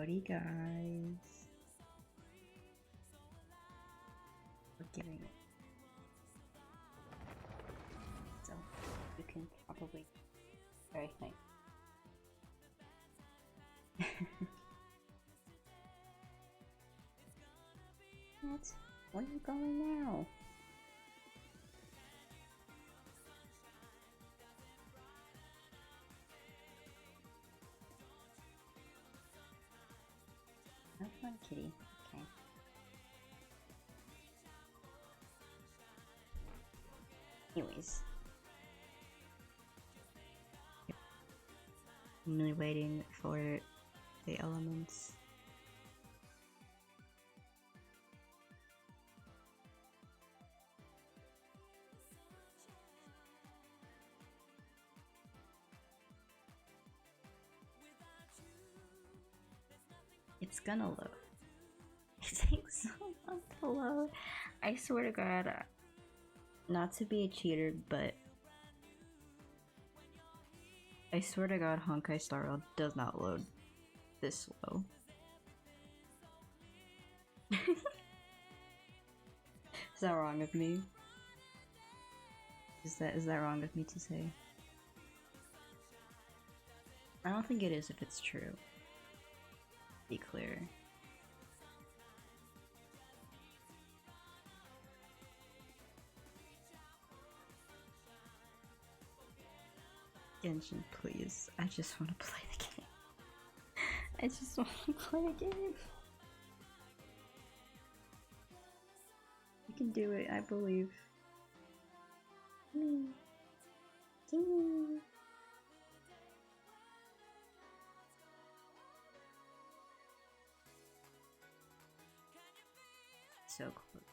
Howdy guys. We're giving it. So you can probably very nice. What? Where are you going now? Have fun, kitty. Okay. Anyways. I'm really waiting for the elements. It's gonna load. It takes so long to load. I swear to God, not to be a cheater, but I swear to God, Honkai Star Rail does not load this slow. Is that wrong of me? Is that wrong of me to say? I don't think it is if it's true. Be clear. Genshin, please. I just want to play the game. I just want to play a game. You can do it, I believe. Me. So close.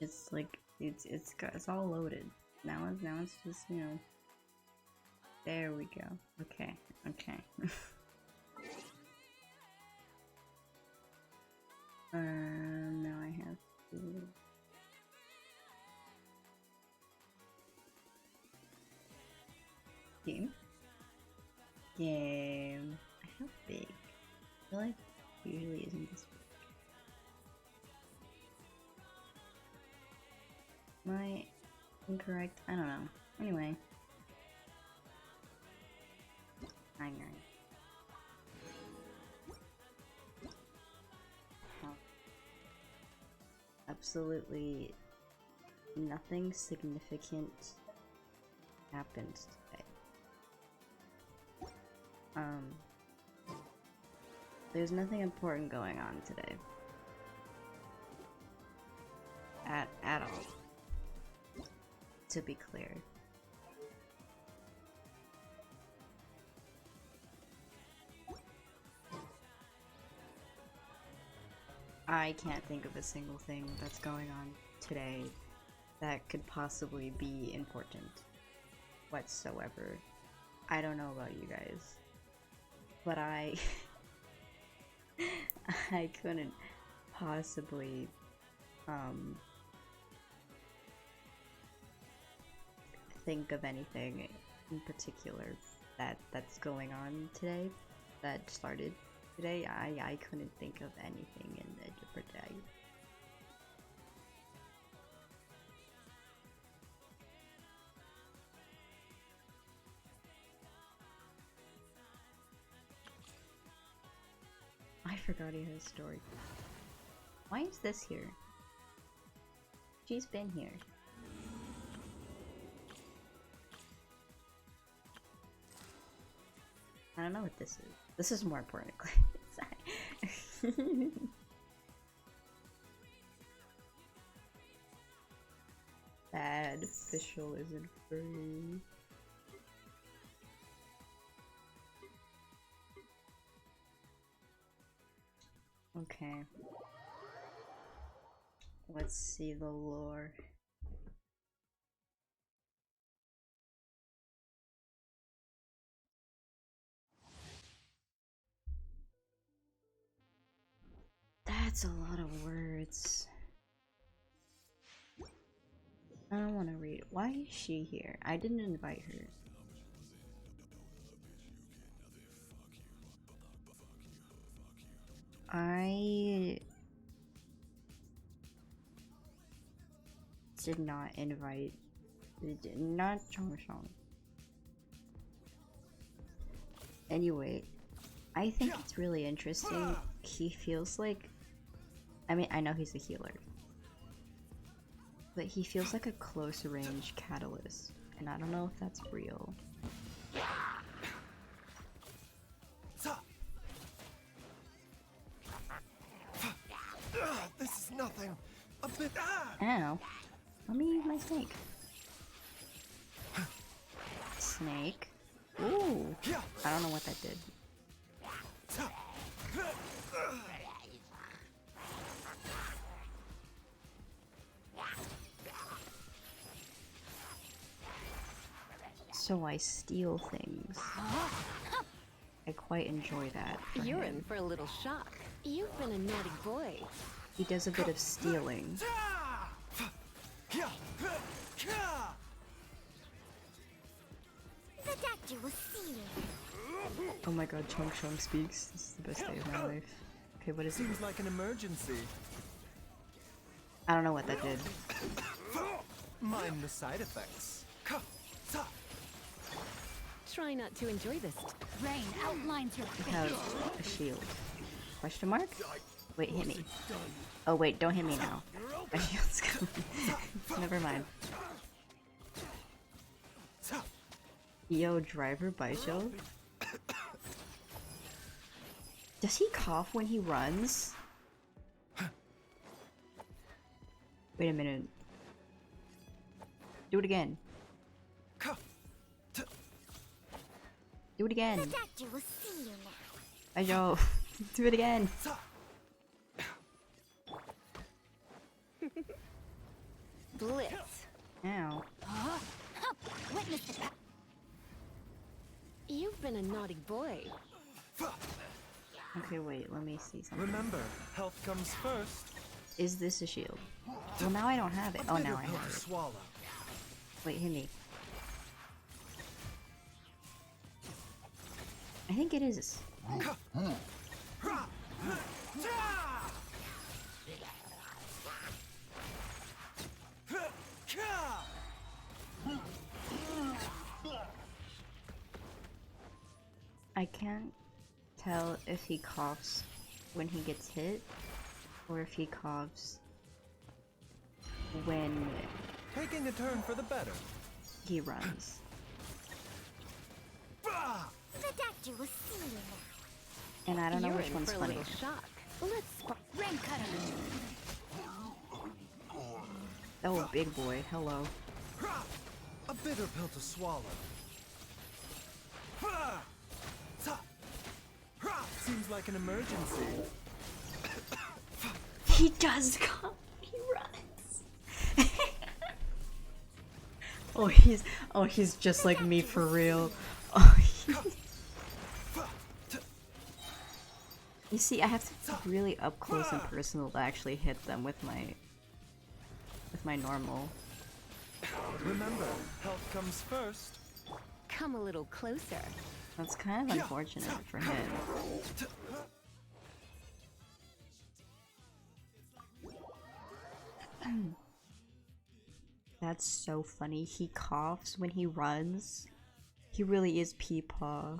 It's like it's all loaded. Now it's just, you know. There we go. Okay. Now I have to game. How big? I feel like it usually isn't this big. Am I incorrect? I don't know. Anyway. 9. Absolutely nothing significant happened today. There's nothing important going on today. At all. To be clear. I can't think of a single thing that's going on today that could possibly be important whatsoever. I don't know about you guys, but I couldn't possibly think of anything in particular that's going on today that started today. I couldn't think of anything in a different day. I forgot he had a story. Why is this here? She's been here. I don't know what this is. This is more important. Bad official isn't free. Okay. Let's see the lore. That's a lot of words. I don't want to read. Why is she here? I didn't invite her. I did not invite, not Chongshong. Anyway, I think it's really interesting. He feels like, I mean, I know he's a healer, but he feels like a close range catalyst, and I don't know if that's real. This is nothing. A bit. Ow. Let me use my snake. Snake. Ooh. I don't know what that did. So I steal things. I quite enjoy that. You're in for a little shock. You've been a naughty boy. He does a bit of stealing. The doctor will see you. Oh my god, Chong Chong speaks. This is the best day of my life. Okay, what is it? Seems like an emergency. I don't know what that did. Mind the side effects. Try not to enjoy this. Rain outlines your I have a shield. Question mark? Wait, hit me. Oh wait, don't hit me now. My shield's coming. Never mind. Yo, driver Baisho? Does he cough when he runs? Wait a minute. Do it again. Do it again. The doctor will see you now. Baisho, do it again. Blitz. Ow. Witness the You've been a naughty boy. Okay, wait, let me see something. Remember, health comes first. Is this a shield? Well, now I don't have it. Oh, now I Bitter pill have to it. swallow. Wait, hit me. I think it is. I can't tell if he coughs when he gets hit or if he coughs when Taking a turn for the better. he runs. The doctor will see you now. And I don't know You're which in one's for a funnier. little shock. Let's Rain cutter. Oh, big boy, hello. A bitter pill to swallow. Seems like an emergency. He does come. He runs. he's just like me for real. Oh, you see, I have to be really up close and personal to actually hit them with my normal. Remember, health comes first. come a little closer. That's kind of unfortunate for him. That's so funny. He coughs when he runs. He really is Peepaw.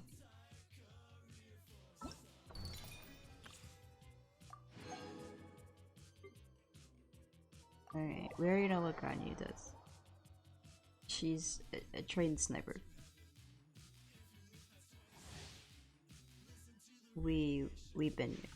Alright, we already know what Ganyu does. She's a trained sniper. We've been here.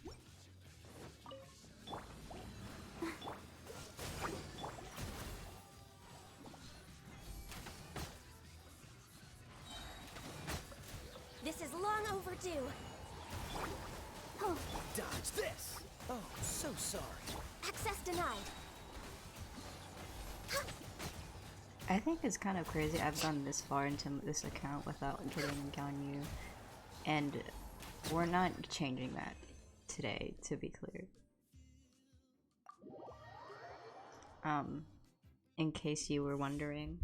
This is long overdue. Oh, Dodge this. Oh, so sorry. access denied. I think it's kind of crazy I've gone this far into this account without getting Ganyu, and we're not changing that today, to be clear. In case you were wondering.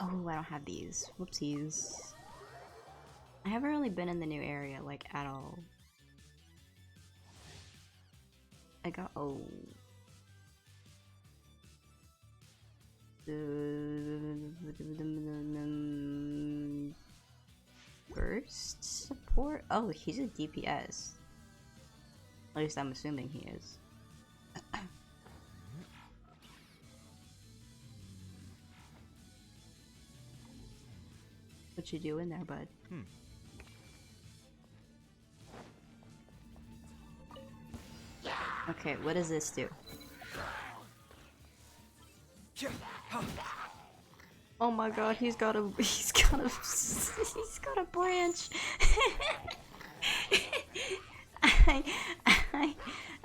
Oh, I don't have these. Whoopsies. I haven't really been in the new area, like, at all. I got- oh. Burst support? Oh, he's a DPS. At least I'm assuming he is. What you doing there, bud? Okay, what does this do? Oh my god, he's got a branch.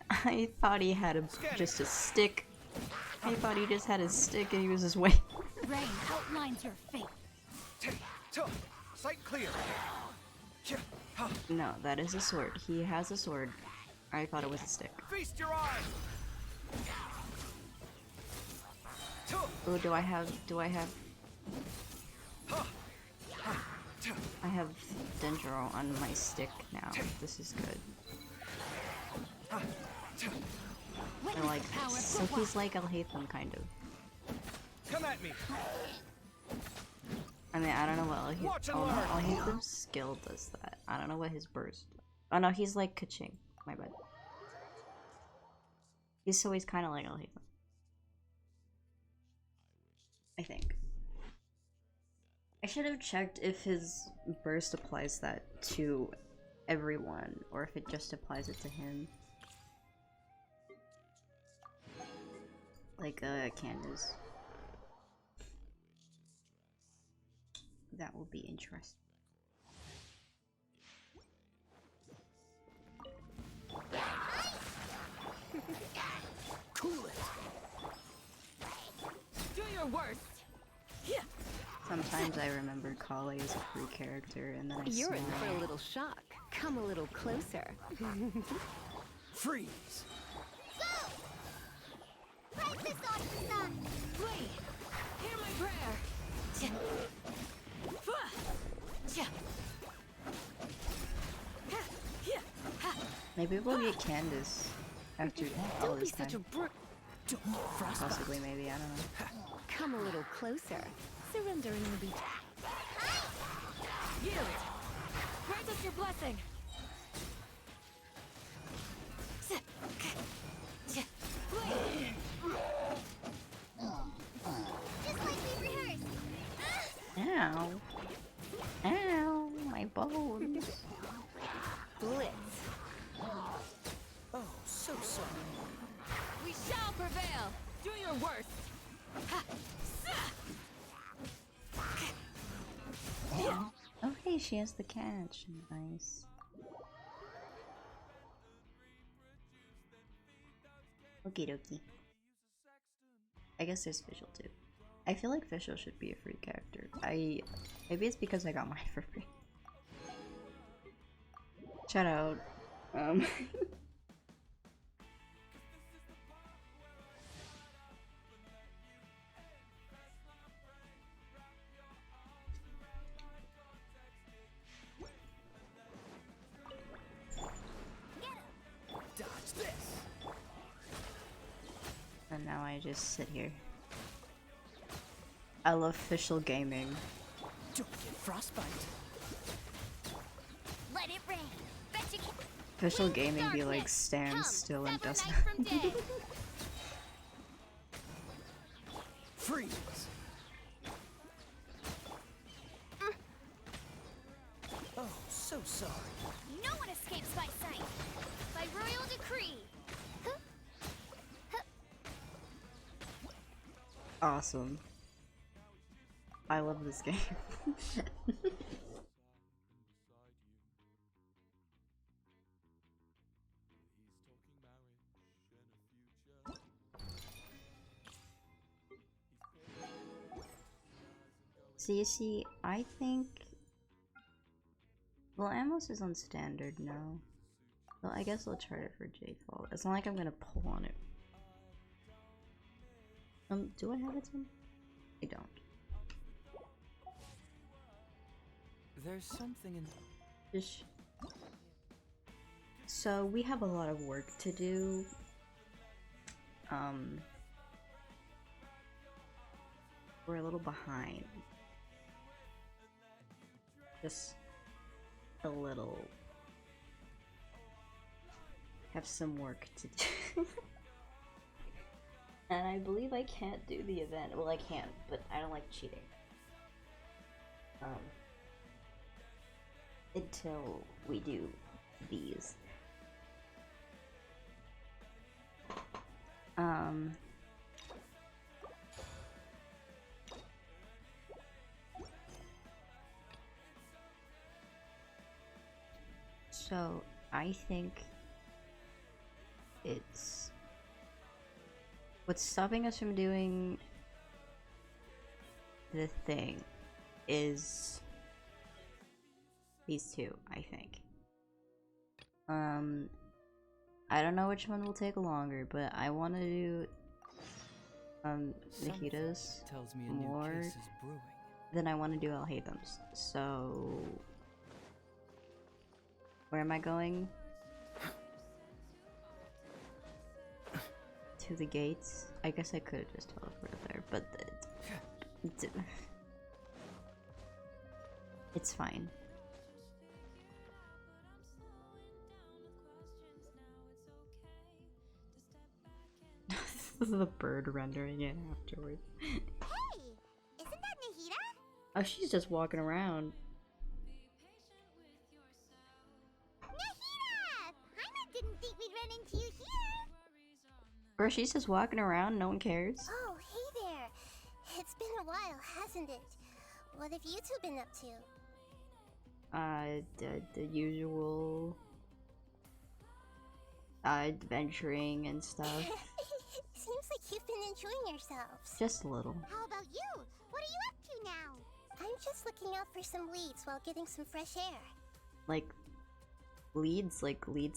I thought he had just a stick. I thought he just had a stick and he was just waiting. Rain outlines your fate. Sight clear. No, that is a sword. He has a sword. I thought it was a stick. Feast your eyes. Oh, do I have Dendro on my stick now. This is good. I like this. So he's like Alhaitham, kind of. Come at me. I mean, I don't know what Alhaitham's skill does that. I don't know what his burst. Oh no, he's like Kaching. My bad. He's kind of like Alhaitham. I think. I should have checked if his burst applies that to everyone, or if it just applies it to him. Like, Candace. That will be interesting. Cool it. Do your worst. Sometimes I remember Kale as a free character, and then I You're in smile. for a little shock. Come a little closer. Freeze. Break this off the sun. Wait. Hear my prayer. Maybe we'll get Candace after all Don't be this such a time. brute. Possibly, maybe, I don't know. Come a little closer. Surrendering will be. Yield. Grant us your blessing. Just like we rehearsed. Ow. Ow, my bones. Blitz. Oh, so sorry. We shall prevail. Do your worst. Oh, hey, she has the catch. Nice. Okie dokie. I guess there's Fischl too. I feel like Fischl should be a free character. Maybe it's because I got mine for free. Shout out. Dodge this. And now I just sit here. I love Fischl gaming. Don't get frostbite. Let it rain. Bet you can. Fischl gaming be like stands still and does nothing. Freeze. Oh, so sorry. No one escapes my sight. By royal decree. Awesome. I love this game. So you see, I think... Well, Amos is on standard now. Well, I guess I'll try it for J-Fall. It's not like I'm gonna pull on it. Do I have it in? I don't. There's something in. Just... So we have a lot of work to do. We're a little behind. Just a little. Have some work to do. And I believe I can't do the event. Well, I can, but I don't like cheating. Until we do these. So I think it's what's stopping us from doing the thing is these two, I think. I don't know which one will take longer, but I want to do Nikitas Tells me a more new case is brewing. than I want to do Alhaitham's. So where am I going? To the gates? I guess I could have just teleported there, but it's fine. This is the bird rendering it afterwards. Hey! Isn't that Nahida? Oh, she's just walking around. Nahida! Paimon didn't think we'd run into you here! Or she's just walking around, no one cares. Oh, hey there! It's been a while, hasn't it? What have you two been up to? The usual adventuring and stuff. Seems like you've been enjoying yourselves. Just a little. How about you? What are you up to now? I'm just looking out for some leads while getting some fresh air. Like leads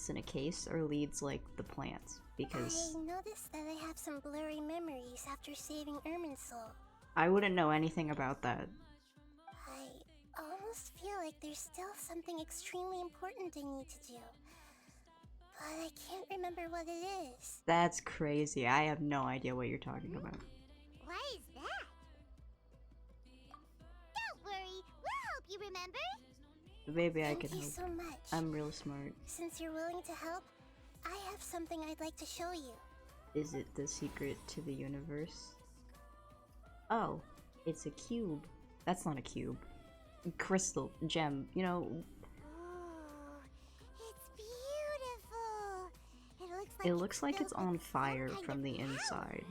in a case, or leads like the plants? Because I noticed that I have some blurry memories after saving Irminsul. I wouldn't know anything about that. I almost feel like there's still something extremely important I need to do. But I can't remember what it is. That's crazy. I have no idea what you're talking about. Why is that? Don't worry, we'll help you remember. Maybe I Thank can you help. so much. I'm real smart. Since you're willing to help, I have something I'd like to show you. Is it the secret to the universe? Oh, it's a cube. That's not a cube. Crystal, gem, you know. Ooh, it's beautiful. It looks like it's filled on with some fire kind from of the power. inside.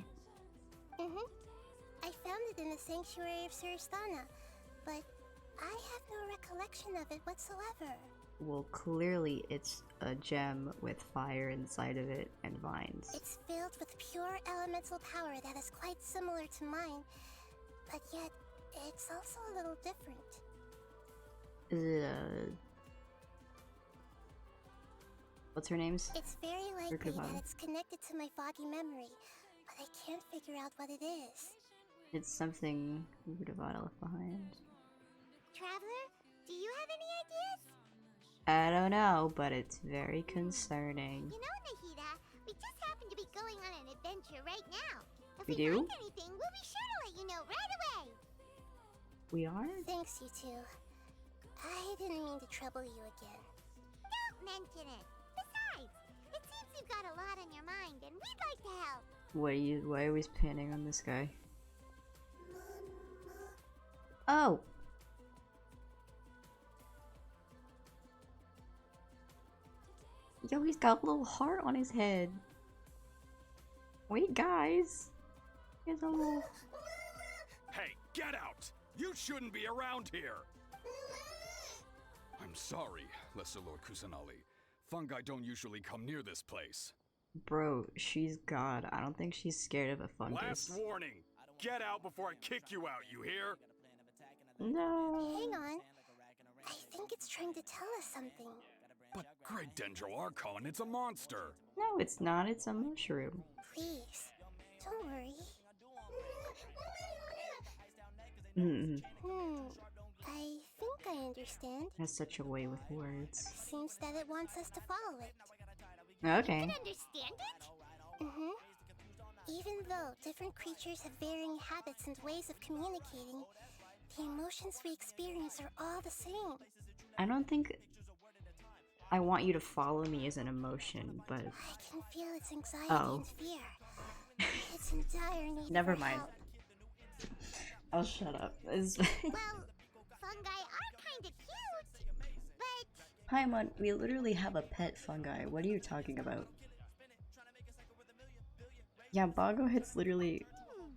I found it in the sanctuary of Suristana, but I have no recollection of it whatsoever. Well, clearly it's a gem with fire inside of it and vines. It's filled with pure elemental power that is quite similar to mine, but yet it's also a little different. Is it what's her name's? It's very likely Urkabah. that it's connected to my foggy memory, but I can't figure out what it is. It's something Rudavada left behind. Traveler, do you have any ideas? I don't know, but it's very concerning. You know, Nahida, we just happen to be going on an adventure right now. If We we do? find anything, we'll be sure to let you know right away. We are? Thanks, you two. I didn't mean to trouble you again. Don't mention it. Besides, it seems you've got a lot on your mind, and we'd like to help. Why are we panning on this guy? Oh! Yo, he's got a little heart on his head. Wait, guys. He has a little... Hey, get out! You shouldn't be around here! I'm sorry, Lesser Lord Kusanali. Fungi don't usually come near this place. Bro, she's God. I don't think she's scared of a fungus. Last warning! Get out before I kick you out, you hear? No. Hang on. I think it's trying to tell us something. But Great Dendro Archon, it's a monster! No, it's not. It's a mushroom. Please, don't worry. Mm-hmm. I think I understand. Has such a way with words. Seems that it wants us to follow it. Okay. Understand it? Mm-hmm. Even though different creatures have varying habits and ways of communicating, the emotions we experience are all the same. I don't think I want you to follow me as an emotion, but I can feel its anxiety Oh. and fear. It's in dire need Never for mind. help. I'll shut up. Well, fungi are kinda cute, but Paimon, we literally have a pet fungi. What are you talking about? Yeah, Boggohead's literally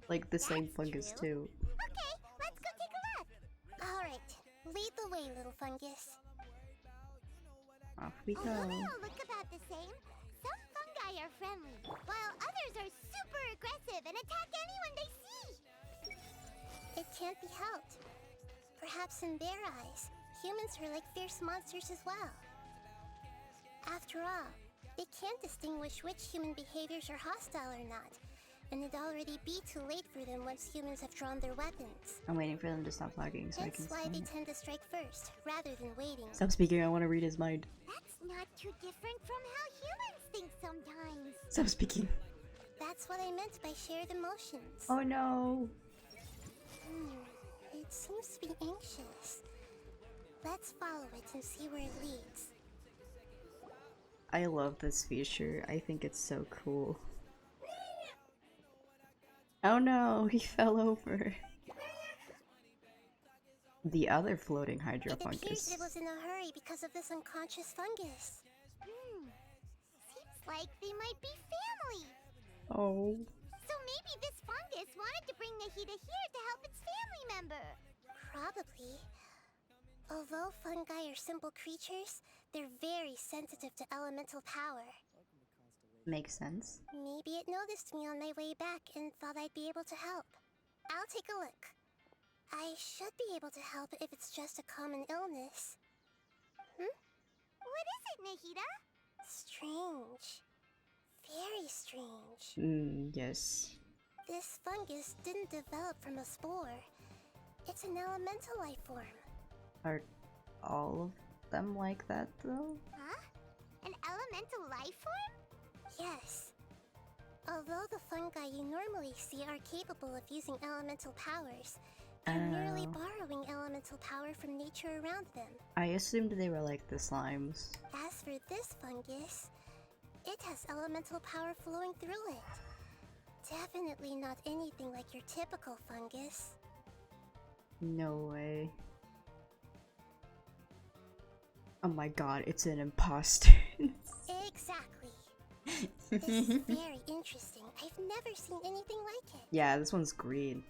like the same fungus too. okay, let's go take a look. Alright, lead the way, little fungus. Off we Although go. they all look about the same, some fungi are friendly, while others are super aggressive and attack anyone they see. It can't be helped. Perhaps in their eyes, humans are like fierce monsters as well. After all, they can't distinguish which human behaviors are hostile or not, and it'd already be too late for them once humans have drawn their weapons. I'm waiting for them to stop talking so I can That's why they see. tend to strike first, rather than waiting. Stop speaking, I want to read his mind. That's not too different from how humans think sometimes. Stop speaking. That's what I meant by shared emotions. Oh no. It seems to be anxious. Let's follow it and see where it leads. I love this feature. I think it's so cool. Oh no, he fell over. The other floating It appears hydrofungus. it was in a hurry because of this unconscious fungus. Seems like they might be family. Oh. So maybe this fungus wanted to bring Nahida here to help its family member. Probably. Although fungi are simple creatures, they're very sensitive to elemental power. Makes sense. Maybe it noticed me on my way back and thought I'd be able to help. I'll take a look. I should be able to help if it's just a common illness. What is it, Nahida? Strange. Very strange. Yes. This fungus didn't develop from a spore. It's an elemental life form. Are all of them like that though? Huh? An elemental life form? Yes. Although the fungi you normally see are capable of using elemental powers, they're merely borrowing elemental power from nature around them. I assumed they were like the slimes. As for this fungus, it has elemental power flowing through it. Definitely not anything like your typical fungus. No way. Oh my god, it's an imposter. Exactly. This is very interesting. I've never seen anything like it. Yeah, this one's green.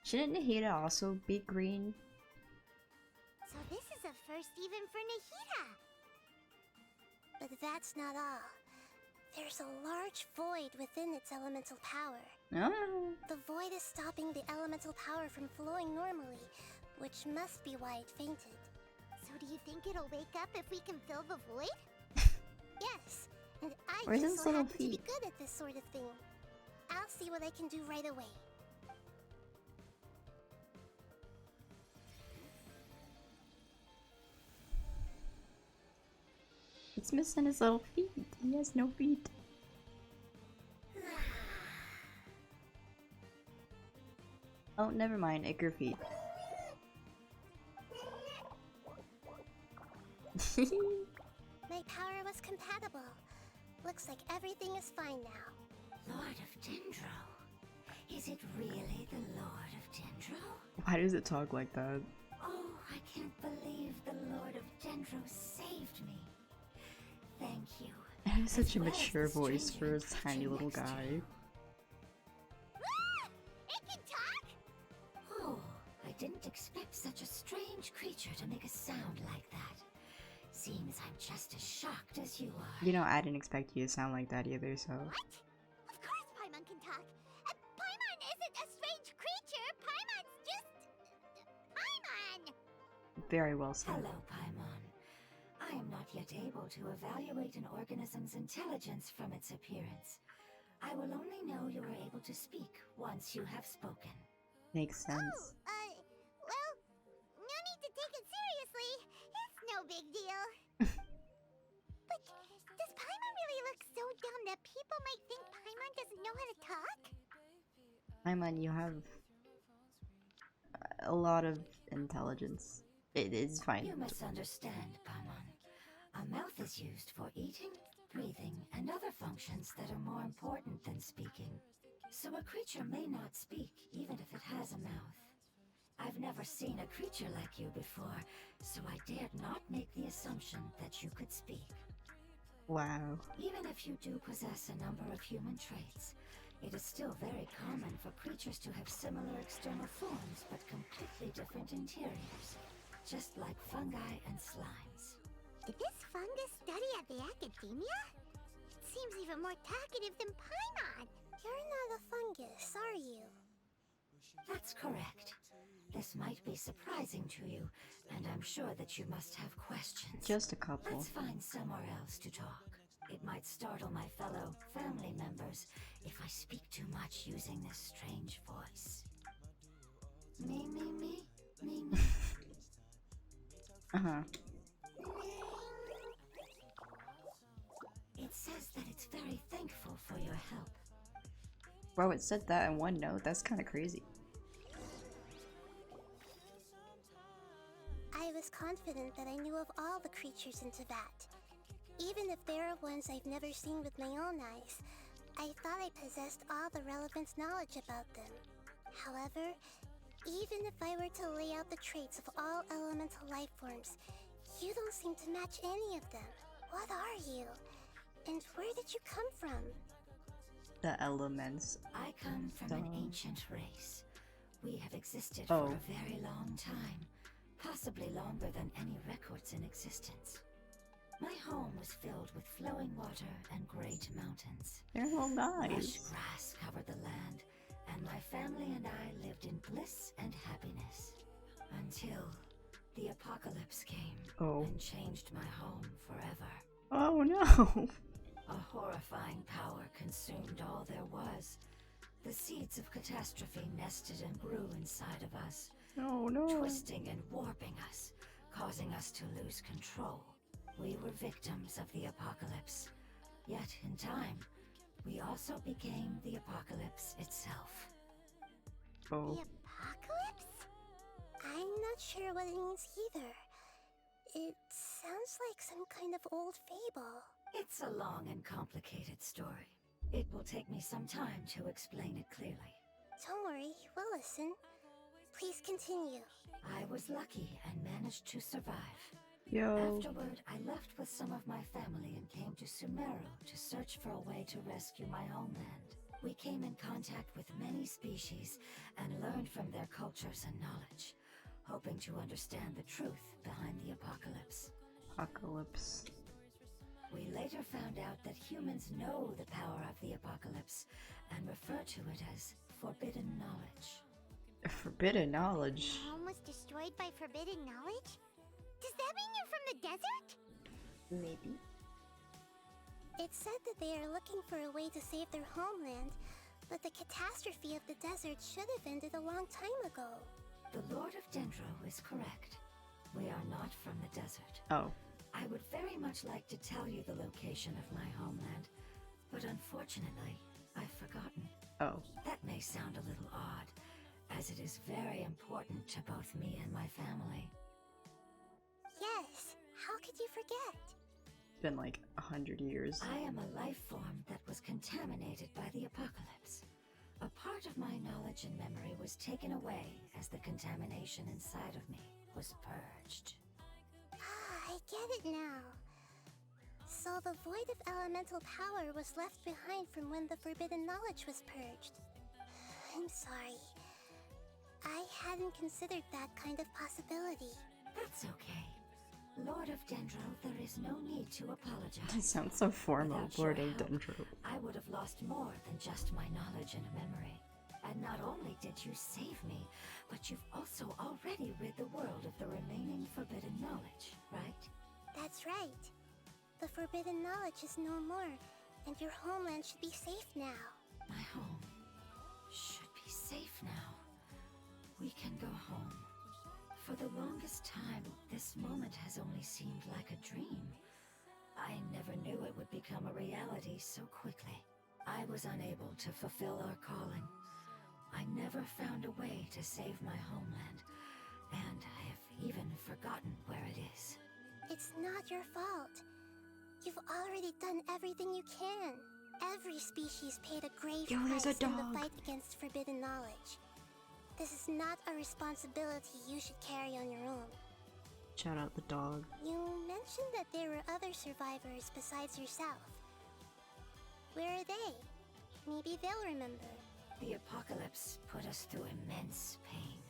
Shouldn't Nahida also be green? So this is a first even for Nahida. But that's not all. There's a large void within its elemental power. Oh. The void is stopping the elemental power from flowing normally, which must be why it fainted. So do you think it'll wake up if we can fill the void? Yes, and I Where's just his so little happen to be feet? good at this sort of thing. I'll see what I can do right away. It's missing his little feet. He has no feet. Oh, never mind. Ichor feet. My power was compatible. Looks like everything is fine now. Lord of Dendro. Is it really the Lord of Dendro? Why does it talk like that? Oh, I can't believe the Lord of Dendro saved me. Thank you. It has such a As well as mature the voice for a strange tiny creature little next to guy. you. It can talk? Oh, I didn't expect such a strange creature to make a sound like that. Seems I'm just as shocked as you are. You know, I didn't expect you to sound like that either, so. What? Of course Paimon can talk. Paimon isn't a strange creature. Paimon's just... Paimon! Very well said. Hello, Paimon. I am not yet able to evaluate an organism's intelligence from its appearance. I will only know you are able to speak once you have spoken. Makes sense. Well, no need to take it big deal. But does Paimon really look so dumb that people might think Paimon doesn't know how to talk? Paimon, you have a lot of intelligence. It is fine. You misunderstand, Paimon. A mouth is used for eating, breathing, and other functions that are more important than speaking. So a creature may not speak, even if it has a mouth. I've never seen a creature like you before, so I dared not make the assumption that you could speak. Wow. Even if you do possess a number of human traits, it is still very common for creatures to have similar external forms but completely different interiors, just like fungi and slimes. Did this fungus study at the academia? It seems even more talkative than Paimon. You're not a fungus, are you? That's correct. This might be surprising to you, and I'm sure that you must have questions. Just a couple. Let's find somewhere else to talk. It might startle my fellow family members if I speak too much using this strange voice. Me, me, me, me, me. Uh-huh. It says that it's very thankful for your help. Wow, it said that in one note. That's kind of crazy. I was confident that I knew of all the creatures in Teyvat. Even if there are ones I've never seen with my own eyes, I thought I possessed all the relevant knowledge about them. However, even if I were to lay out the traits of all elemental life forms, you don't seem to match any of them. What are you? And where did you come from? The elements. I come from an ancient race. We have existed for a very long time, possibly longer than any records in existence. My home was filled with flowing water and great mountains. They're all Lush nice. grass covered the land, and my family and I lived in bliss and happiness. Until the apocalypse came and changed my home forever. Oh no. A horrifying power consumed all there was. The seeds of catastrophe nested and grew inside of us, Oh no. twisting and warping us, causing us to lose control. We were victims of the apocalypse. Yet, in time, we also became the apocalypse itself. Oh. The apocalypse? I'm not sure what it means either. It sounds like some kind of old fable. It's a long and complicated story. It will take me some time to explain it clearly. Don't worry, we'll listen. Please continue. I was lucky and managed to survive. Yo. Afterward, I left with some of my family and came to Sumeru to search for a way to rescue my homeland. We came in contact with many species and learned from their cultures and knowledge, hoping to understand the truth behind the apocalypse. Apocalypse. We later found out that humans know the power of the apocalypse and refer to it as forbidden knowledge. Forbidden knowledge. Home was destroyed by forbidden knowledge? Does that mean you're from the desert? Maybe. It said that they are looking for a way to save their homeland, but the catastrophe of the desert should have ended a long time ago. The Lord of Dendro is correct. We are not from the desert. Oh. I would very much like to tell you the location of my homeland, but unfortunately, I've forgotten. Oh. That may sound a little odd, as it is very important to both me and my family. Yes, how could you forget? It's been like 100 years. I am a life form that was contaminated by the apocalypse. A part of my knowledge and memory was taken away as the contamination inside of me was purged. I get it now. So the void of elemental power was left behind from when the forbidden knowledge was purged. I'm sorry. I hadn't considered that kind of possibility. That's okay. Lord of Dendro, there is no need to That apologize. sounds so formal, Without your Lord of help, Dendro. I would have lost more than just my knowledge and memory. And not only did you save me, but you've also already rid the world of the remaining forbidden knowledge, right? That's right. The forbidden knowledge is no more, and your homeland should be safe now. My home should be safe now. We can go home. For the longest time, this moment agreement has only seemed like a dream. I never knew it would become a reality so quickly. I was unable to fulfill our calling. I never found a way to save my homeland, and I have even forgotten where it is. It's not your fault. You've already done everything you can. Every species paid a grave Yo, there's price a in the dog. fight against forbidden knowledge. This is not a responsibility you should carry on your own. Shout out the dog. You mentioned that there were other survivors besides yourself. Where are they? Maybe they'll remember. The apocalypse put us through immense pain.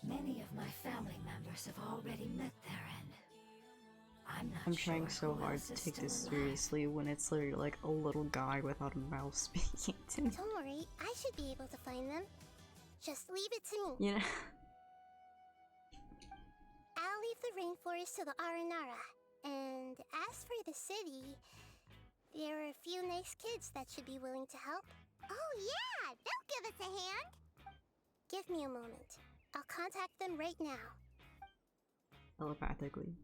Many of my family members have already met their end. I'm sure trying so who hard else to is take still this alive. seriously when it's literally like a little guy without a mouth speaking to me. Don't worry, I should be able to find them. Just leave it to me. You know? I'll leave the rainforest to the Aranara. And as for the city, there are a few nice kids that should be willing to help. Oh yeah, they'll give us a hand. Give me a moment. I'll contact them right now. Telepathically.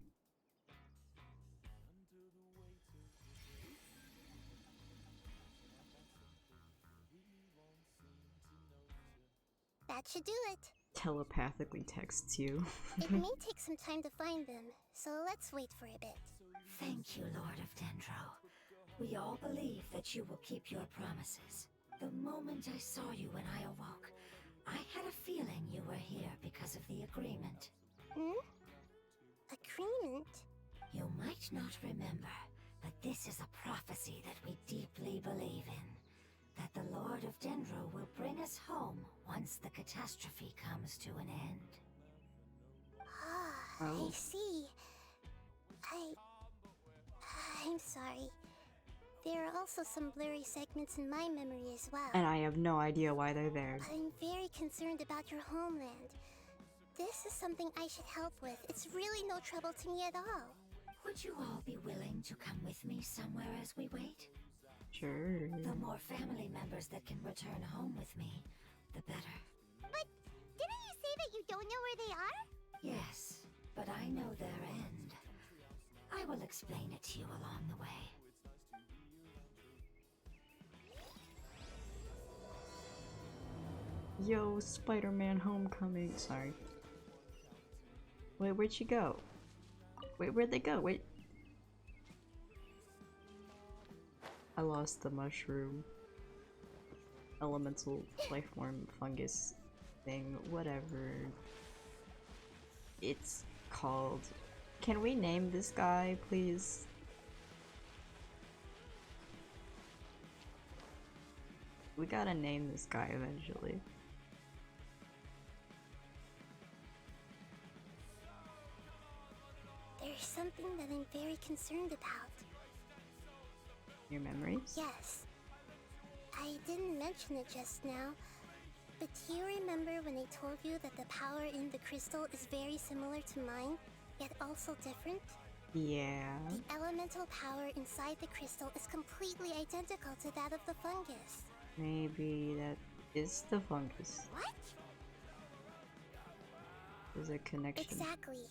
That should do it. Telepathically texts you. It may take some time to find them, so let's wait for a bit. Thank you, Lord of Dendro. We all believe that you will keep your promises. The moment I saw you when I awoke, I had a feeling you were here because of the agreement. Hmm? Agreement? You might not remember, but this is a prophecy that we deeply believe in. That the Lord of Dendro will bring us home once the catastrophe comes to an end. Ah, Oh. I see. I'm sorry. There are also some blurry segments in my memory as well. And I have no idea why they're there. I'm very concerned about your homeland. This is something I should help with. It's really no trouble to me at all. Would you all be willing to come with me somewhere as we wait? Sure. The more family members that can return home with me, the better. But didn't you say that you don't know where they are? Yes, but I know their end. I will explain it to you along the way. Yo, Spider-Man Homecoming. Sorry. Wait, where'd she go? Wait, where'd they go? Wait. I lost the mushroom. Elemental life form fungus thing. Whatever. It's called. Can we name this guy, please? We gotta name this guy eventually. There's something that I'm very concerned about. Your memories? Yes. I didn't mention it just now, but do you remember when I told you that the power in the crystal is very similar to mine, yet also different? Yeah. The elemental power inside the crystal is completely identical to that of the fungus. Maybe that is the fungus. What? There's a connection. Exactly.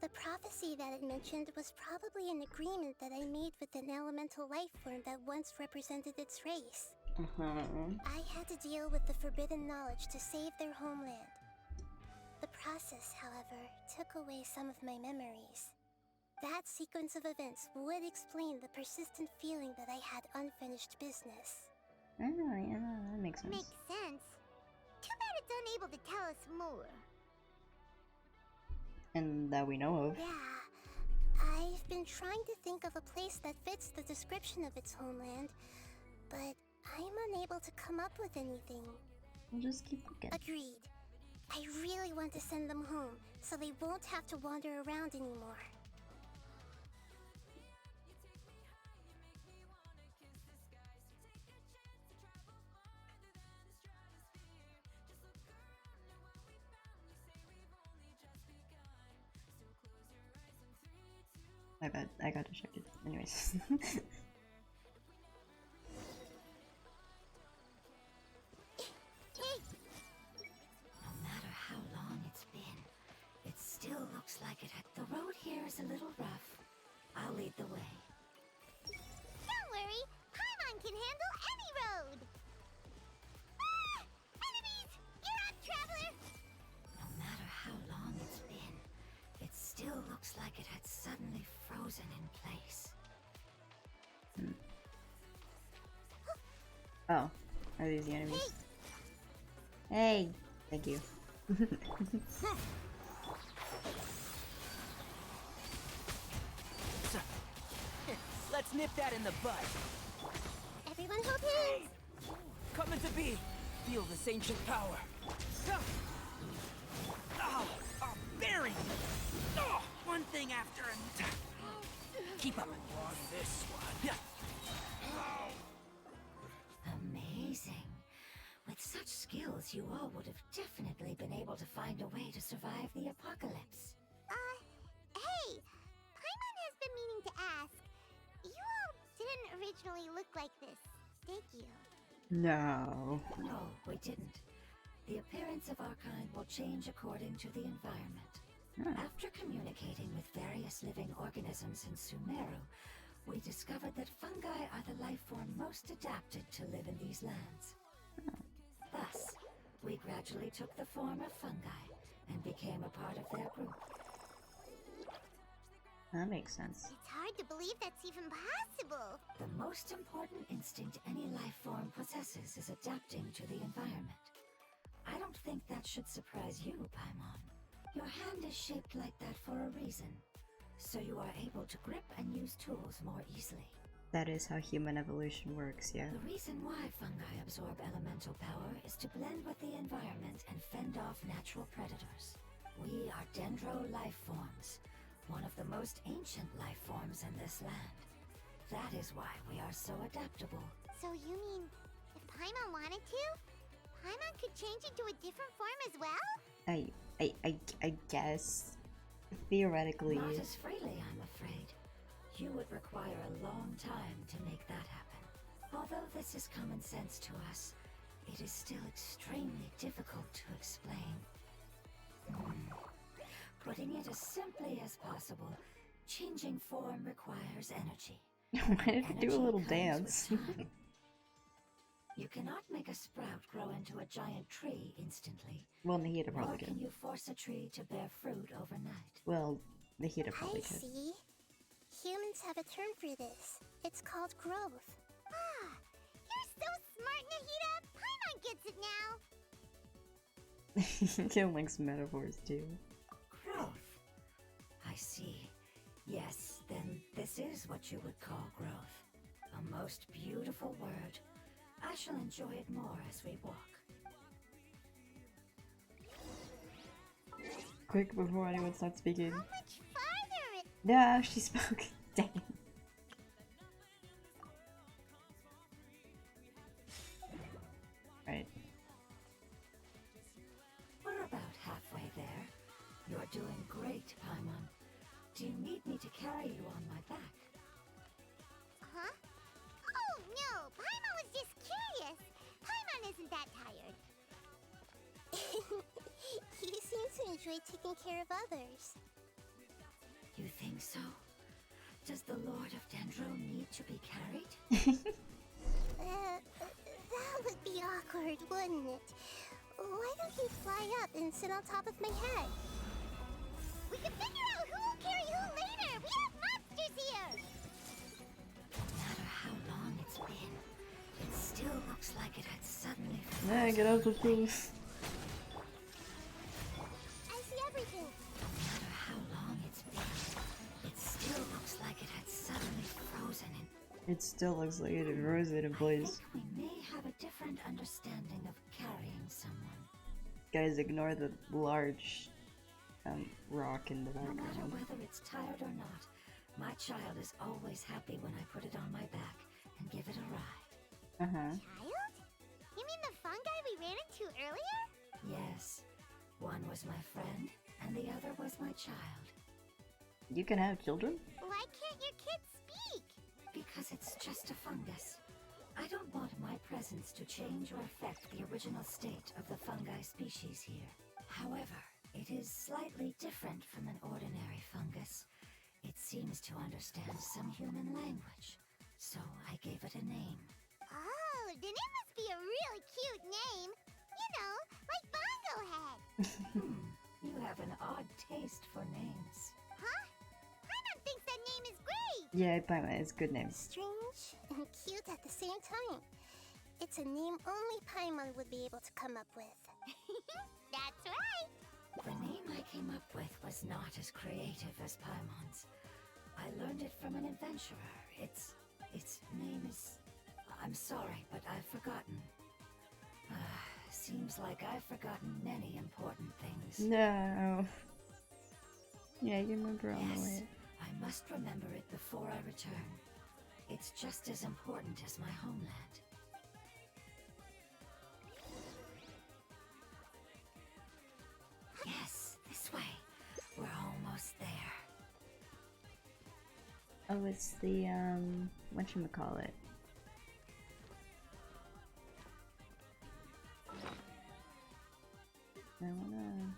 The prophecy that it mentioned was probably an agreement that I made with an elemental life form that once represented its race. I had to deal with the forbidden knowledge to save their homeland. The process, however, took away some of my memories. That sequence of events would explain the persistent feeling that I had unfinished business. Oh, yeah, that makes sense. Makes sense. Too bad it's unable to tell us more. And that we know of. Yeah, I've been trying to think of a place that fits the description of its homeland, but I'm unable to come up with anything. We'll just keep looking. Agreed. I really want to send them home, so they won't have to wander around anymore. My bad, I got distracted. Anyways. No matter how long it's been, it still looks like it is a little rough. I'll lead the way. Don't worry, Paimon can handle any road! Ah! Enemies! You're up, traveler! No matter how long it's been, it still looks like it had suddenly frozen in place. Oh, are these the enemies? Hey! Thank you. So, let's nip that in the bud. Everyone hold hands! Coming to be. Feel this ancient power. Oh, bearing. Oh, one thing after another. Keep up on this one. Amazing. With such skills, you all would have definitely been able to find a way to survive the apocalypse. Hey! Paimon has been meaning to ask. You all didn't originally look like this, did you? No. No, we didn't. The appearance of our kind will change according to the environment. After communicating with various living organisms in Sumeru, we discovered that fungi are the life form most adapted to live in these lands. Thus, we gradually took the form of fungi and became a part of their group. That makes sense. It's hard to believe that's even possible. The most important instinct any life form possesses is adapting to the environment. I don't think that should surprise you, Paimon. Your hand is shaped like that for a reason, so you are able to grip and use tools more easily. That is how human evolution works, yeah. The reason why fungi absorb elemental power is to blend with the environment and fend off natural predators. We are dendro life forms, one of the most ancient life forms in this land. That is why we are so adaptable. So you mean, if Paimon wanted to, Paimon could change into a different form as well? I guess. Theoretically. Not as freely, I'm afraid. You would require a long time to make that happen. Although this is common sense to us, it is still extremely difficult to explain. Putting it as simply as possible, changing form requires energy. Why did it do a little Energy dance? comes with time. You cannot make a sprout grow into a giant tree instantly. Well, Nahida Nor probably can could. you force a tree to bear fruit overnight. Well, Nahida I probably could. see. Humans have a term for this. It's called growth. Ah, you're so smart, Nahida! Paimon gets it now! Kim likes metaphors too. Growth. I see. Yes, then this is what you would call growth. A most beautiful word. I shall enjoy it more as we walk. Quick before anyone starts speaking. How much farther it... No, she spoke. Dang. Right. We're about halfway there. You're doing great, Paimon. Do you need me to carry you on my back? Huh? Oh, no! Paimon was just curious! Paimon isn't that tired. You seem to enjoy taking care of others. You think so? Does the Lord of Dendro need to be carried? That would be awkward, wouldn't it? Why don't you fly up and sit on top of my head? We can figure out who will carry who later! We have monsters here! No matter how long it's been, it still looks like it had suddenly Yeah, get out the booth. I see everything. No matter how long it's been, it still looks like it had suddenly frozen in. It still looks like it rose in I place. think we may have a different understanding of carrying someone. Guys, ignore the large rock in the No matter background. whether it's tired or not, my child is always happy when I put it on my back and give it a ride. Uh-huh. Child? You mean the fungi we ran into earlier? Yes, one was my friend and the other was my child. You can have children? Why can't your kids speak? Because it's just a fungus. I don't want my presence to change or affect the original state of the fungi species here. However, it is slightly different from an ordinary fungus. It seems to understand some human language, so I gave it a name. Oh, then it must be a really cute name. You know, like Bongo Head. You have an odd taste for names. Huh? Paimon thinks that name is great. Yeah, Paimon is a good name. Strange and cute at the same time. It's a name only Paimon would be able to come up with. That's right. The name I came up with was not as creative as Paimon's. I learned it from an adventurer. Its name is... I'm sorry, but I've forgotten. Seems like I've forgotten many important things. No. Yeah, you remember on the Yes, way. I must remember it before I return. It's just as important as my homeland. Yes, this way. We're almost there. Oh, it's the, whatchamacallit. I wanna...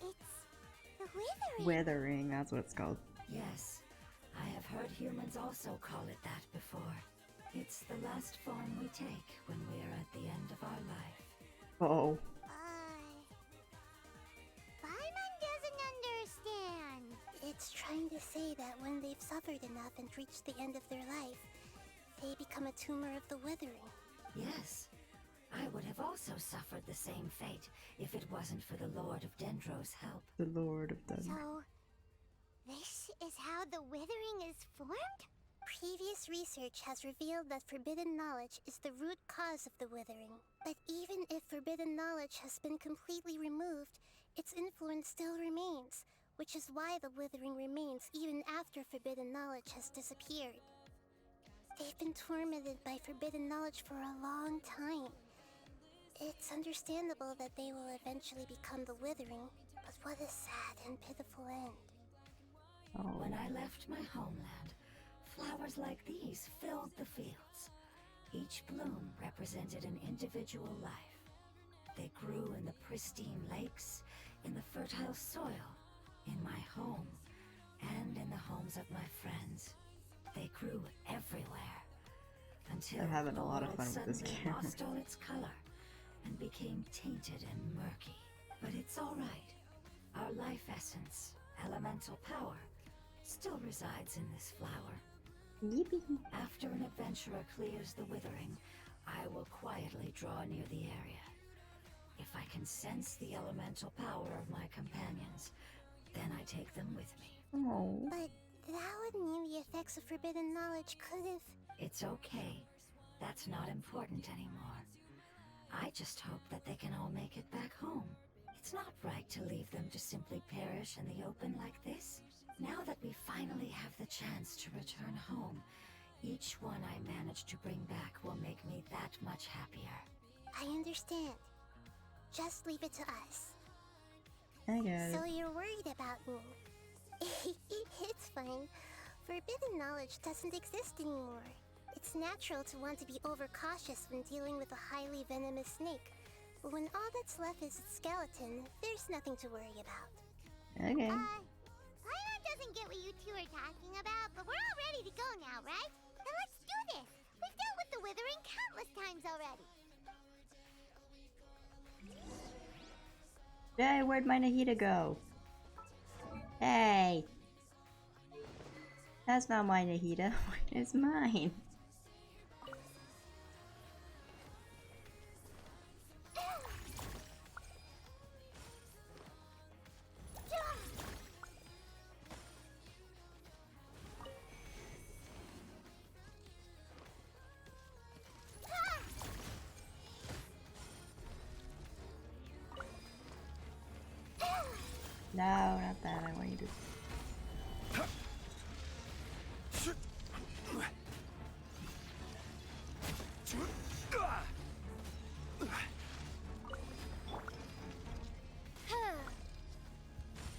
It's the withering. Withering, that's what it's called. Yes, I have heard humans also call it that before. It's the last form we take when we are at the end of our life. Oh. Paimon doesn't understand. It's trying to say that when they've suffered enough and reached the end of their life, they become a tumor of the withering. Yes, I would have also suffered the same fate if it wasn't for the Lord of Dendro's help. The Lord of Thunder. So, this is how the withering is formed? Previous research has revealed that forbidden knowledge is the root cause of the withering. But even if forbidden knowledge has been completely removed, its influence still remains, which is why the withering remains even after forbidden knowledge has disappeared. They've been tormented by forbidden knowledge for a long time. It's understandable that they will eventually become the withering, but what a sad and pitiful end. Oh. When I left my homeland, flowers like these filled the fields. Each bloom represented an individual life. They grew in the pristine lakes, in the fertile soil, in my home, and in the homes of my friends. They grew everywhere, until They're having the a lot of world fun with this suddenly camera. lost all its color and became tainted and murky. But it's all right. Our life essence, elemental power, still resides in this flower. Yippee. After an adventurer clears the withering, I will quietly draw near the area. If I can sense the elemental power of my companions, then I take them with me. Oh. But that would mean the effects of forbidden knowledge could have... It's okay. That's not important anymore. I just hope that they can all make it back home. It's not right to leave them to simply perish in the open like this. Now that we finally have the chance to return home, each one I manage to bring back will make me that much happier. I understand. Just leave it to us. I got So it. you're worried about me. It's fine. Forbidden knowledge doesn't exist anymore. It's natural to want to be overcautious when dealing with a highly venomous snake. But when all that's left is its skeleton, there's nothing to worry about. Okay. Paimon doesn't get what you two are talking about, but we're all ready to go now, right? Then let's do this! We've dealt with the withering countless times already! Hey, where'd my Nahida go? Hey! That's not my Nahida. It's mine. No, not that. I want you to...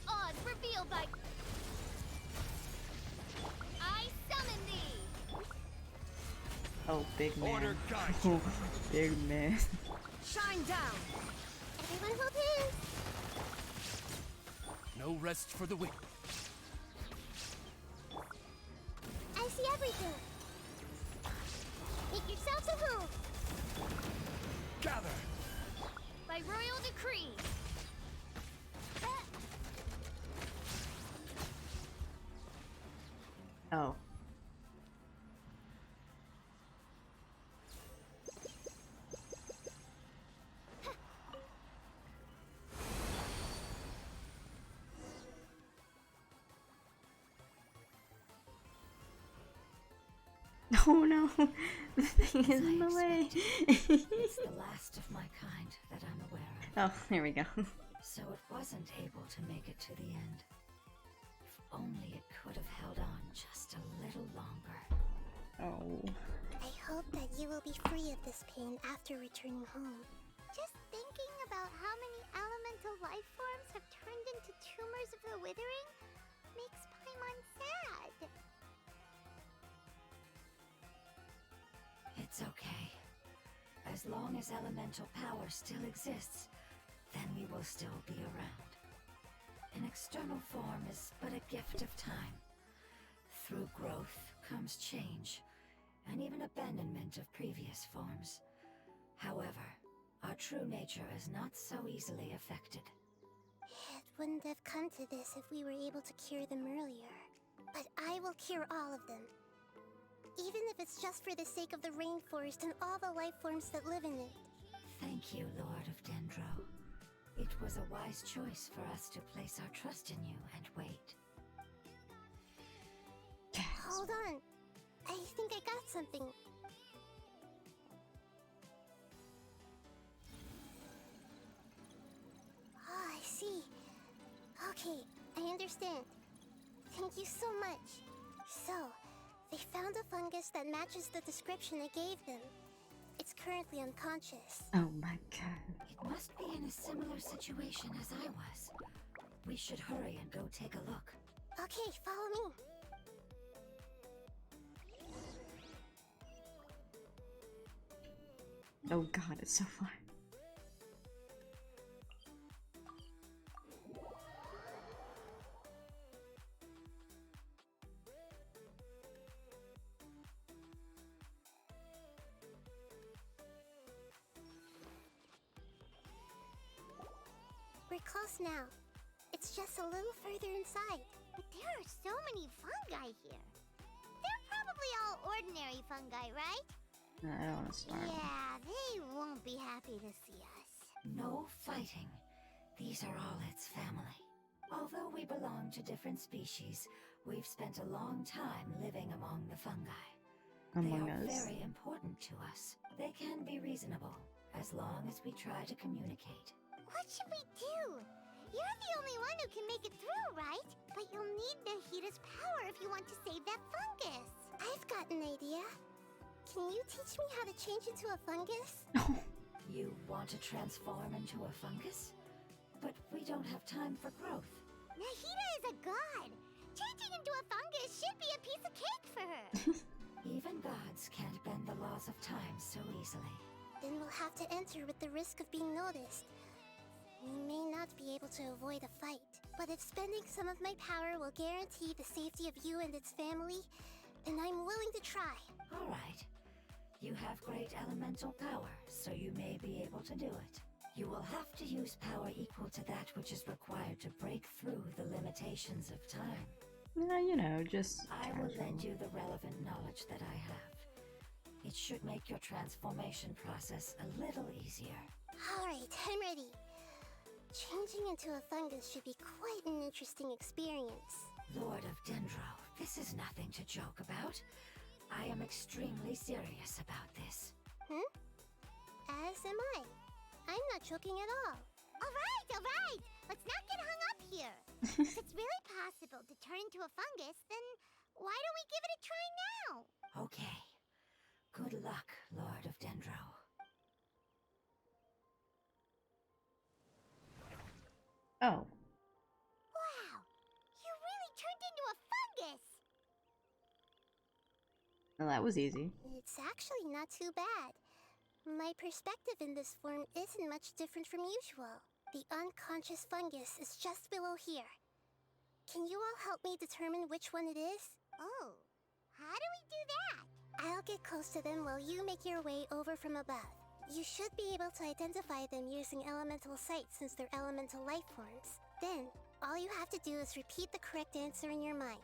Odds revealed by... I summon thee! big man. Order guide. Oh, big man. Shine down. Everyone hold hands. No rest for the wicked. I see everything. Make yourselves at home. Gather. By royal decree. Oh. Oh no, the thing is in the way. It's the last of my kind that I'm aware of. Oh, there we go. So it wasn't able to make it to the end. If only it could have held on just a little longer. Oh. I hope that you will be free of this pain after returning home. Just thinking about how many elemental life forms have turned into tumors of the withering makes Paimon sad. It's okay. As long as elemental power still exists, then we will still be around. An external form is but a gift of time. Through growth comes change, and even abandonment of previous forms. However, our true nature is not so easily affected. It wouldn't have come to this if we were able to cure them earlier. But I will cure all of them. Even if it's just for the sake of the rainforest and all the life forms that live in it. Thank you, Lord of Dendro. It was a wise choice for us to place our trust in you and wait. Hold on. I think I got something. Oh, I see. Okay, I understand. Thank you so much. So, they found a fungus that matches the description I gave them. It's currently unconscious. Oh my god. It must be in a similar situation as I was. We should hurry and go take a look. Okay, follow me. Oh god, it's so far. We're close now. It's just a little further inside. But there are so many fungi here. They're probably all ordinary fungi, right? I don't want to start. Yeah, they won't be happy to see us. No fighting. These are all its family. Although we belong to different species, we've spent a long time living among the fungi. Among they are us. very important to us. They can be reasonable, as long as we try to communicate. What should we do? You're the only one who can make it through, right? But you'll need Nahida's power if you want to save that fungus. I've got an idea. Can you teach me how to change into a fungus? You want to transform into a fungus? But we don't have time for growth. Nahida is a god. Changing into a fungus should be a piece of cake for her. Even gods can't bend the laws of time so easily. Then we'll have to enter with the risk of being noticed. We may not be able to avoid a fight, but if spending some of my power will guarantee the safety of you and its family, then I'm willing to try. All right. You have great elemental power, so you may be able to do it. You will have to use power equal to that which is required to break through the limitations of time. You know, just I will casual. lend you the relevant knowledge that I have. It should make your transformation process a little easier. Alright, I'm ready. Changing into a fungus should be quite an interesting experience. Lord of Dendro, this is nothing to joke about. I am extremely serious about this. As am I. I'm not joking at all. Alright! Let's not get hung up here. If it's really possible to turn into a fungus, then why don't we give it a try now? Okay. Good luck, Lord of Dendro. Oh. Wow! You really turned into a fungus! Well, that was easy. It's actually not too bad. My perspective in this form isn't much different from usual. The unconscious fungus is just below here. Can you all help me determine which one it is? Oh, how do we do that? I'll get close to them while you make your way over from above. You should be able to identify them using elemental sight since they're elemental life forms. Then, all you have to do is repeat the correct answer in your mind.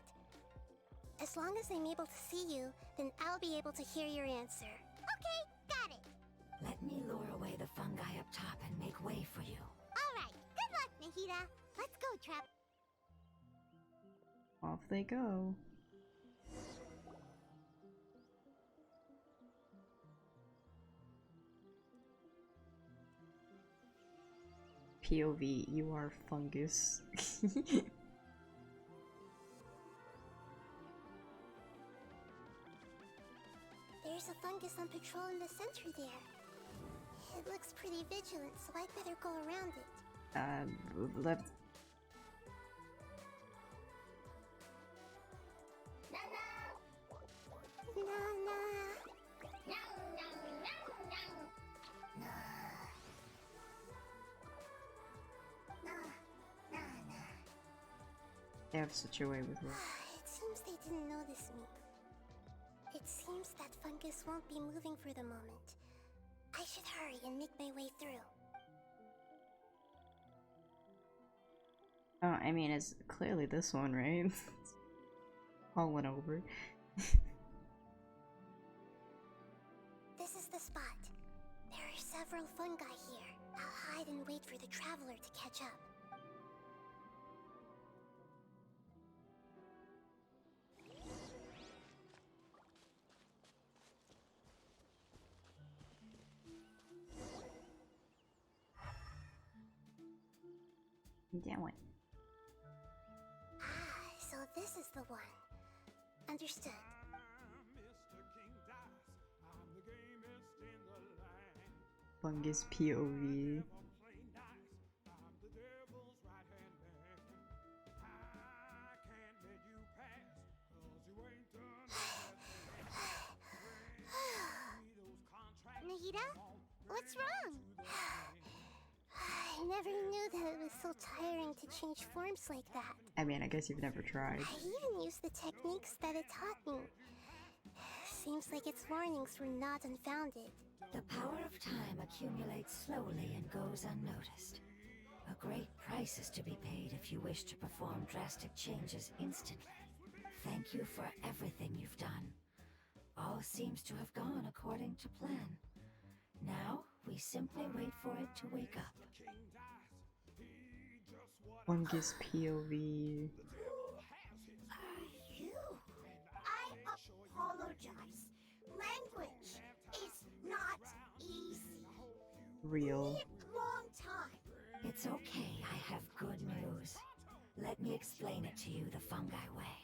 As long as I'm able to see you, then I'll be able to hear your answer. Okay, got it. Let me lure away the fungi up top and make way for you. All right, good luck, Nahida. Let's go, Trap. Off they go. POV, you are fungus. There's a fungus on patrol in the center there. It looks pretty vigilant, so I'd better go around it. Left. They have such a way with words. It seems they didn't notice me. It seems that fungus won't be moving for the moment. I should hurry and make my way through. Oh, I mean, it's clearly this one, right? All went over. This is the spot. There are several fungi here. I'll hide and wait for the traveler to catch up. Down. So this is the one. Understood. Fungus POV. Nahida, what's wrong? I never knew that it was so tiring to change forms like that. I mean, I guess you've never tried. I even used the techniques that it taught me. Seems like its warnings were not unfounded. The power of time accumulates slowly and goes unnoticed. A great price is to be paid if you wish to perform drastic changes instantly. Thank you for everything you've done. All seems to have gone according to plan. Now, we simply wait for it to wake up. Fungus POV. You? I apologize. Language is not easy. Real. Long time. It's okay, I have good news. Let me explain it to you the fungi way.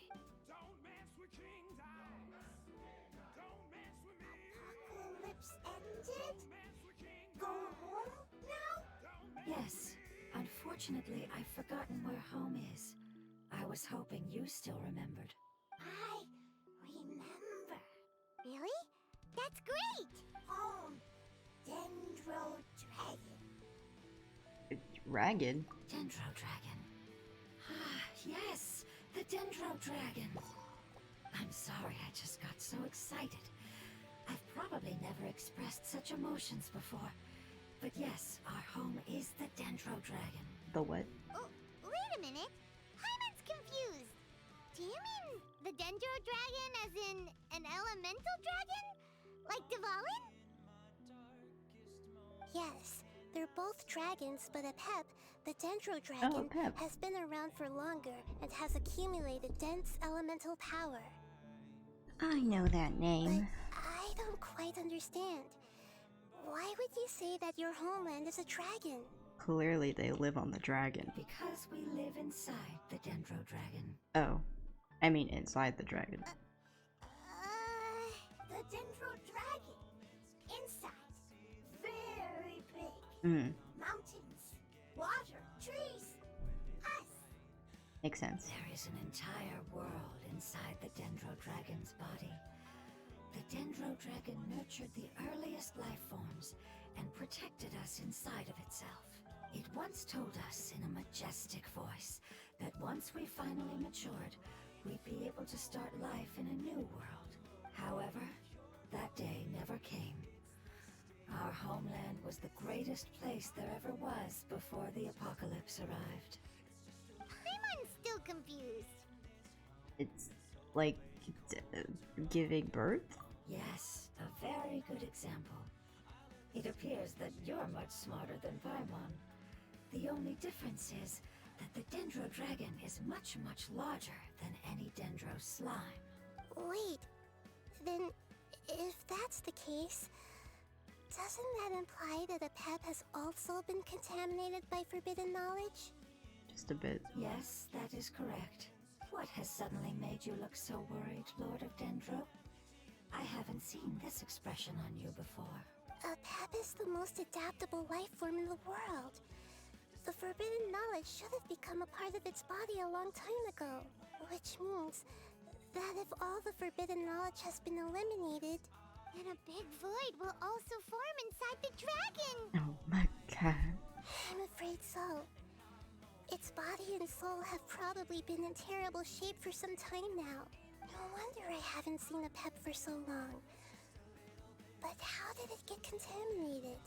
Apocalypse ended? Go home now? Yes, unfortunately, I've forgotten where home is. I was hoping you still remembered. I remember. Really? That's great! Home. Dendro Dragon. Ragged. Dendro Dragon. Ah, yes, the Dendro Dragon. I'm sorry, I just got so excited. I've probably never expressed such emotions before. But yes, our home is the Dendro Dragon. The what? Oh, wait a minute. Hyman's confused. Do you mean the Dendro Dragon as in an elemental dragon? Like Dvalin? Yes, they're both dragons, but Apep, the Dendro Dragon, Apep. has been around for longer and has accumulated dense elemental power. I know that But name. I don't quite understand. Why would you say that your homeland is a dragon? Clearly they live on the dragon. Because we live inside the Dendro Dragon. Oh. I mean inside the dragon. The Dendro Dragon. Inside. Very big. Hmm. Mountains. Water. Trees. Us. Makes sense. There is an entire world inside the Dendro Dragon's body. The Dendro Dragon nurtured the earliest life forms and protected us inside of itself. It once told us in a majestic voice that once we finally matured, we'd be able to start life in a new world. However, that day never came. Our homeland was the greatest place there ever was before the apocalypse arrived. I'm still confused. It's like giving birth? Yes, a very good example. It appears that you're much smarter than Paimon. The only difference is that the Dendro Dragon is much, much larger than any Dendro slime. Wait, then if that's the case, doesn't that imply that a pep has also been contaminated by forbidden knowledge? Just a bit. Yes, that is correct. What has suddenly made you look so worried, Lord of Dendro? I haven't seen this expression on you before. A pep is the most adaptable life form in the world. The forbidden knowledge should have become a part of its body a long time ago. Which means that if all the forbidden knowledge has been eliminated, And a big void will also form inside the dragon! Oh my god. I'm afraid so. Its body and soul have probably been in terrible shape for some time now. No wonder I haven't seen a pep for so long. But how did it get contaminated?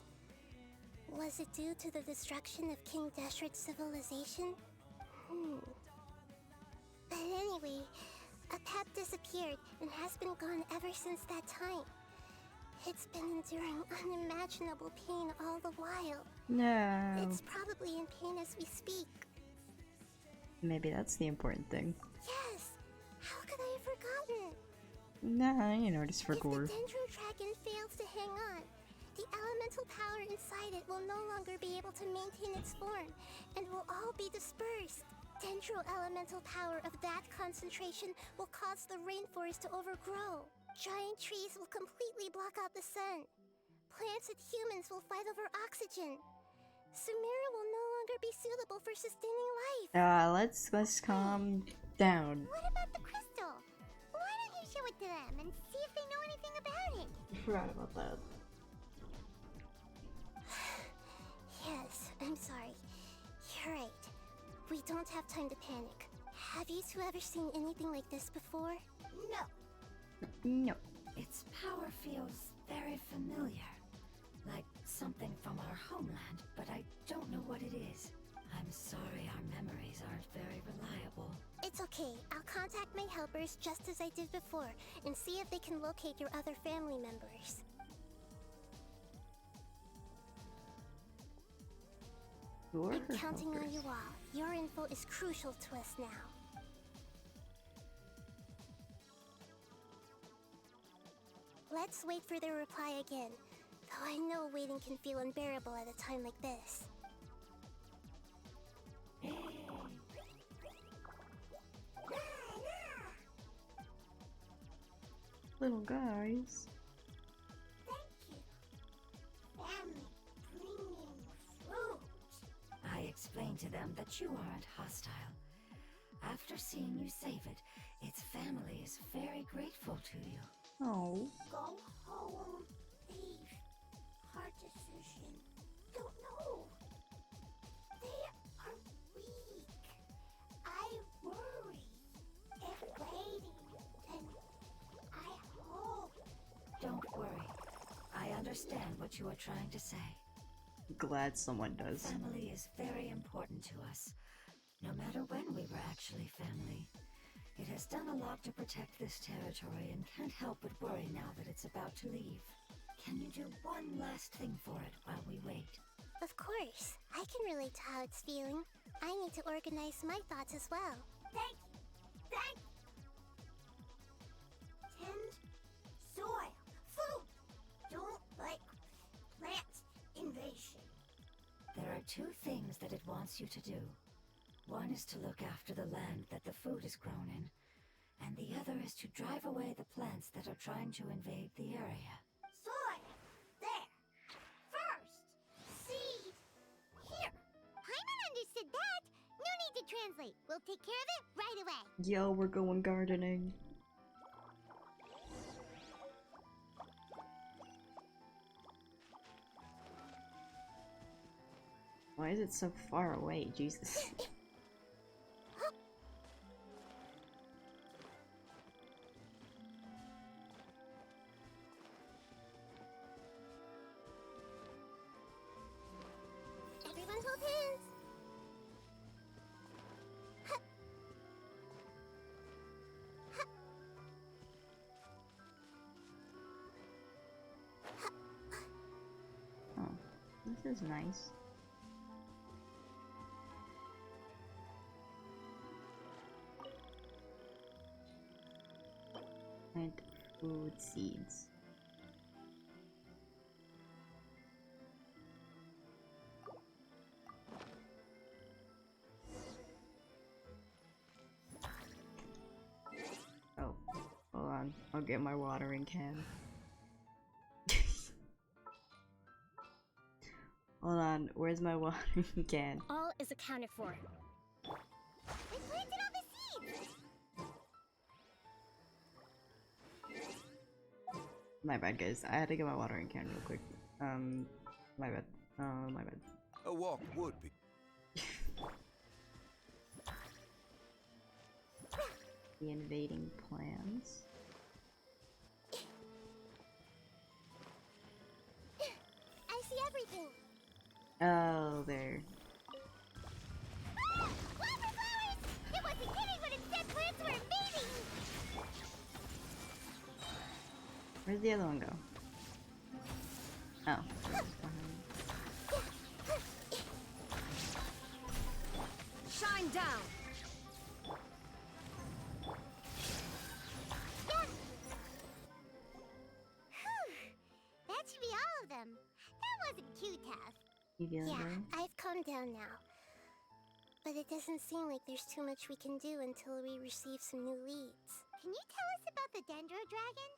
Was it due to the destruction of King Deshret's civilization? But anyway, a pep disappeared and has been gone ever since that time. It's been enduring unimaginable pain all the while. No. It's probably in pain as we speak. Maybe that's the important thing. Yes! How could I have forgotten? Nah, you know, just for If gore. the Dendro Dragon fails to hang on, the elemental power inside it will no longer be able to maintain its form, and will all be dispersed. Dendro elemental power of that concentration will cause the rainforest to overgrow. Giant trees will completely block out the sun. Plants and humans will fight over oxygen. Sumeru will no longer be suitable for sustaining life. Let's calm down. What about the crystal? Why don't you show it to them and see if they know anything about it? I forgot about that. Yes, I'm sorry. You're right. We don't have time to panic. Have you two ever seen anything like this before? No. No. Its power feels very familiar. Like something from our homeland, but I don't know what it is. I'm sorry our memories aren't very reliable. It's okay. I'll contact my helpers just as I did before and see if they can locate your other family members. I'm counting on you all. Your info is crucial to us now. Let's wait for their reply again. Though I know waiting can feel unbearable at a time like this. Little guys. Thank you. Family, bringing fruit. I explained to them that you aren't hostile. After seeing you save it, its family is very grateful to you. Oh. Go home, leave. Hard decision. Don't know. They are weak. I worry. If waiting, then I hope. Don't worry. I understand what you are trying to say. Glad someone does. Family is very important to us, no matter when we were actually family. It has done a lot to protect this territory and can't help but worry now that it's about to leave. Can you do one last thing for it while we wait? Of course. I can relate to how it's feeling. I need to organize my thoughts as well. Thank you. Tend soil. Food. Don't like plant invasion. There are two things that it wants you to do. One is to look after the land that the food is grown in, and the other is to drive away the plants that are trying to invade the area. Soil. There. First. Seed. Here. Paimon understood that! No need to translate. We'll take care of it right away. Yo, we're going gardening. Why is it so far away? Jesus. Everyone hold hands. Oh, this is nice. Plant food seeds. Oh, hold on. I'll get my watering can. Hold on, where's my watering can? All is accounted for. We planted all the seeds. My bad, guys. I had to get my watering can real quick. My bad. My bad. A walk would be. The invading plans. I see everything. Oh, there. Ah! Flower flowers! It wasn't kidding when it said plants were invading. Where'd the other one go? Oh. it's behind. Shine down! Yeah. Whew. That should be all of them. That wasn't too tough. You feeling Yeah, better? I've calmed down now. But it doesn't seem like there's too much we can do until we receive some new leads. Can you tell us about the Dendro Dragon?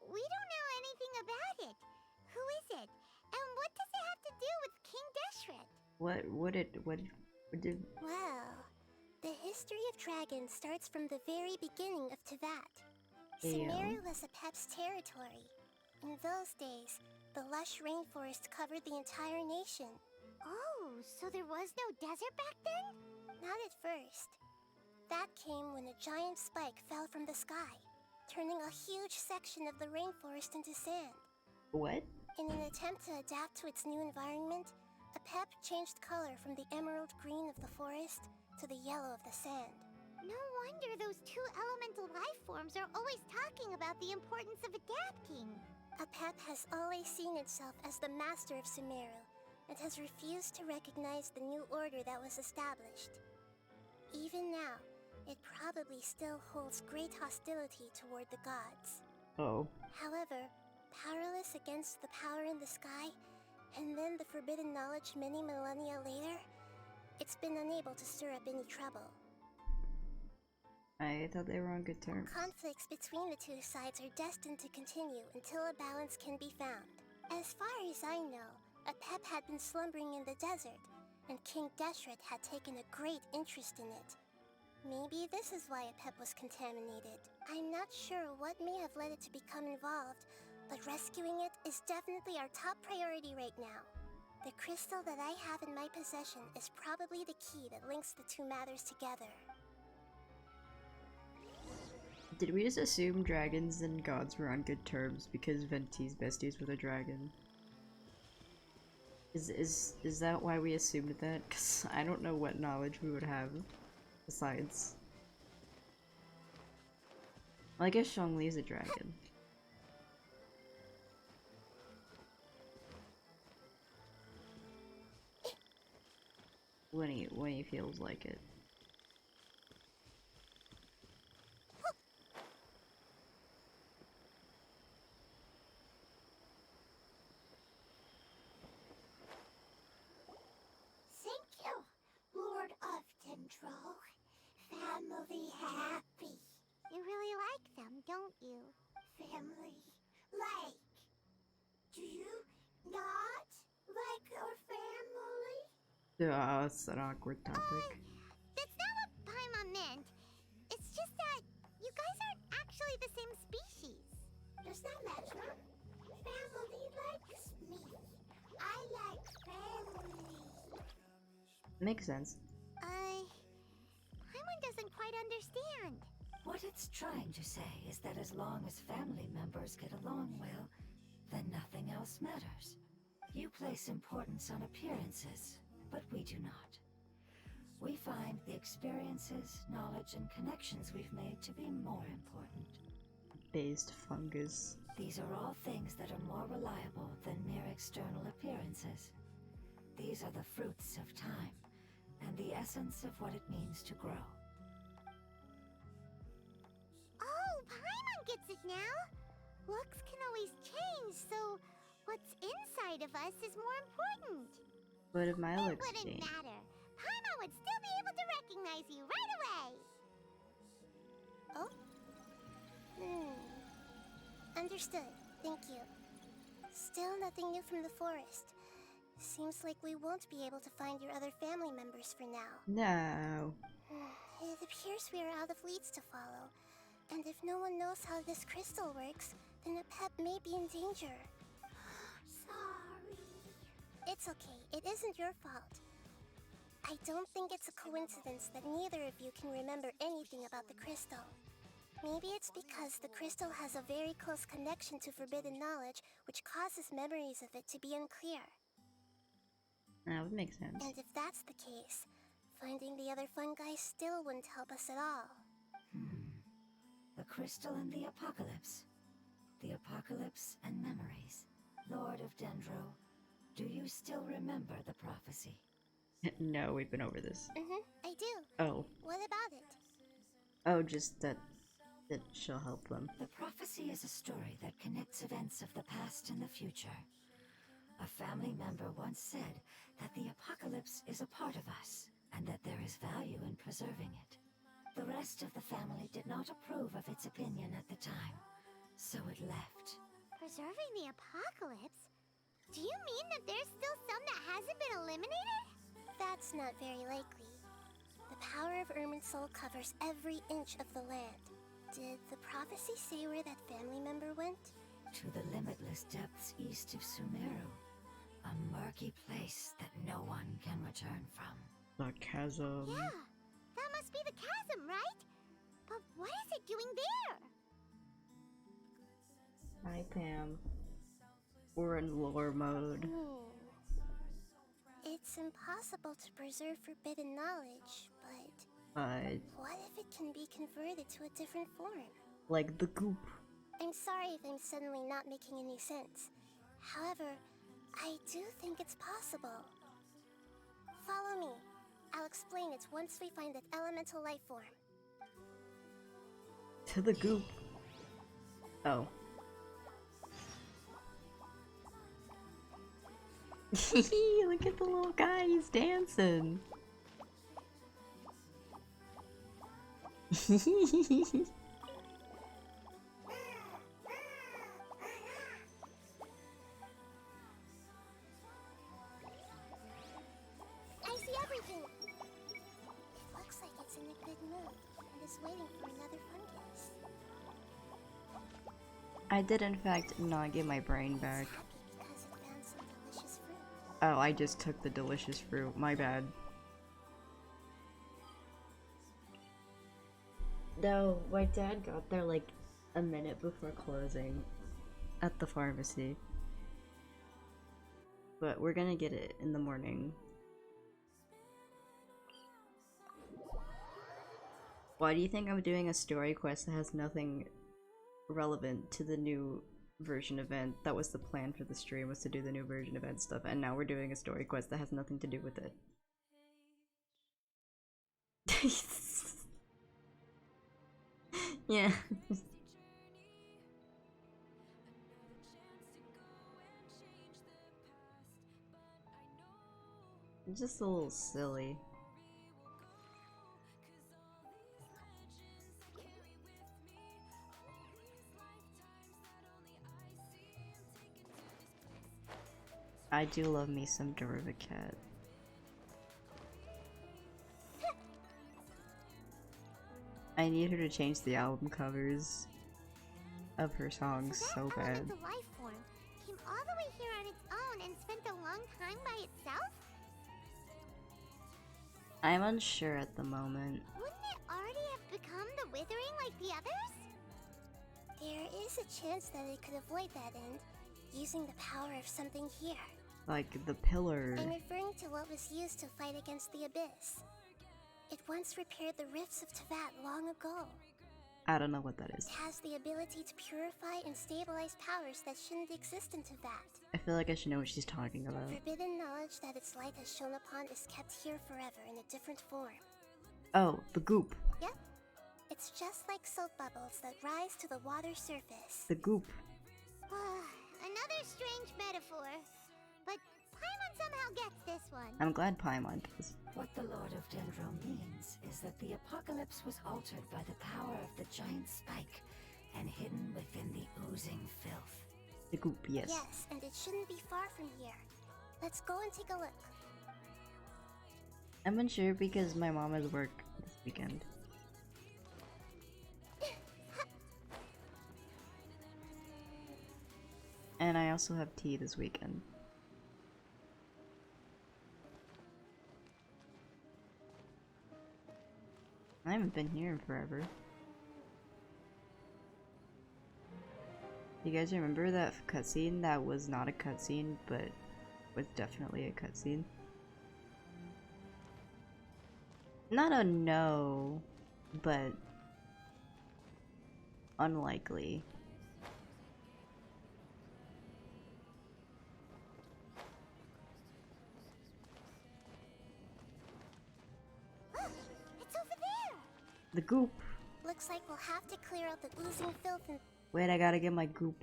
We don't know anything about it. Who is it? And what does it have to do with King Deshret? What did Well, the history of dragons starts from the very beginning of Tevat. Ayo. Sumeru was a Pep's territory. In those days, the lush rainforest covered the entire nation. Oh, so there was no desert back then? Not at first. That came when a giant spike fell from the sky, turning a huge section of the rainforest into sand. what? In an attempt to adapt to its new environment, a Pep changed color from the emerald green of the forest to the yellow of the sand. No wonder those two elemental life forms are always talking about the importance of adapting. A Pep has always seen itself as the master of Sumeru and has refused to recognize the new order that was established. Even now, it probably still holds great hostility toward the gods. Oh. However, powerless against the power in the sky, and then the forbidden knowledge many millennia later, it's been unable to stir up any trouble. I thought they were on good terms. Conflicts between the two sides are destined to continue until a balance can be found. As far as I know, a Pep had been slumbering in the desert, and King Deshret had taken a great interest in it. Maybe this is why a Pep was contaminated. I'm not sure what may have led it to become involved, but rescuing it is definitely our top priority right now. The crystal that I have in my possession is probably the key that links the two matters together. Did we just assume dragons and gods were on good terms because Venti's besties with a dragon? Is that why we assumed that? Cause I don't know what knowledge we would have besides. Well, I guess Zhongli is a dragon. When he feels like it. Thank you, Lord of Dendro. Family happy. You really like them, don't you? Family like. Do you not like your family? Yeah, it's an awkward topic. That's not what Paimon meant. It's just that you guys aren't actually the same species. Does that matter? Family likes me. I like family. Makes sense. Paimon doesn't quite understand. What it's trying to say is that as long as family members get along well, then nothing else matters. You place importance on appearances, but we do not. We find the experiences, knowledge, and connections we've made to be more important. Based fungus. These are all things that are more reliable than mere external appearances. These are the fruits of time, and the essence of what it means to grow. Oh, Paimon gets it now. Looks can always change, so what's inside of us is more important. What if my It looks wouldn't change? matter. Paimon would still be able to recognize you right away. Oh? Understood. Thank you. Still nothing new from the forest. Seems like we won't be able to find your other family members for now. No. It appears we are out of leads to follow. And if no one knows how this crystal works, then a pet may be in danger. Sorry. It's okay. It isn't your fault. I don't think it's a coincidence that neither of you can remember anything about the crystal. Maybe it's because the crystal has a very close connection to forbidden knowledge, which causes memories of it to be unclear. That would make sense. And if that's the case, finding the other fungi still wouldn't help us at all. The crystal and the apocalypse. The apocalypse and memories. Lord of Dendro, do you still remember the prophecy? No, we've been over this. I do. Oh. What about it? Oh, just that she'll help them. The prophecy is a story that connects events of the past and the future. A family member once said that the apocalypse is a part of us, and that there is value in preserving it. The rest of the family did not approve of its opinion at the time, so it left. Preserving the apocalypse? Do you mean that there's still some that hasn't been eliminated? That's not very likely. The power of Irminsul covers every inch of the land. Did the prophecy say where that family member went? To the limitless depths east of Sumeru. A murky place that no one can return from. The chasm. Yeah, that must be the chasm, right? But what is it doing there? Hi, Pam. We're in lore mode. It's impossible to preserve forbidden knowledge, but But, what if it can be converted to a different form? like the goop. I'm sorry if I'm suddenly not making any sense. However, I do think it's possible. Follow me. I'll explain it once we find that elemental life form. To the goop. Oh. Look at the little guy, he's dancing. I see everything! It looks like it's in a good mood and is waiting for another fungus. I did in fact not get my brain back. Happy because it found some delicious fruit. Oh, I just took the delicious fruit. My bad. No, my dad got there like a minute before closing at the pharmacy. But we're gonna get it in the morning. Why do you think I'm doing a story quest that has nothing relevant to the new version event? That was the plan for the stream, was to do the new version event stuff, and now we're doing a story quest that has nothing to do with it. Yeah. Just a little silly. I do love me some Derivacat. I need her to change the album covers of her songs so that bad. elemental life form came all the way here on its own and spent a long time by itself? I'm unsure at the moment. Wouldn't it already have become the Withering like the others? There is a chance that it could avoid that end, using the power of something here. Like the pillar. I'm referring to what was used to fight against the Abyss. It once repaired the rifts of Tevat long ago. I don't know what that is. It has the ability to purify and stabilize powers that shouldn't exist in Tevat. I feel like I should know what she's talking about. Forbidden knowledge that its light has shone upon is kept here forever in a different form. Oh, the goop. Yep. It's just like soap bubbles that rise to the water surface. The goop. Another strange metaphor. But Paimon somehow gets this one. I'm glad Paimon does. What the Lord of Dendro means is that the apocalypse was altered by the power of the giant spike and hidden within the oozing filth. The goop, yes. Yes, and it shouldn't be far from here. Let's go and take a look. I'm unsure because my mom has work this weekend. And I also have tea this weekend. I haven't been here in forever. You guys remember that cutscene that was not a cutscene, but was definitely a cutscene? Not a no, but unlikely. It's over there! The goop. Looks like we'll have to clear out the oozing filth and... Wait, I gotta get my goop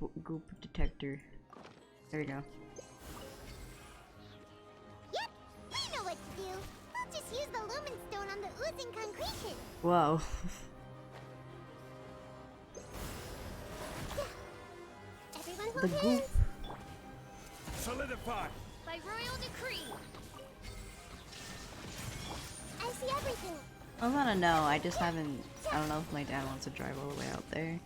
detector. There we go. Yep, I know what to do. We'll just use the lumen stone on the oozing concretion. Whoa. Everyone The hold goop. hands. Solidify! By royal decree. I see everything. I'm gonna know. I just haven't. I don't know if my dad wants to drive all the way out there.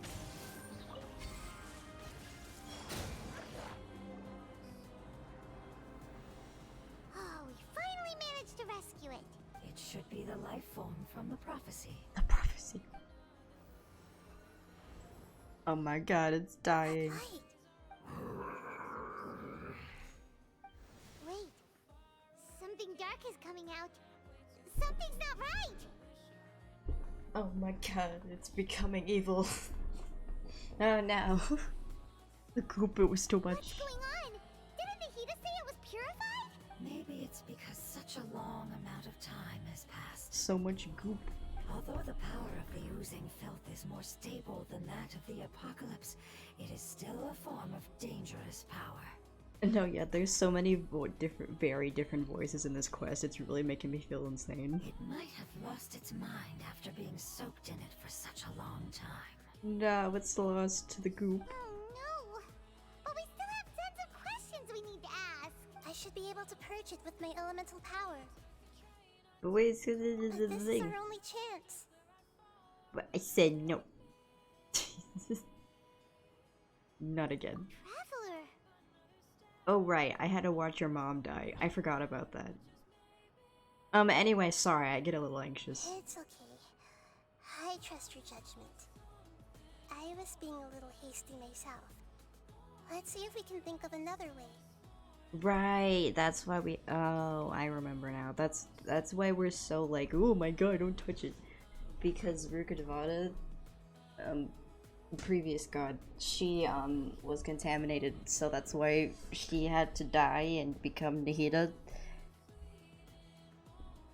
Oh, we finally managed to rescue it. It should be the life form from the prophecy. The prophecy. Oh my god, it's dying. Right. Wait, something dark is coming out. Something's not right. Oh my god, it's becoming evil. Oh no. The goop, it was too What's much. going on? Didn't Nahida say it was purified? Maybe it's because such a long amount of time has passed. So much goop. Although the power of the oozing filth is more stable than that of the apocalypse, it is still a form of dangerous power. No, yeah, there's so many very different voices in this quest. It's really making me feel insane. It might have lost its mind after being soaked in it for such a long time. No, it's lost to the goop. Oh no. But we still have tons of questions we need to ask. I should be able to purge it with my elemental power. But wait, But this is our only chance. But I said no. Not again. Traveler. Oh right, I had to watch your mom die. I forgot about that. Anyway, sorry, I get a little anxious. It's okay. I trust your judgment. I was being a little hasty myself. Let's see if we can think of another way. Right, that's why we. Oh, I remember now. That's why we're so like, oh my god, don't touch it, because Ruka Devada, previous god, she was contaminated, so that's why she had to die and become Nahida,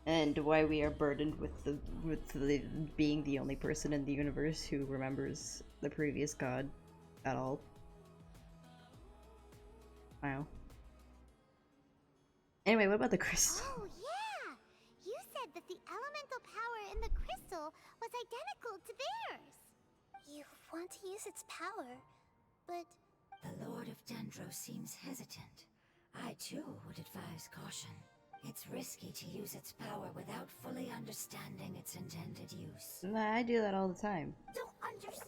and why we are burdened with the being the only person in the universe who remembers the previous god at all. Wow. Anyway, what about the crystal? Oh yeah. You said that the elemental power in the crystal was identical to theirs. You want to use its power, but The Lord of Dendro seems hesitant. I too would advise caution. It's risky to use its power without fully understanding its intended use. Nah, I do that all the time. don't understand.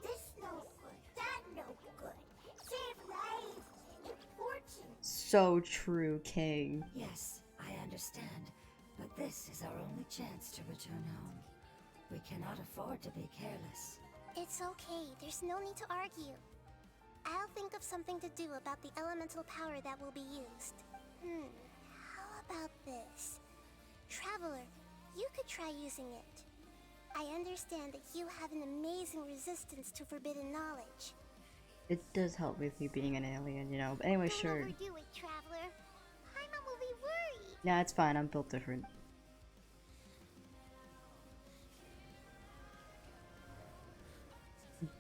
This no good, that no good. Save lives, important. So true, King. Yes, I understand. But this is our only chance to return home. We cannot afford to be careless. It's okay, there's no need to argue. I'll think of something to do about the elemental power that will be used. How about this? Traveler, you could try using it. I understand that you have an amazing resistance to forbidden knowledge. It does help with you being an alien, you know. But anyway, Don't sure. overdo it, Traveler. Paimon will be worried. Nah, it's fine. I'm built different.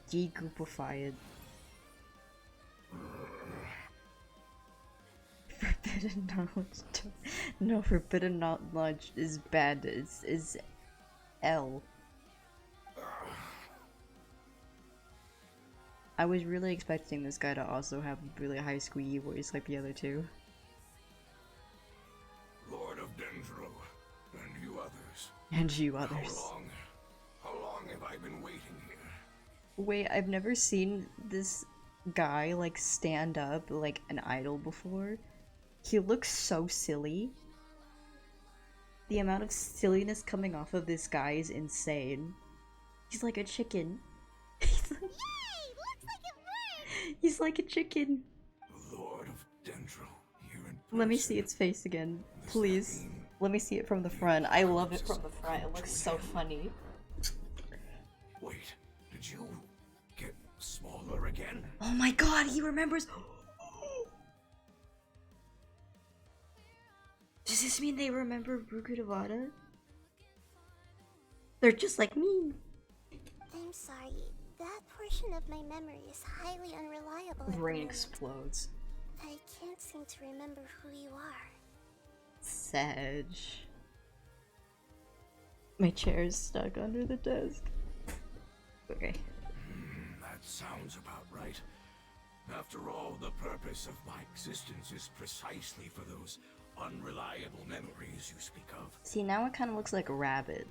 Degoopified. Forbidden knowledge. No, forbidden knowledge is bad. Is L. I was really expecting this guy to also have a really high squeaky voice like the other two. Lord of Dendro, and you others. And you others. How long have I been waiting here? Wait, I've never seen this guy like stand up like an idol before. He looks so silly. The amount of silliness coming off of this guy is insane. He's like a chicken. Yay! Looks like it worked! He's like a chicken. Lord of Dendro, here in Let me person. see its face again, Does please. that mean Let me see it from the front. I love it from the front. It looks so funny. Wait, did you get smaller again? Oh my god, he remembers. Does this mean they remember Rukudavada? They're just like me. I'm sorry, that portion of my memory is highly unreliable. at the Brain moment. explodes. I can't seem to remember who you are. Sag. My chair is stuck under the desk. Okay. That sounds about right. After all, the purpose of my existence is precisely for those unreliable memories you speak of. See, now it kind of looks like a rabbit.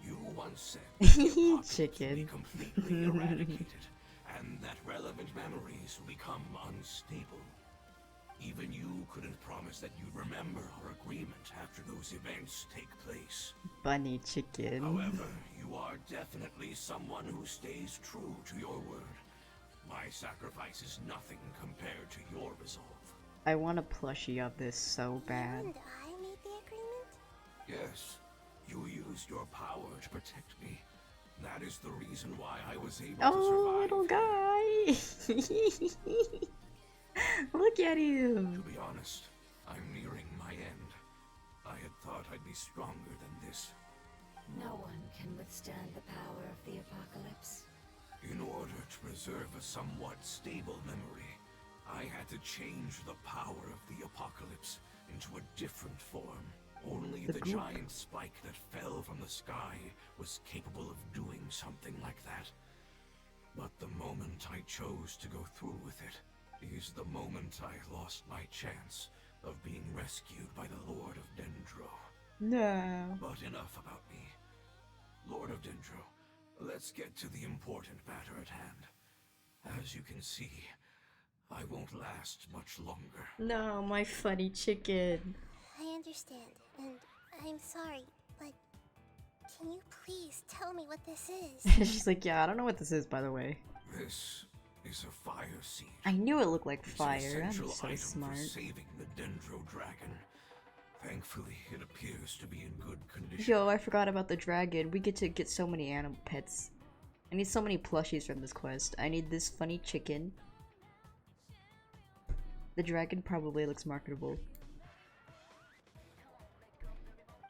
You once said that the apocalypse Chicken. will be completely eradicated, and that relevant memories will become unstable. Even you couldn't promise that you'd remember our agreement after those events take place. Bunny chicken. However, you are definitely someone who stays true to your word. My sacrifice is nothing compared to your resolve. I want a plushie of this so bad. You and I made the agreement? Yes, you used your power to protect me. That is the reason why I was able to Oh, survive. little guy! Look at To him! be honest, I'm nearing my end. I had thought I'd be stronger than this. No one can withstand the power of the apocalypse. In order to preserve a somewhat stable memory, I had to change the power of the apocalypse into a different form. Only The the goop. giant spike that fell from the sky was capable of doing something like that. But the moment I chose to go through with it is the moment I lost my chance of being rescued by the Lord of Dendro. No. But enough about me. Lord of Dendro, let's get to the important matter at hand. As you can see, I won't last much longer. No, my funny chicken. I understand, and I'm sorry, but can you please tell me what this is? She's like, yeah, I don't know what this is, by the way. This is a fire seed. I knew it looked like It's an fire. I'm essential so item smart. for saving the Dendro dragon. Thankfully, it appears to be in good condition. Yo, I forgot about the dragon. We get to get so many animal pets. I need so many plushies from this quest. I need this funny chicken. The dragon probably looks marketable.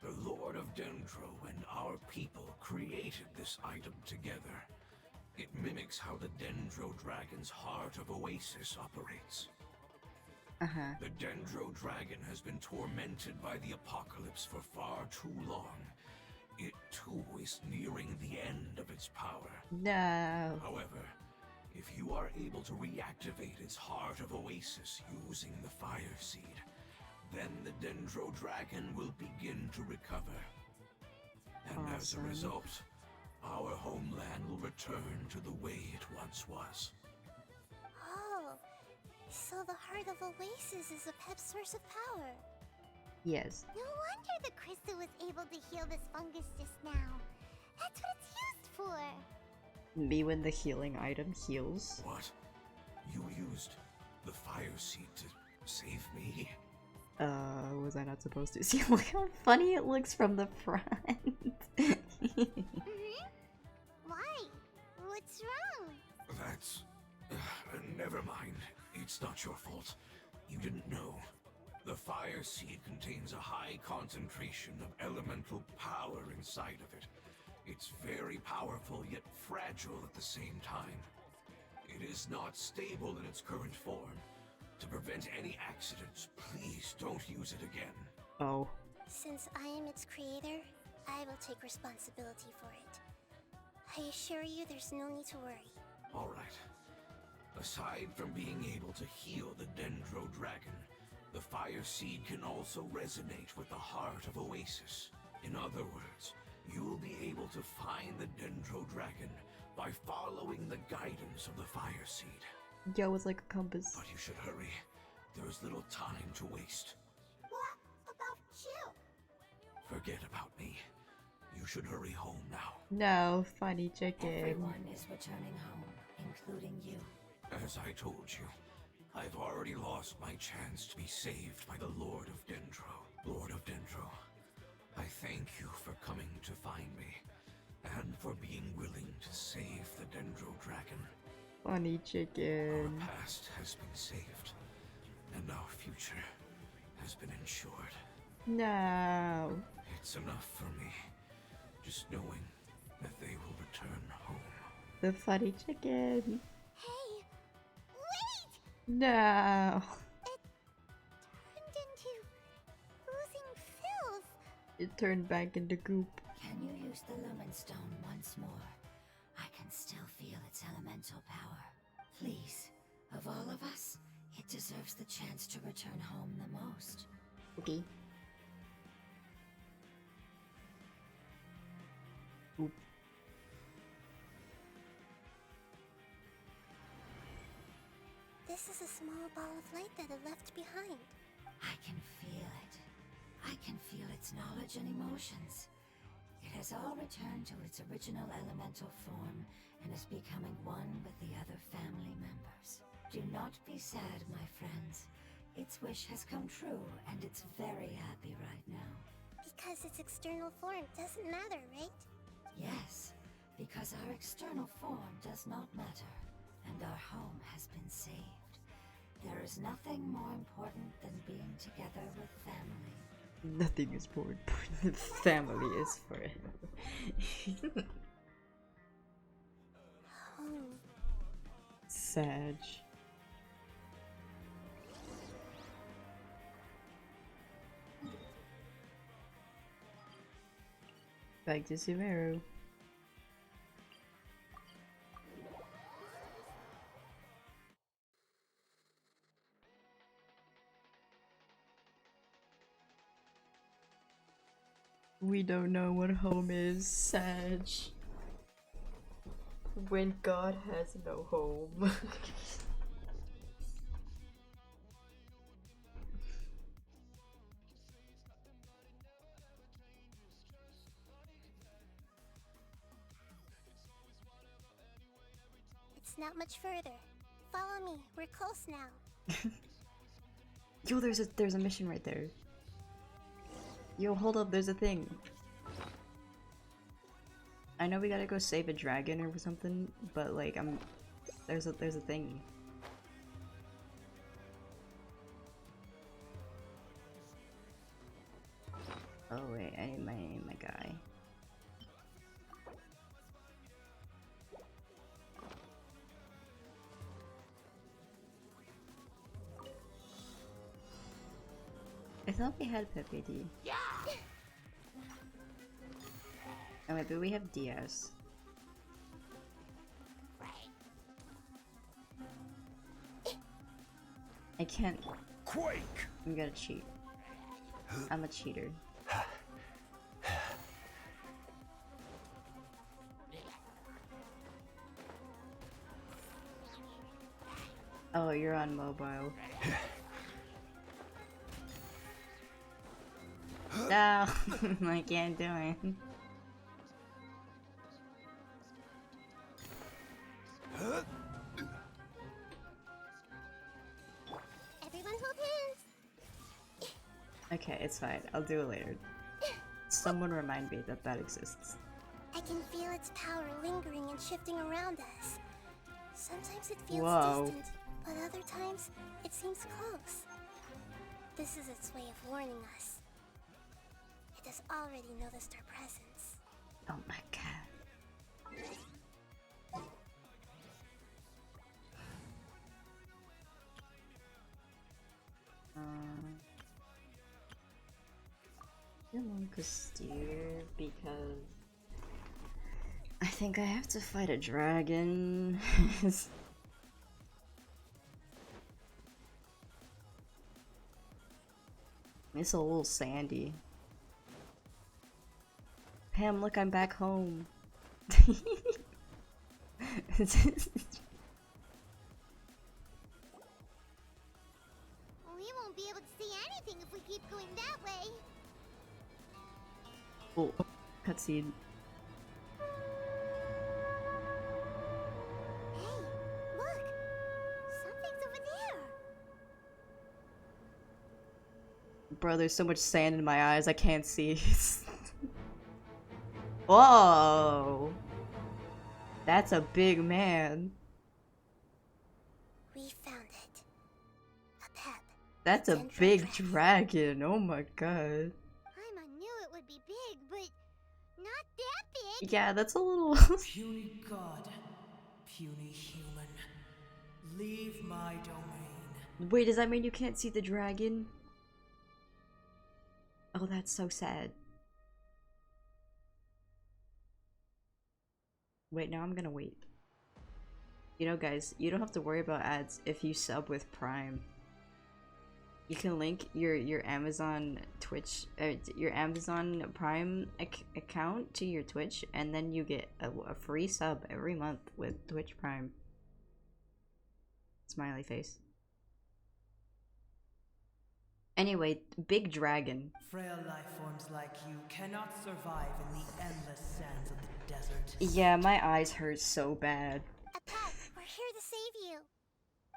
The Lord of Dendro and our people created this item together. It mimics how the Dendro dragon's heart of Oasis operates. Uh-huh. The Dendro dragon has been tormented by the apocalypse for far too long. It too is nearing the end of its power. No. However, if you are able to reactivate its heart of Oasis using the fire seed, then the Dendro dragon will begin to recover. And as a Awesome. result, our homeland will return to the way it once was. Oh, so the Heart of Oasis is a pet source of power. Yes. No wonder the crystal was able to heal this fungus just now. That's what it's used for. Me when the healing item heals. What? You used the fire seed to save me? Was I not supposed to? See, look how funny it looks from the front. Why? What's wrong? That's... never mind. It's not your fault. You didn't know. The fire seed contains a high concentration of elemental power inside of it. It's very powerful, yet fragile at the same time. It is not stable in its current form. To prevent any accidents, please don't use it again. Oh. Since I am its creator, I will take responsibility for it. I assure you there's no need to worry. Alright. Aside from being able to heal the Dendro Dragon, the fire seed can also resonate with the heart of Oasis. In other words, you'll be able to find the Dendro Dragon by following the guidance of the fire seed. Yo, it's like a compass. But you should hurry. There is little time to waste. What about you? Forget about me. You should hurry home now. No, funny chicken. Everyone is returning home, including you. As I told you, I've already lost my chance to be saved by the Lord of Dendro. Lord of Dendro, I thank you for coming to find me, and for being willing to save the Dendro Dragon. Funny Our chicken. past has been saved, and our future has been ensured. No. It's enough for me, just knowing that they will return home. The funny chicken. Hey, wait! No. Turned into oozing filth. It turned back into goop. Can you use the Lumen Stone once more? I can still feel its elemental power. Please, of all of us, it deserves the chance to return home the most. Okay. Oop. This is a small ball of light that it left behind. I can feel it. I can feel its knowledge and emotions. It has all returned to its original elemental form and is becoming one with the other family members. Do not be sad, my friends. Its wish has come true, and it's very happy right now. Because its external form doesn't matter, right? Yes, because our external form does not matter, and our home has been saved. There is nothing more important than being together with family. Nothing is more important. Family is forever. Home. Sag. Back to Sumeru. We don't know what home is, Sag. When God has no home. It's not much further. Follow me. We're close now. Yo, there's a mission right there. Yo, hold up, there's a thing. I know we gotta go save a dragon or something, but like there's a thing. Oh wait, I need my guy. I thought we had Pepidi. Yeah! Oh wait, but we have DS. I can't. Quake! I'm gonna cheat. I'm a cheater. Oh, you're on mobile. go. I can't do it. Everyone hold hands. Okay, it's fine. I'll do it later. Someone remind me that that exists. I can feel its power lingering and shifting around us. Sometimes it feels Whoa. distant, but other times it seems close. This is its way of warning us. It has already noticed our presence. Oh my god. I'm gonna steer because I think I have to fight a dragon. It's a little sandy. Pam, look, I'm back home. We won't be able to see anything if we keep going that way. Oh, cutscene. Hey, look! Something's over there. Bro, there's so much sand in my eyes, I can't see. Whoa! That's a big man. We found it. A pet. That's a Dendro big dragon. dragon. Oh my god. Paimon knew it would be big, but not that big. Yeah, that's a little. Puny god, puny human, leave my domain. Wait, does that mean you can't see the dragon? Oh, that's so sad. Wait, now I'm gonna wait. You know, guys, you don't have to worry about ads if you sub with Prime. You can link your Amazon Twitch, your Amazon Prime account to your Twitch, and then you get a free sub every month with Twitch Prime. Smiley face. Anyway, big dragon. Frail life forms like you cannot survive in the endless sands of the desert. Yeah, my eyes hurt so bad. A pet. We're here to save you.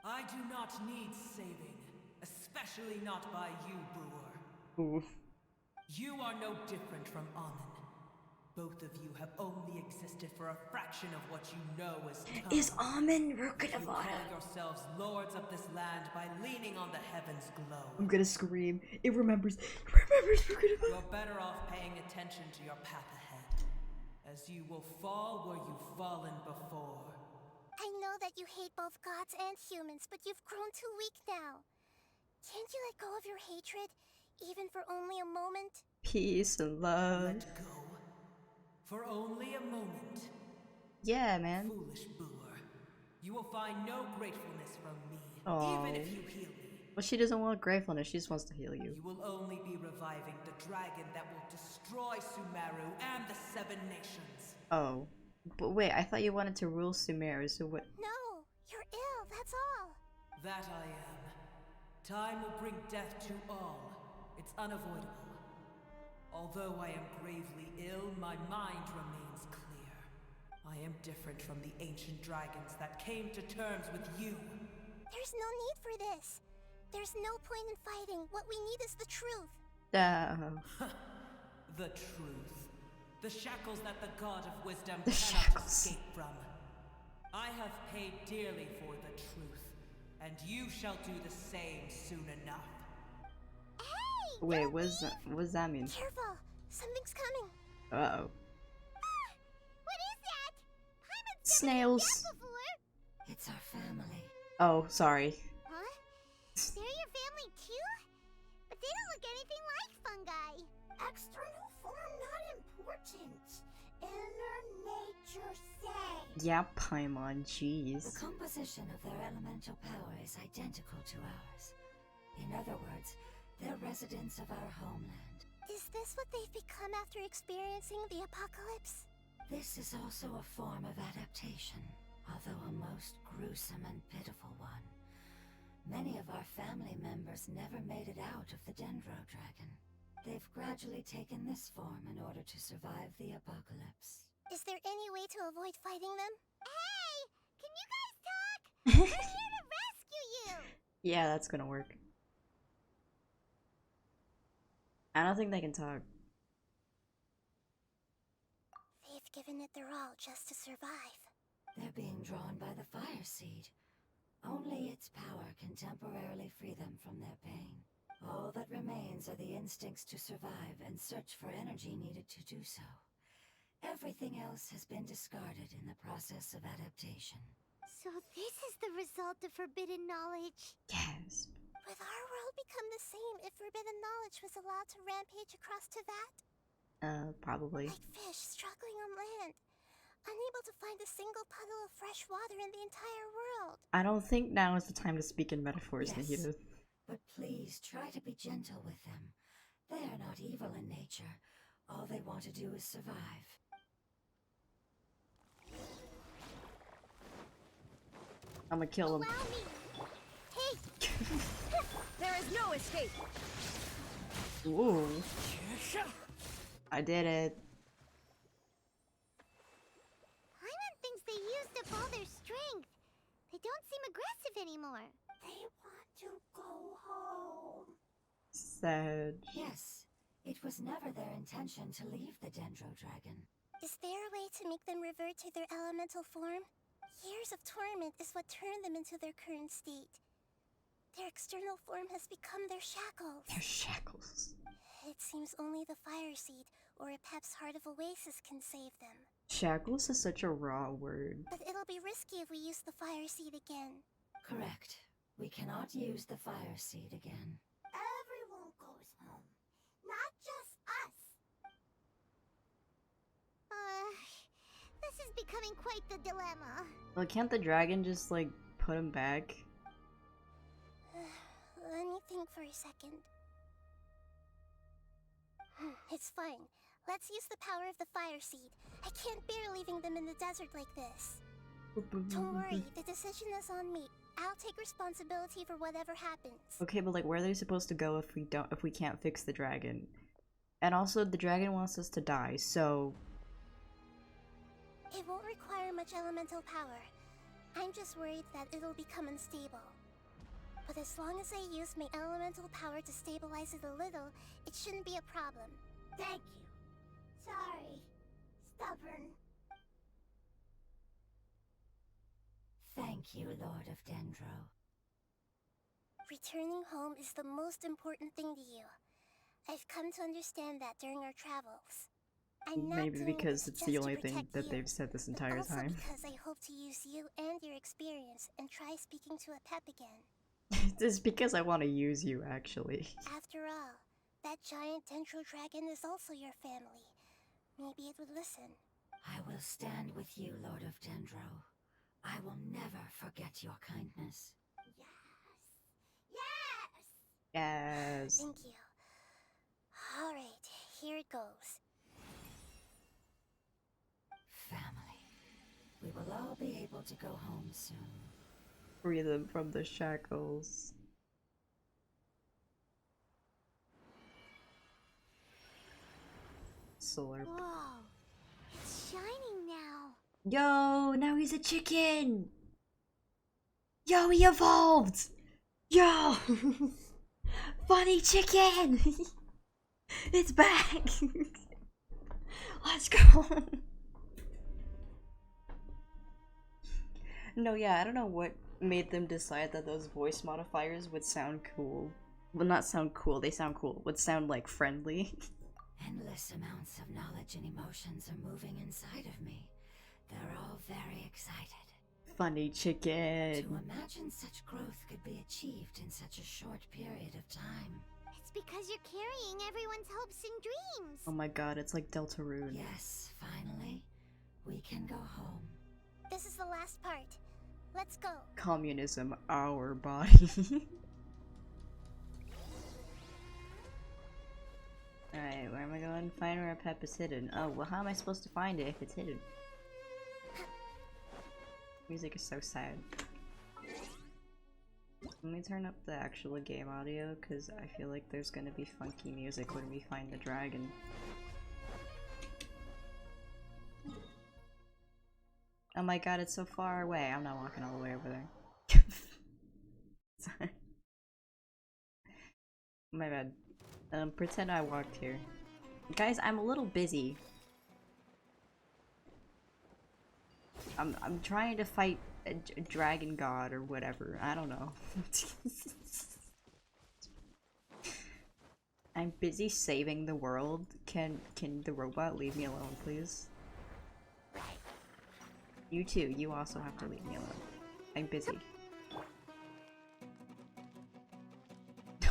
I do not need saving, especially not by you, Brewer. Ooh. You are no different from Amun. Both of you have only existed for a fraction of what you know as time. Is Amen You Rukadavada? call yourselves lords of this land by leaning on the heavens glow. I'm gonna scream. It remembers Rukadavada. You're better off paying attention to your path ahead, as you will fall where you've fallen before. I know that you hate both gods and humans, but you've grown too weak now. Can't you let go of your hatred, even for only a moment? Peace and love. Let go. For only a moment. Yeah, man. Foolish Brewer. You will find no gratefulness from me, Aw. even if you heal me. Well, she doesn't want gratefulness. She just wants to heal you. You will only be reviving the dragon that will destroy Sumeru and the Seven Nations. Oh. But wait, I thought you wanted to rule Sumeru, so what? No, you're ill, that's all. That I am. Time will bring death to all. It's unavoidable. Although I am gravely ill, my mind remains clear. I am different from the ancient dragons that came to terms with you. There's no need for this. There's no point in fighting. What we need is the truth. The truth. The shackles that the god of wisdom The cannot shackles. escape from. I have paid dearly for the truth, and you shall do the same soon enough. Hey! Wait, don't what leave! does that mean? Careful, something's coming. Uh-oh. What is that? Paimon's Snails. never been before. It's our family. Oh, sorry. Huh? They're your family too? But they don't look anything like fungi. External form not important. Inner nature say. Yeah, Paimon, The jeez. composition of their elemental power is identical to ours. In other words, they're residents of our homeland. Is this what they've become after experiencing the apocalypse? This is also a form of adaptation, although a most gruesome and pitiful one. Many of our family members never made it out of the Dendro Dragon. They've gradually taken this form in order to survive the apocalypse. Is there any way to avoid fighting them? Hey! Can you guys talk? We're here to rescue you! Yeah, that's gonna work. I don't think they can talk. They've given it their all just to survive. They're being drawn by the fire seed. Only its power can temporarily free them from their pain. All that remains are the instincts to survive and search for energy needed to do so. Everything else has been discarded in the process of adaptation. So this is the result of forbidden knowledge. Yes. Would our world become the same if forbidden knowledge was allowed to rampage across Teyvat? Probably. Like fish struggling on land, unable to find a single puddle of fresh water in the entire world. I don't think now is the time to speak in metaphors, Yes. Nahida. But please try to be gentle with them. They are not evil in nature. All they want to do is survive. I'm gonna kill him. Allow me! Hey! There is no escape. Ooh. I did it. Hyman thinks they used up all their strength. They don't seem aggressive anymore. They want to go home. Sad. Yes, it was never their intention to leave the Dendro Dragon. Is there a way to make them revert to their elemental form? Years of torment is what turned them into their current state. Their external form has become their shackles. They're shackles. It seems only the fire seed or Epep's Heart of Oasis can save them. Shackles is such a raw word. But it'll be risky if we use the fire seed again. Correct. We cannot use the fire seed again. Everyone goes home, not just us. This is becoming quite the dilemma. Well, can't the dragon just, like, put him back? Let me think for a second. It's fine. Let's use the power of the fire seed. I can't bear leaving them in the desert like this. Don't worry, the decision is on me. I'll take responsibility for whatever happens. Okay, but like, where are they supposed to go if we can't fix the dragon? And also, the dragon wants us to die, so... It won't require much elemental power. I'm just worried that it'll become unstable. But as long as I use my elemental power to stabilize it a little, it shouldn't be a problem. Thank you. Sorry. Stubborn. Thank you, Lord of Dendro. Returning home is the most important thing to you. I've come to understand that during our travels. I'm not Maybe doing because this it's just the to only thing protect that you, they've said this but entire also time. because I hope to use you and your experience and try speaking to Epep again. It's because I want to use you, actually. After all, that giant Dendro Dragon is also your family. Maybe it would listen. I will stand with you, Lord of Dendro. I will never forget your kindness. Yes! Yes. Thank you. Alright, here it goes. Family. We will all be able to go home soon. Free them from the shackles. Slurp. Whoa, it's shining now. Yo, now he's a chicken! Yo, he evolved! Yo! Funny chicken! It's back! Let's go! No, yeah, I don't know what made them decide that those voice modifiers would sound cool. Well, not sound cool, they sound cool. Would sound, like, friendly. Endless amounts of knowledge and emotions are moving inside of me. They're all very excited. Funny chicken! To imagine such growth could be achieved in such a short period of time. It's because you're carrying everyone's hopes and dreams. Oh my god, it's like Deltarune. Yes, finally, we can go home. This is the last part. Let's go. Communism, our body. Alright, where am I going? Find where Epep is hidden. Oh, well, how am I supposed to find it if it's hidden? Music is so sad. Let me turn up the actual game audio because I feel like there's gonna be funky music when we find the dragon. Oh my god, it's so far away. I'm not walking all the way over there. Sorry. My bad. Pretend I walked here. Guys, I'm a little busy. I'm trying to fight a dragon god or whatever. I don't know. I'm busy saving the world. Can the robot leave me alone, please? You too. You also have to leave me alone. I'm busy.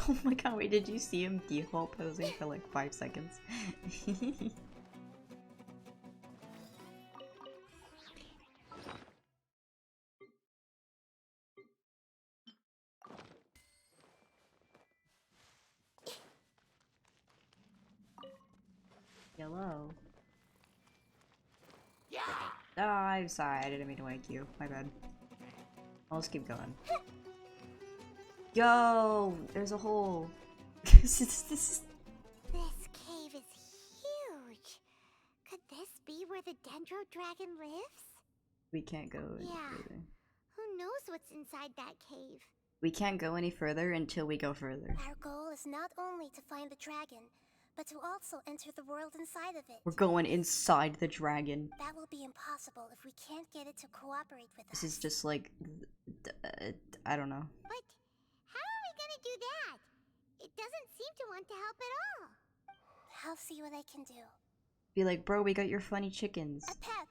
Oh my god, wait, did you see him default posing for like 5 seconds? Hello. Oh, I'm sorry, I didn't mean to wake you. My bad. I'll just keep going. Yo! There's a hole! This cave is huge. Could this be where the Dendro Dragon lives? We can't go any Yeah. further. Who knows what's inside that cave? We can't go any further until we go further. Our goal is not only to find the dragon, but to also enter the world inside of it. We're going inside the dragon. That will be impossible if we can't get it to cooperate with us. This is just like... I don't know. But how are we gonna do that? It doesn't seem to want to help at all. I'll see what I can do. Be like, bro, we got your funny chickens. Pep,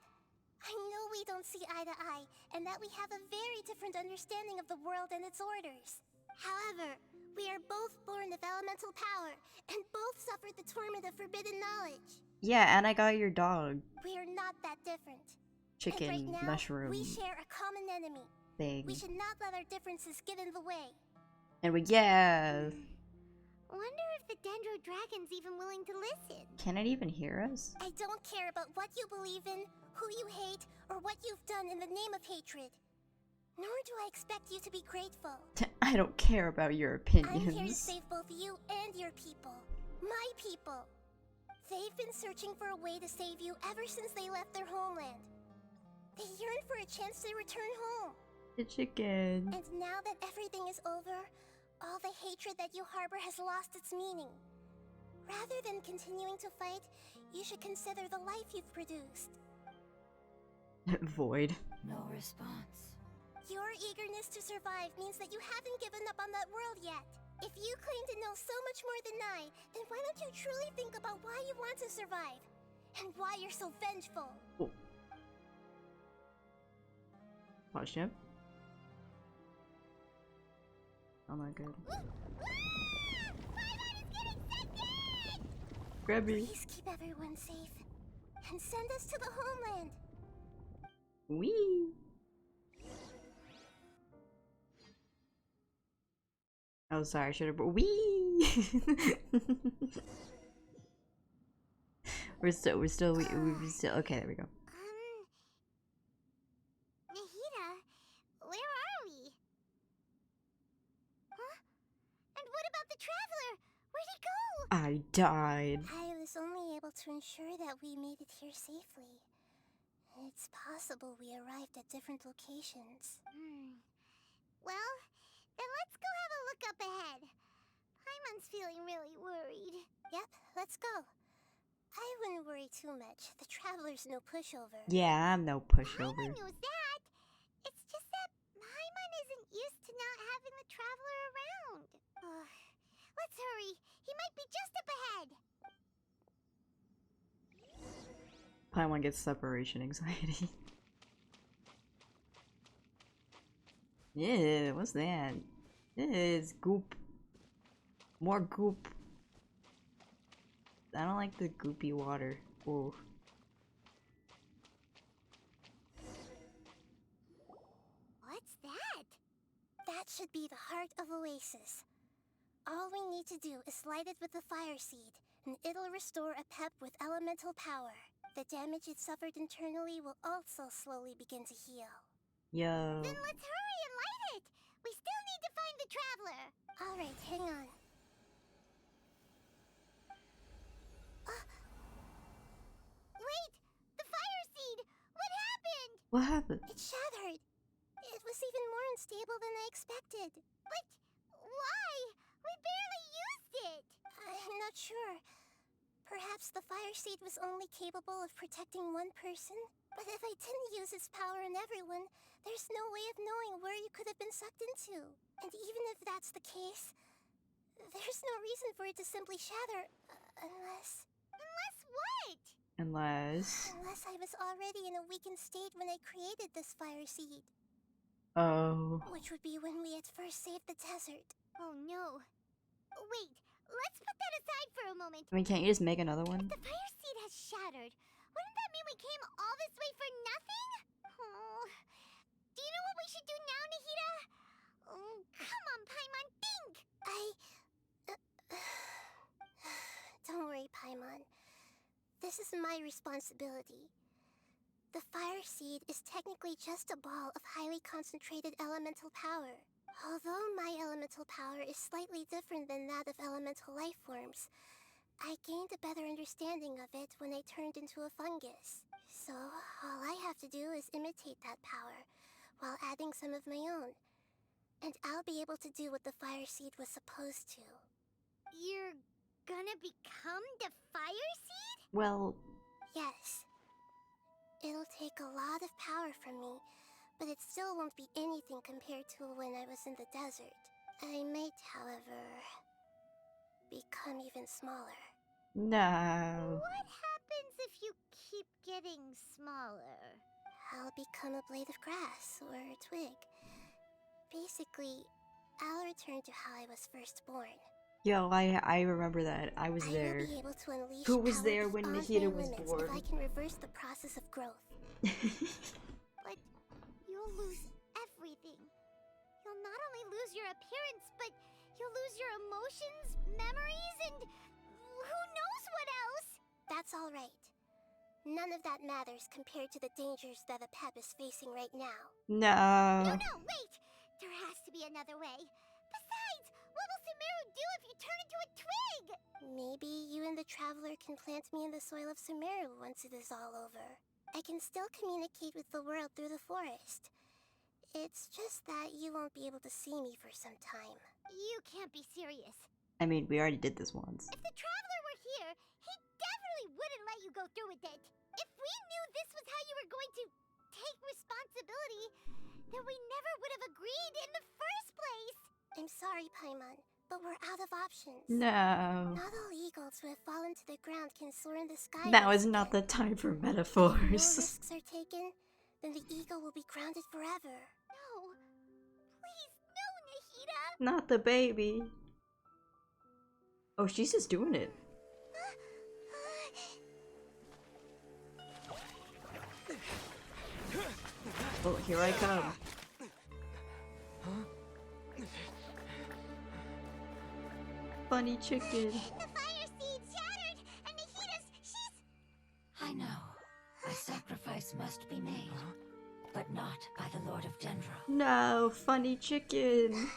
I know we don't see eye to eye, and that we have a very different understanding of the world and its orders. However, we are both born of elemental power, and both suffered the torment of forbidden knowledge. Yeah, and I got your dog. We are not that different. Chicken, and right now, mushroom we share a common enemy. thing. We should not let our differences get in the way. And we, yeah. Wonder if the Dendro Dragon's even willing to listen. Can it even hear us? I don't care about what you believe in, who you hate, or what you've done in the name of hatred. Nor do I expect you to be grateful. I don't care about your I'm here to opinions. save both you and your people. My people. They've been searching for a way to save you ever since they left their homeland. They yearn for a chance to return home. The chicken. And now that everything is over, all the hatred that you harbor has lost its meaning. Rather than continuing to fight, you should consider the life you've produced. Void. No response. Your eagerness to survive means that you haven't given up on that world yet. If you claim to know so much more than I, then why don't you truly think about why you want to survive? And why you're so vengeful? Oh. Watch him. Oh my god. Grab me. Please keep everyone safe. And send us to the homeland. Wee. Oh, sorry, I should have. Wee. we're still. Okay, there we go. Nahida, where are we? Huh? And what about the traveler? Where'd he go? I died. I was only able to ensure that we made it here safely. It's possible we arrived at different locations. Well, then let's go have a look up ahead. Paimon's feeling really worried. Yep, let's go. I wouldn't worry too much. The traveler's no pushover. Yeah, I'm no pushover. Paimon knows that. It's just that Paimon isn't used to not having the traveler around. Let's hurry. He might be just up ahead. Paimon gets separation anxiety. Yeah, what's that? It's goop. More goop. I don't like the goopy water. Ooh. What's that? That should be the heart of Oasis. All we need to do is light it with the fire seed, and it'll restore a pep with elemental power. The damage it suffered internally will also slowly begin to heal. Yo. Then let's hurry and light it. We still need to find the Traveler. Alright, hang on. Wait! The fire seed! What happened? What happened? It shattered. It was even more unstable than I expected. But why? We barely used it! I'm not sure. Perhaps the fire seed was only capable of protecting one person? But if I didn't use its power on everyone, there's no way of knowing where you could have been sucked into. And even if that's the case, there's no reason for it to simply shatter, unless what? Unless... I was already in a weakened state when I created this fire seed. Oh. Which would be when we at first saved the desert. Oh no. Wait, let's put that aside for a moment. I mean, can't you just make another one? The fire seed has shattered. Wouldn't that mean we came all this way for nothing? Oh. Do you know what we should do now, Nahida? Oh, come on, Paimon, think! Don't worry, Paimon. This is my responsibility. The fire seed is technically just a ball of highly concentrated elemental power. Although my elemental power is slightly different than that of elemental life forms, I gained a better understanding of it when I turned into a fungus. So, all I have to do is imitate that power, while adding some of my own. And I'll be able to do what the fire seed was supposed to. You're gonna become the fire seed? Well... Yes. It'll take a lot of power from me, but it still won't be anything compared to when I was in the desert. I might, however, become even smaller. No. What happens if you keep getting smaller? I'll become a blade of grass or a twig. Basically, I'll return to how I was first born. Yo, I remember that. I was I there. will be able to unleash Who was power there when beyond Nahida my was limits born? if I can reverse the process of growth. But you'll lose everything. You'll not only lose your appearance, but you'll lose your emotions, memories, and who knows what else? That's all right. None of that matters compared to the dangers that a pep is facing right now. No. No, wait! There has to be another way. Besides, what will Sumeru do if you turn into a twig? Maybe you and the Traveler can plant me in the soil of Sumeru once it is all over. I can still communicate with the world through the forest. It's just that you won't be able to see me for some time. You can't be serious. I mean, we already did this once. If the Traveler were here, he definitely wouldn't let you go through with it. If we knew this was how you were going to take responsibility, then we never would have agreed in the first place. I'm sorry, Paimon, but we're out of options. No. Not all eagles who have fallen to the ground can soar in the sky. Now once is not again. the time for If no metaphors. risks are taken, then the eagle will be grounded forever. No. Please, no, Nahida. Not the baby. Oh, she's just doing it. Oh, here I come. Funny chicken. The fire seed shattered, and she's... I know. A sacrifice must be made, but not by the Lord of Dendro. No, funny chicken.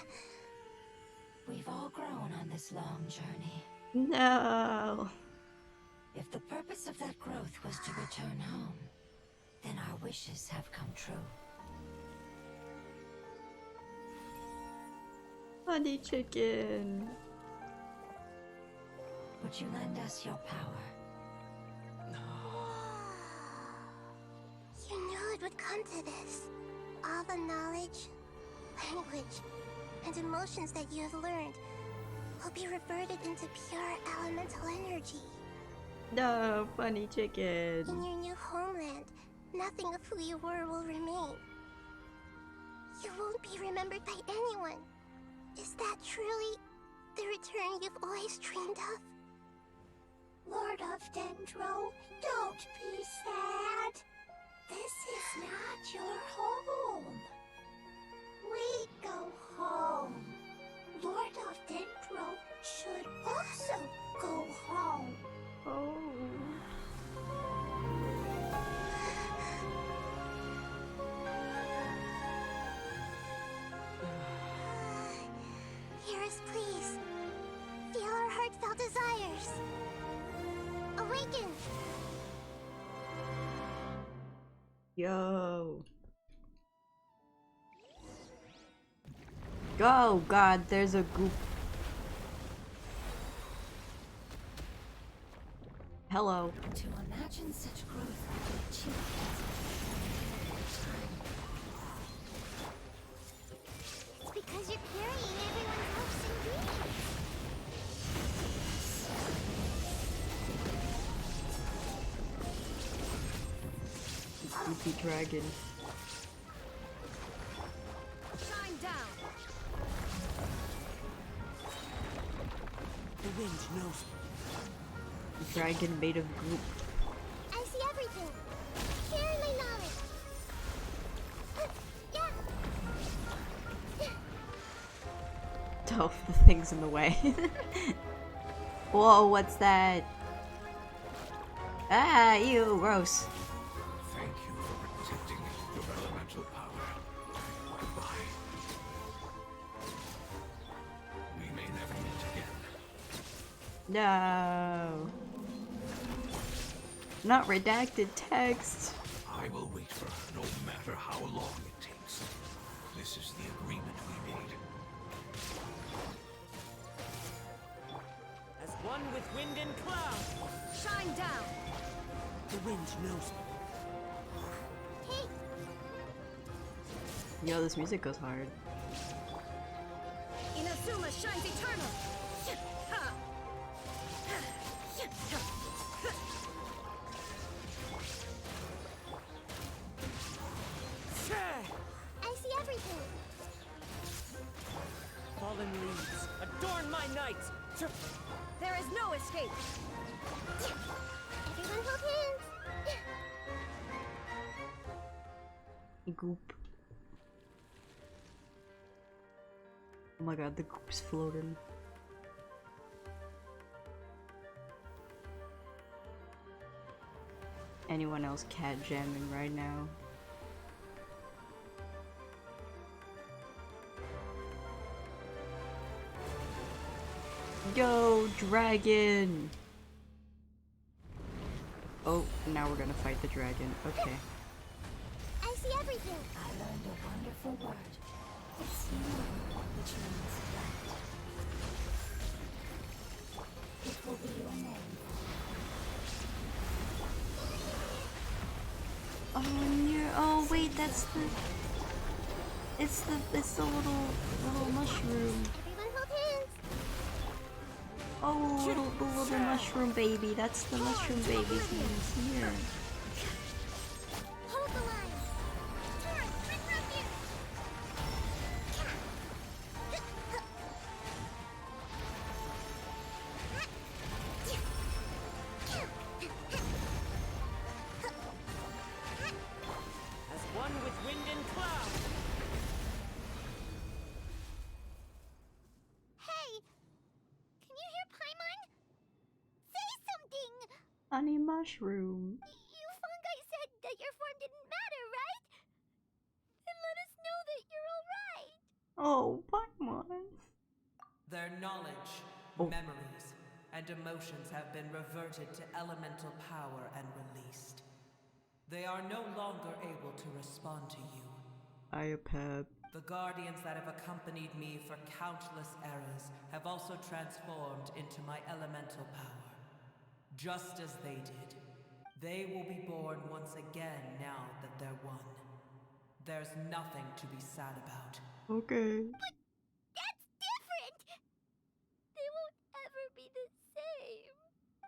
We've all grown on this long journey. No. If the purpose of that growth was to return home, then our wishes have come true. Funny chicken. Would you lend us your power? You knew it would come to this. All the knowledge, language, and emotions that you have learned will be reverted into pure elemental energy. No, funny chicken. In your new homeland, nothing of who you were will remain. You won't be remembered by anyone. Is that truly the return you've always dreamed of? Lord of Dendro, don't be sad. This is not your home. We go home. Lord of Dendro should also go home. Oh. Forest, please. Feel our heartfelt desires. Awaken! Yo. Oh god, there's a goop. Hello. To imagine such growth would be achieved It's because you're carrying everyone's hopes and dreams. Goopy dragon. Shine down. The wind knows. Dragon made of goop. I see everything. Share my knowledge. Yeah. Oh, the thing's in the way. Whoa, what's that? Ah, ew, gross. Thank you for protecting your elemental power. Goodbye. We may never meet again. No. Not redacted text. I will wait for her no matter how long it takes. This is the agreement we made. As one with wind and cloud. Shine down. The wind knows. Hey, Yo, this music goes hard. Inazuma shines eternal. Ha! I see everything. Fallen leaves, adorn my night. There is no escape. Everyone hold hands. Goop. Oh my god, the goop's floating. Anyone else cat jamming right now? Yo, dragon! Oh, now we're gonna fight the dragon. Okay. I see everything. I learned a wonderful word. It's new, which means that it will be your name. Oh, no. Oh, wait, that's the... It's the little mushroom. Everyone hold hands. Oh, the little mushroom baby. That's the mushroom baby's name here. Hold the line. Taurus, bring refuge. As one with wind and cloud. Hey, can you hear Paimon? Say something. Honey mushroom. You fungi said that your form didn't matter, right? Then let us know that you're alright. Oh, Paimon. Their knowledge, Oh. memories, and emotions have been reverted to elemental power and released. They are no longer able to respond to you. Iapeb. The guardians that have accompanied me for countless eras have also transformed into my elemental power. Just as they did. They will be born once again now that they're one. There's nothing to be sad about. Okay. That's different. They won't ever be the same.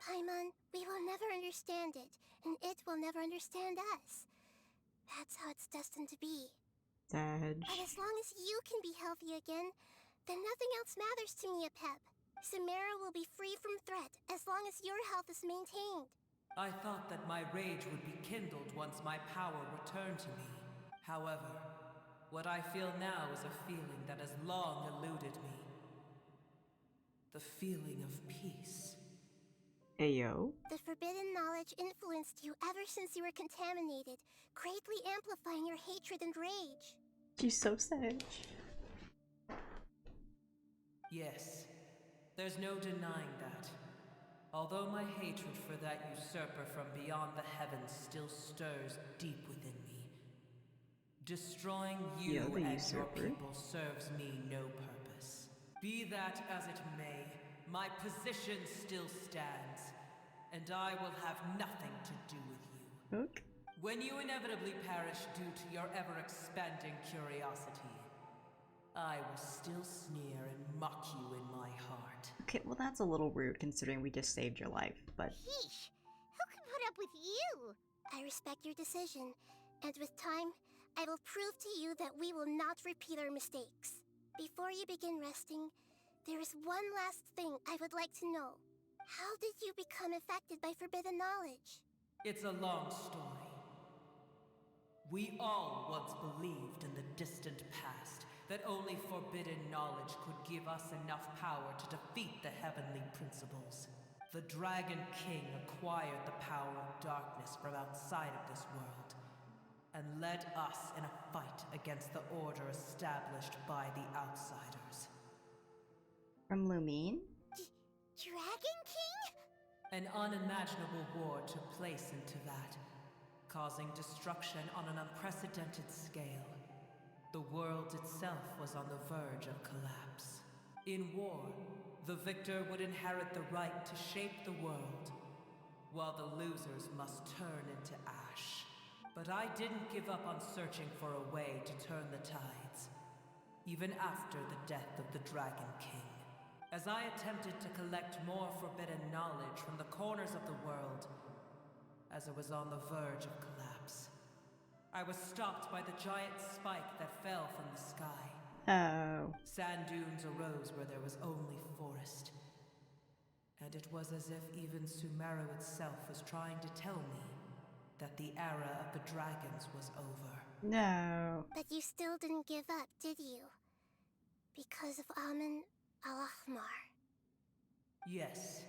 Paimon, we will never understand it, and it will never understand us. That's how it's destined to be. Sag. But as long as you can be healthy again, then nothing else matters to me, Apep. Samara will be free from threat as long as your health is maintained. I thought that my rage would be kindled once my power returned to me. However, what I feel now is a feeling that has long eluded me. The feeling of peace. Ayo. The forbidden knowledge influenced you ever since you were contaminated, greatly amplifying your hatred and rage. She's so sad. Yes, there's no denying that. Although my hatred for that usurper from beyond the heavens still stirs deep within me, destroying you Yeah, the and your usurper. people serves me no purpose. Be that as it may, my position still stands, and I will have nothing to do with you. Okay. When you inevitably perish due to your ever-expanding curiosity, I will still sneer and mock you in my heart. Okay, well that's a little rude considering we just saved your life, but... Yeesh! Who can put up with you? I respect your decision, and with time, I will prove to you that we will not repeat our mistakes. Before you begin resting, there is one last thing I would like to know. How did you become affected by forbidden knowledge? It's a long story. We all once believed in the distant past that only forbidden knowledge could give us enough power to defeat the heavenly principles. The Dragon King acquired the power of darkness from outside of this world, and led us in a fight against the order established by the outsiders. From Lumine? Dragon King? An unimaginable war took place into that, causing destruction on an unprecedented scale. The world itself was on the verge of collapse. In war, the victor would inherit the right to shape the world, while the losers must turn into ash. But I didn't give up on searching for a way to turn the tides, even after the death of the Dragon King. As I attempted to collect more forbidden knowledge from the corners of the world, as it was on the verge of collapse, I was stopped by the giant spike that fell from the sky. Oh. Sand dunes arose where there was only forest. And it was as if even Sumeru itself was trying to tell me that the era of the dragons was over. No. But you still didn't give up, did you? Because of Amun al-Ahmar. Yes.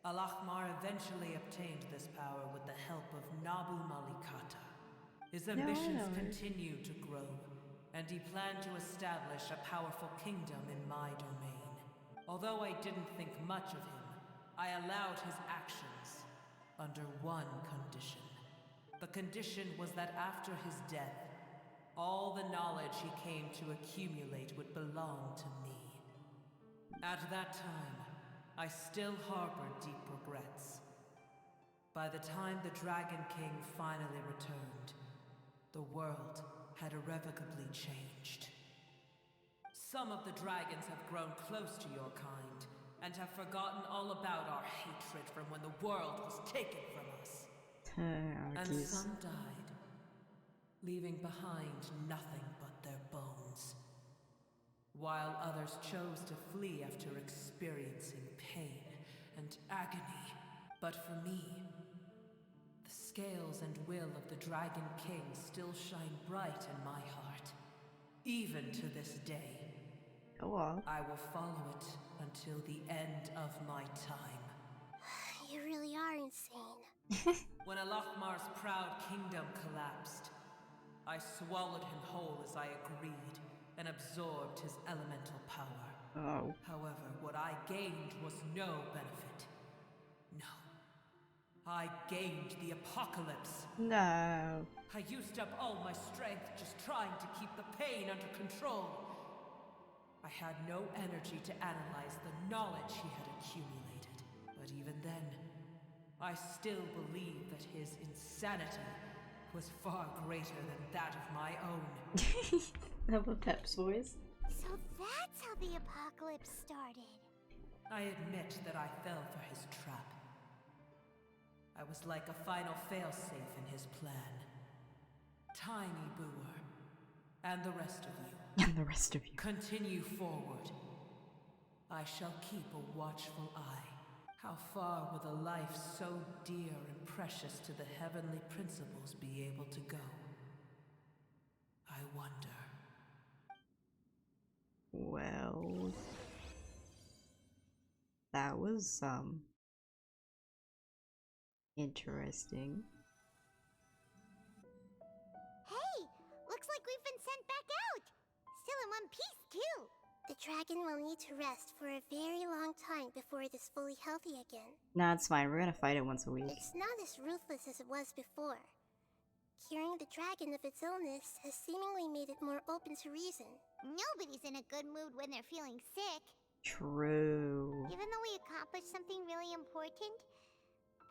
Al-Ahmar eventually obtained this power with the help of Nabu Malikata. His ambitions continued to grow, and he planned to establish a powerful kingdom in my domain. Although I didn't think much of him, I allowed his actions under one condition. The condition was that after his death, all the knowledge he came to accumulate would belong to me. At that time, I still harbored deep regrets. By the time the Dragon King finally returned, the world had irrevocably changed. Some of the dragons have grown close to your kind, and have forgotten all about our hatred from when the world was taken from us. And some died, leaving behind nothing but their bones. While others chose to flee after experiencing pain and agony. But for me, the scales and will of the Dragon King still shine bright in my heart. Even to this day. Go on. I will follow it until the end of my time. You really are insane. When Al-Ahmar's proud kingdom collapsed, I swallowed him whole as I agreed, and absorbed his elemental power. Oh. However, what I gained was no benefit. No. I gained the apocalypse. No. I used up all my strength just trying to keep the pain under control. I had no energy to analyze the knowledge he had accumulated. But even then, I still believed that his insanity was far greater than that of my own. I love Pep's voice. So that's how the apocalypse started. I admit that I fell for his trap. I was like a final failsafe in his plan. Tiny Booer, and the rest of you. And the rest of you. Continue forward. I shall keep a watchful eye. How far will a life so dear and precious to the heavenly principles be able to go? I wonder. Well... that was, interesting. Hey! Looks like we've been sent back out! Still in one piece, too! The dragon will need to rest for a very long time before it is fully healthy again. Nah, it's fine. We're gonna fight it once a week. It's not as ruthless as it was before. Curing the dragon of its illness has seemingly made it more open to reason. Nobody's in a good mood when they're feeling sick. True. Even though we accomplished something really important,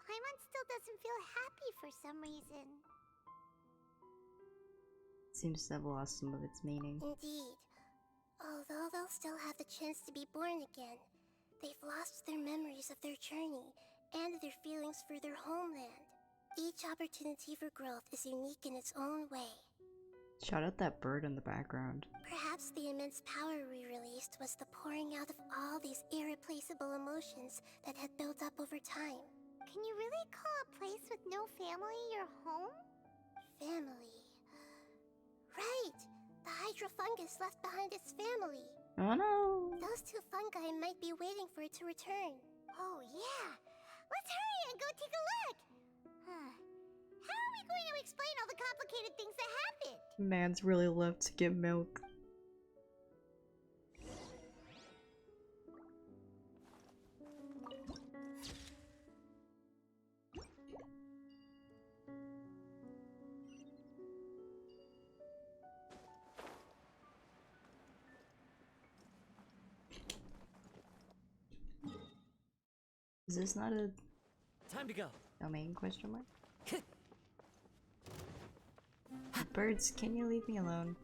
Paimon still doesn't feel happy for some reason. Seems to have lost some of its meaning. Indeed. Although they'll still have the chance to be born again, they've lost their memories of their journey and their feelings for their homeland. Each opportunity for growth is unique in its own way. Shout out that bird in the background. Perhaps the immense power we released was the pouring out of all these irreplaceable emotions that had built up over time. Can you really call a place with no family your home? Family. Right! The Hydra fungus left behind its family. Oh no! Those two fungi might be waiting for it to return. Oh yeah! Let's hurry and go take a look! How are we going to explain all the complicated things that happened? Man's really left to get milk. Is this not a Time to go. domain question mark? Birds, can you leave me alone?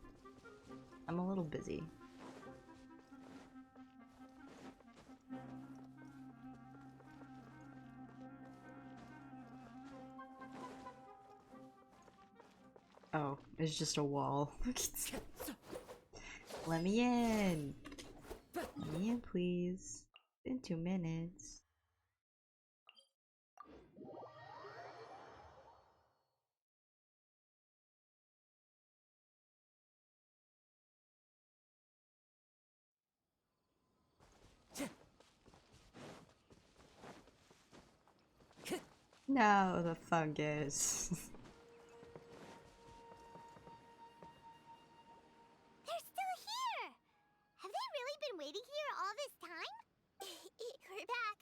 I'm a little busy. Oh, it's just a wall. Let me in! Let me in, please. It's been 2 minutes. No, the fungus. They're still here! Have they really been waiting here all this time? We're back.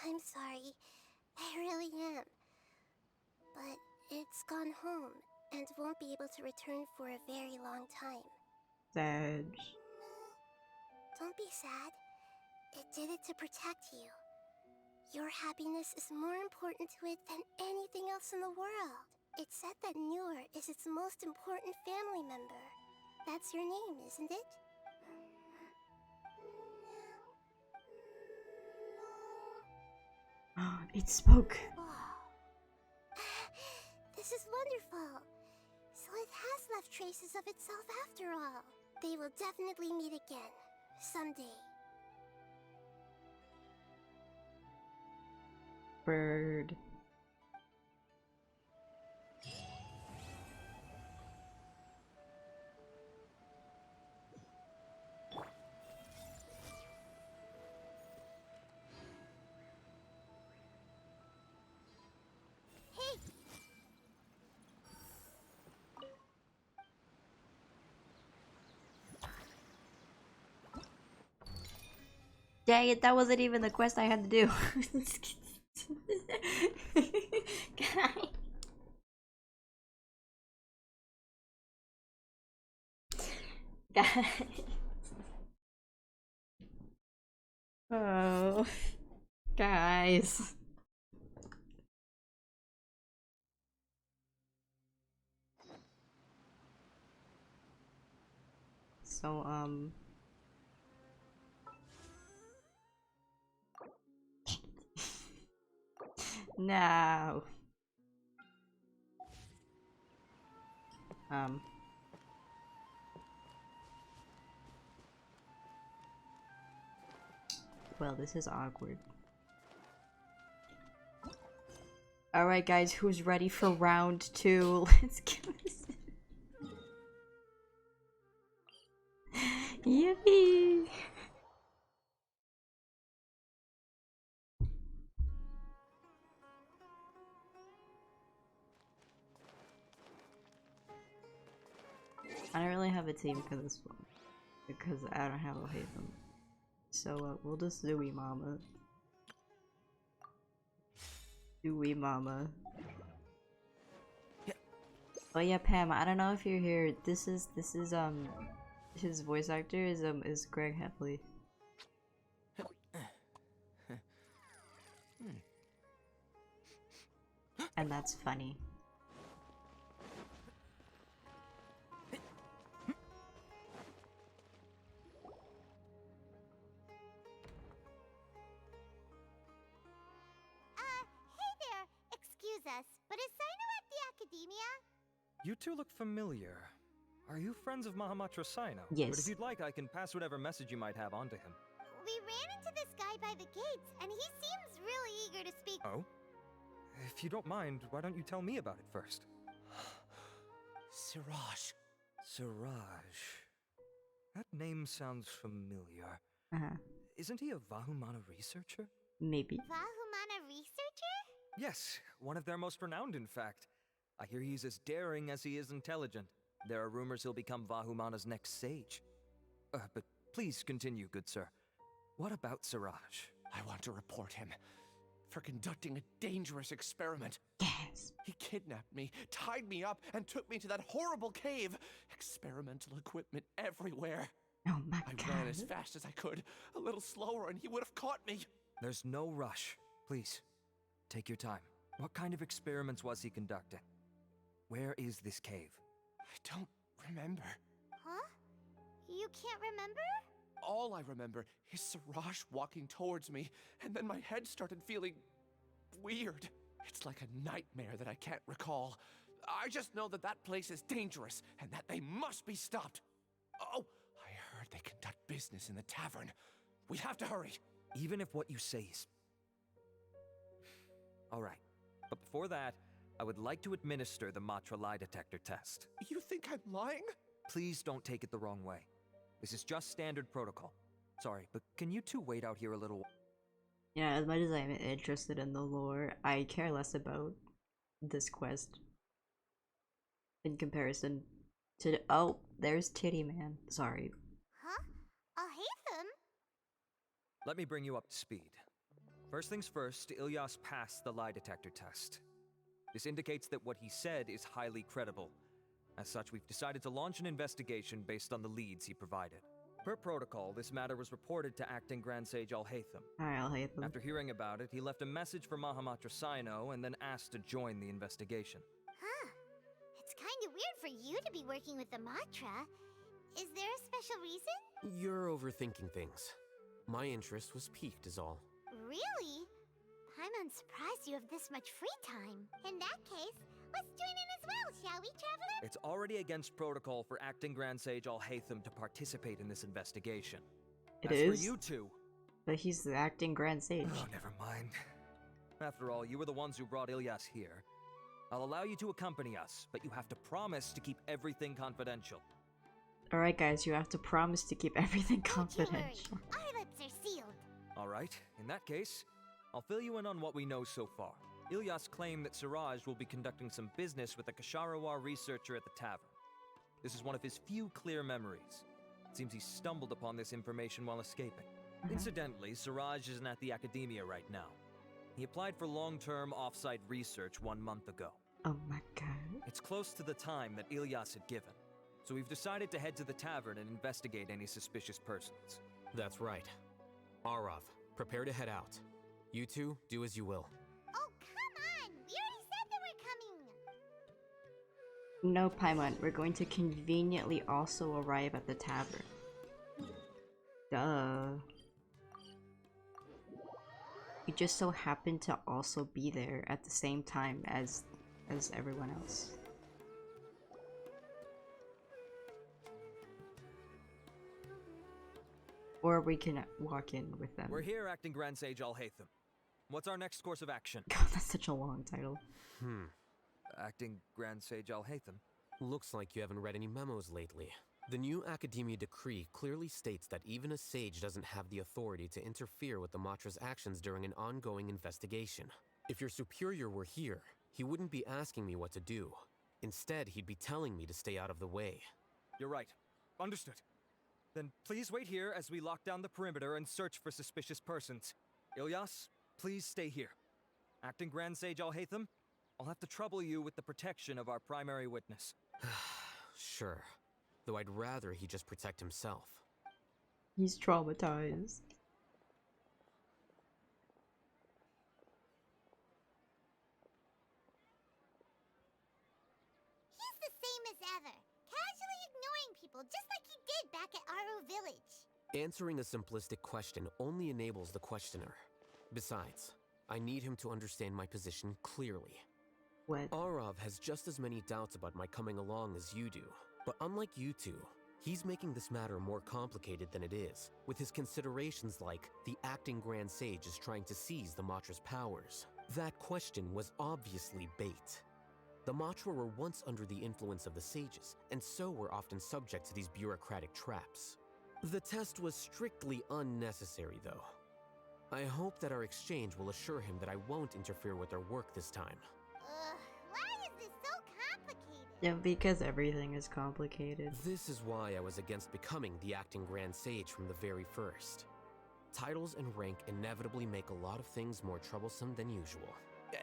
I'm sorry. I really am. But it's gone home and won't be able to return for a very long time. Sad. Don't be sad. It did it to protect you. Your happiness is more important to it than anything else in the world. It said that Newer is its most important family member. That's your name, isn't it? It spoke. This is wonderful. So it has left traces of itself after all. They will definitely meet again. Someday. Bird. Hey! Dang it, that wasn't even the quest I had to do. Guys. Oh. Guys. So, no. Well, this is awkward. Alright guys, who's ready for round 2? Let's give this. Yippee! I have a team for this one because I don't have Alhaitham. So we'll just Zooey Mama. Zooey Mama. Oh yeah, Pam. I don't know if you're here. This is his voice actor is Greg Heffley. And that's funny. Hey there! Excuse us, but is Sino at the Academia? You two look familiar. Are you friends of Mahamatra Sino? Yes. But if you'd like, I can pass whatever message you might have on to him. We ran into this guy by the gates, and he seems really eager to speak. Oh? If you don't mind, why don't you tell me about it first? Siraj. Siraj. That name sounds familiar. Uh-huh. Isn't he a Vahumana researcher? Maybe. Vahumana researcher? Yes, one of their most renowned, in fact. I hear he's as daring as he is intelligent. There are rumors he'll become Vahumana's next sage. But please continue, good sir. What about Siraj? I want to report him for conducting a dangerous experiment. Yes. He kidnapped me, tied me up, and took me to that horrible cave. Experimental equipment everywhere. Oh my I god. ran as fast as I could, a little slower, and he would have caught me. There's no rush. Please, take your time. What kind of experiments was he conducting? Where is this cave? I don't remember. Huh? You can't remember? All I remember is Siraj walking towards me, and then my head started feeling weird. It's like a nightmare that I can't recall. I just know that that place is dangerous, and that they must be stopped. Oh, I heard they conduct business in the tavern. We have to hurry. Even if what you say is... Alright, but before that, I would like to administer the Matra lie detector test. You think I'm lying? Please don't take it the wrong way. This is just standard protocol. Sorry, but can you two wait out here a little? Yeah, as much as I'm interested in the lore, I care less about this quest in comparison to oh, there's Titty Man. Sorry. Huh? Alhaitham? Let me bring you up to speed. First things first, Ilyas passed the lie detector test. This indicates that what he said is highly credible. As such, we've decided to launch an investigation based on the leads he provided. Per protocol, this matter was reported to Acting Grand Sage Alhaitham. Hi, Alhaitham. After hearing about it, he left a message for Mahamatra Sino and then asked to join the investigation. Huh. It's kinda weird for you to be working with the Matra. Is there a special reason? You're overthinking things. My interest was piqued is all. Really? I'm surprised you have this much free time. In that case, let's join in as well, shall we, Traveler? It's already against protocol for Acting Grand Sage Alhaitham to participate in this investigation. It As is? for you two... But he's the acting Grand Sage. Oh, never mind. After all, you were the ones who brought Ilyas here. I'll allow you to accompany us, but you have to promise to keep everything confidential. Alright guys, you have to promise to keep everything Don't you worry. confidential. Our lips are sealed. Alright, in that case, I'll fill you in on what we know so far. Ilyas claimed that Siraj will be conducting some business with a Kasharawar researcher at the tavern. This is one of his few clear memories. It seems he stumbled upon this information while escaping. Incidentally, Siraj isn't at the Academia right now. He applied for long-term off-site research 1 month ago. Oh my god. It's close to the time that Ilyas had given, so we've decided to head to the tavern and investigate any suspicious persons. That's right. Arav, prepare to head out. You two, do as you will. Oh, come on! We already said that we're coming! No, Paimon, we're going to conveniently also arrive at the tavern. Duh. We just so happen to also be there at the same time as everyone else. Or we can walk in with them. We're here, Acting Grand Sage Alhaitham. What's our next course of action? God, that's such a long title. Acting Grand Sage Alhaitham? Looks like you haven't read any memos lately. The new Academia decree clearly states that even a sage doesn't have the authority to interfere with the Matra's actions during an ongoing investigation. If your superior were here, he wouldn't be asking me what to do. Instead, he'd be telling me to stay out of the way. You're right. understood. Then please wait here as we lock down the perimeter and search for suspicious persons. Ilyas, please stay here. Acting Grand Sage Alhaitham, I'll have to trouble you with the protection of our primary witness. Sure. Though I'd rather he just protect himself. He's traumatized. He's the same as ever, casually ignoring people just like he did back at Aru Village. Answering a simplistic question only enables the questioner. Besides, I need him to understand my position clearly. What? Arav has just as many doubts about my coming along as you do. But unlike you two, he's making this matter more complicated than it is, with his considerations like the acting Grand Sage is trying to seize the Matra's powers. That question was obviously bait. The Matra were once under the influence of the sages, and so were often subject to these bureaucratic traps. The test was strictly unnecessary, though. I hope that our exchange will assure him that I won't interfere with their work this time. Why is this so complicated? Yeah, because everything is complicated. This is why I was against becoming the acting Grand Sage from the very first. Titles and rank inevitably make a lot of things more troublesome than usual.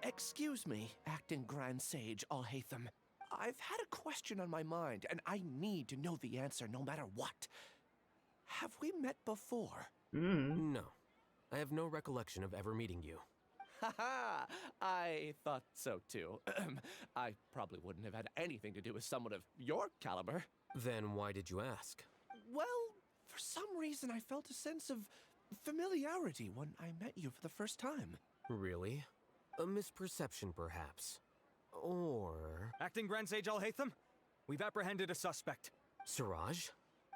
Excuse me, acting Grand Sage Alhaitham. I've had a question on my mind, and I need to know the answer no matter what. Have we met before? No. I have no recollection of ever meeting you. Haha! I thought so too. I probably wouldn't have had anything to do with someone of your caliber. Then why did you ask? Well, for some reason I felt a sense of familiarity when I met you for the first time. Really? A misperception, perhaps. Or... Acting Grand Sage Alhaitham, we've apprehended a suspect. Siraj?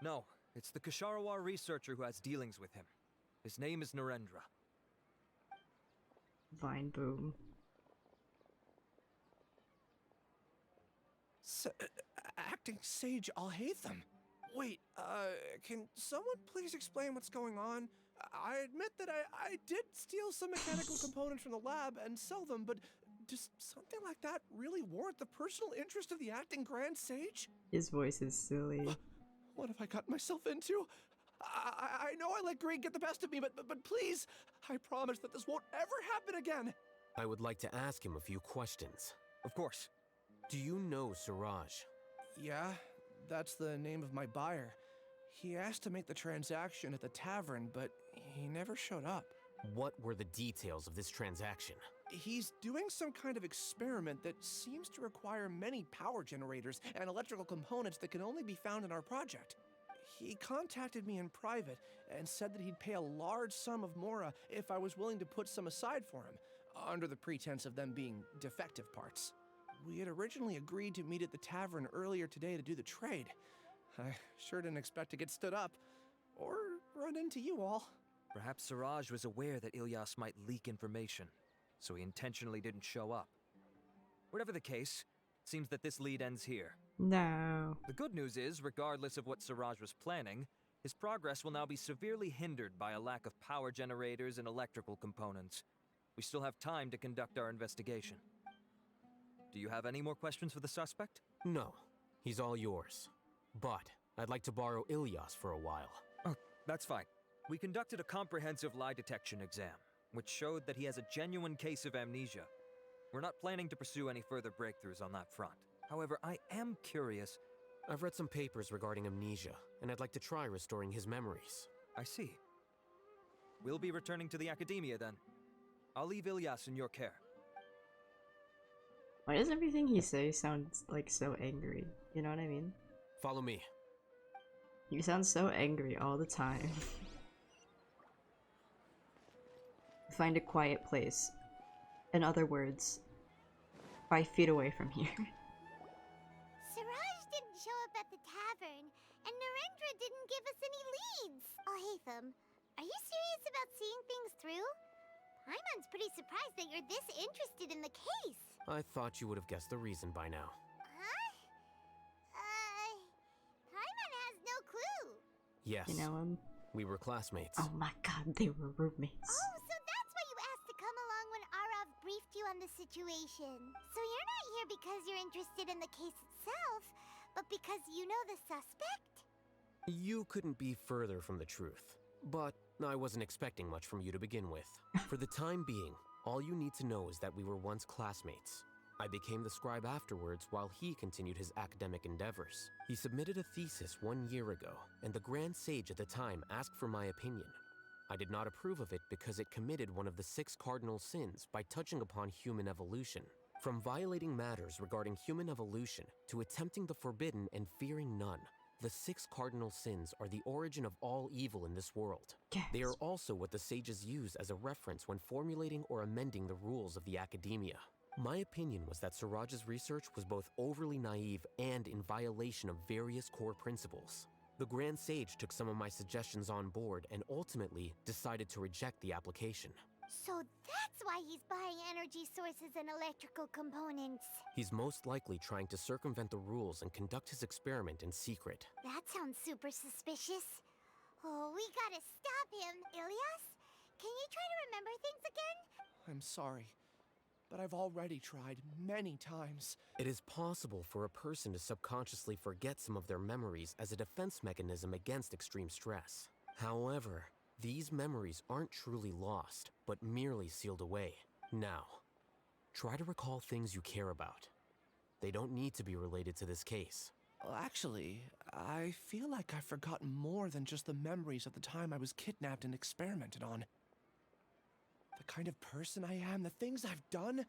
No, it's the Kasharawar researcher who has dealings with him. His name is Narendra. Vine boom. Acting Sage Alhaitham? Wait, can someone please explain what's going on? I admit that I did steal some mechanical components from the lab and sell them, but does something like that really warrant the personal interest of the acting Grand Sage? His voice is silly. What have I gotten myself into? I know I let greed get the best of me, but please, I promise that this won't ever happen again. I would like to ask him a few questions. Of course. Do you know Siraj? Yeah, that's the name of my buyer. He asked to make the transaction at the tavern, but he never showed up. What were the details of this transaction? He's doing some kind of experiment that seems to require many power generators and electrical components that can only be found in our project. He contacted me in private and said that he'd pay a large sum of Mora if I was willing to put some aside for him, under the pretense of them being defective parts. We had originally agreed to meet at the tavern earlier today to do the trade. I sure didn't expect to get stood up, or run into you all. Perhaps Siraj was aware that Ilyas might leak information, so he intentionally didn't show up. Whatever the case, it seems that this lead ends here. No. The good news is, regardless of what Siraj was planning, his progress will now be severely hindered by a lack of power generators and electrical components. We still have time to conduct our investigation. Do you have any more questions for the suspect? No. He's all yours. But I'd like to borrow Ilyas for a while. Oh, that's fine. We conducted a comprehensive lie detection exam, which showed that he has a genuine case of amnesia. We're not planning to pursue any further breakthroughs on that front. However, I am curious. I've read some papers regarding amnesia, and I'd like to try restoring his memories. I see. We'll be returning to the academia then. I'll leave Ilyas in your care. Why does everything he says sound like so angry? You know what I mean? Follow me. You sound so angry all the time. Find a quiet place. In other words, 5 feet away from here. Siraj didn't show up at the tavern, and Narendra didn't give us any leads. Alhaitham, are you serious about seeing things through? Paimon's pretty surprised that you're this interested in the case. I thought you would have guessed the reason by now. Huh? Paimon has no clue. Yes. You know him? We were classmates. Oh my god, they were roommates. Oh, so that's why you asked to come along when Arav briefed you on the situation. So you're not here because you're interested in the case itself, but because you know the suspect? You couldn't be further from the truth. But I wasn't expecting much from you to begin with. For the time being, all you need to know is that we were once classmates. I became the scribe afterwards while he continued his academic endeavors. He submitted a thesis 1 year ago, and the Grand Sage at the time asked for my opinion. I did not approve of it because it committed one of the 6 cardinal sins by touching upon human evolution. From violating matters regarding human evolution to attempting the forbidden and fearing none, the 6 cardinal sins are the origin of all evil in this world. Yes. They are also what the sages use as a reference when formulating or amending the rules of the academia. My opinion was that Siraj's research was both overly naive and in violation of various core principles. The Grand Sage took some of my suggestions on board and ultimately decided to reject the application. So that's why he's buying energy sources and electrical components. He's most likely trying to circumvent the rules and conduct his experiment in secret. That sounds super suspicious. Oh, we gotta stop him. Ilias, can you try to remember things again? I'm sorry, but I've already tried many times. It is possible for a person to subconsciously forget some of their memories as a defense mechanism against extreme stress. However, these memories aren't truly lost, but merely sealed away. Now, try to recall things you care about. They don't need to be related to this case. Well, actually, I feel like I've forgotten more than just the memories of the time I was kidnapped and experimented on. The kind of person I am, the things I've done,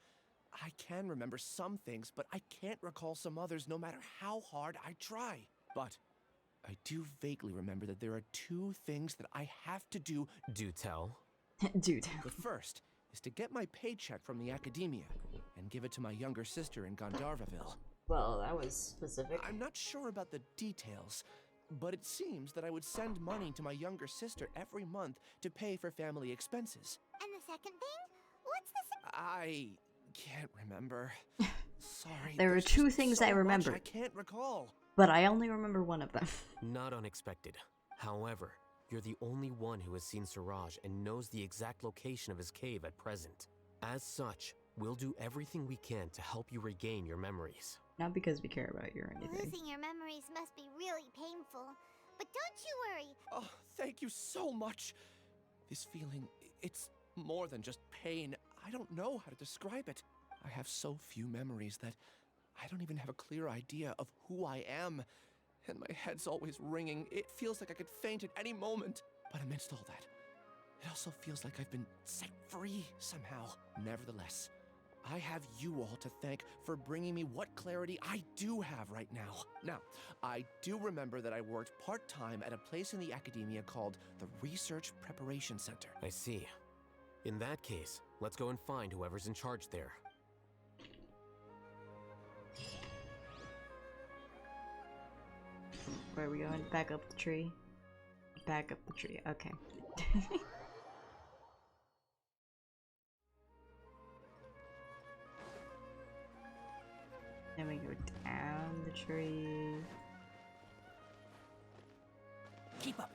I can remember some things, but I can't recall some others no matter how hard I try. But I do vaguely remember that there are 2 things that I have to do. Do tell. Dude. The first is to get my paycheck from the academia and give it to my younger sister in Gandharvaville. Well, that was specific. I'm not sure about the details, but it seems that I would send money to my younger sister every month to pay for family expenses. And the second thing? What's the I can't remember. Sorry. There were there's 2 just things so I much remember, I can't recall. but I only remember one of them. Not unexpected. However, you're the only one who has seen Siraj and knows the exact location of his cave at present. As such, we'll do everything we can to help you regain your memories. Not because we care about you or anything. Losing your memories must be really painful. But don't you worry. Oh, thank you so much. This feeling, it's more than just pain. I don't know how to describe it. I have so few memories that I don't even have a clear idea of who I am. And my head's always ringing. It feels like I could faint at any moment. But amidst all that, it also feels like I've been set free somehow. Nevertheless, I have you all to thank for bringing me what clarity I do have right now. Now, I do remember that I worked part-time at a place in the academia called the Research Preparation Center. I see. In that case, let's go and find whoever's in charge there. Where are we going? Back up the tree? Back up the tree, okay. Then we go down the tree. Keep up.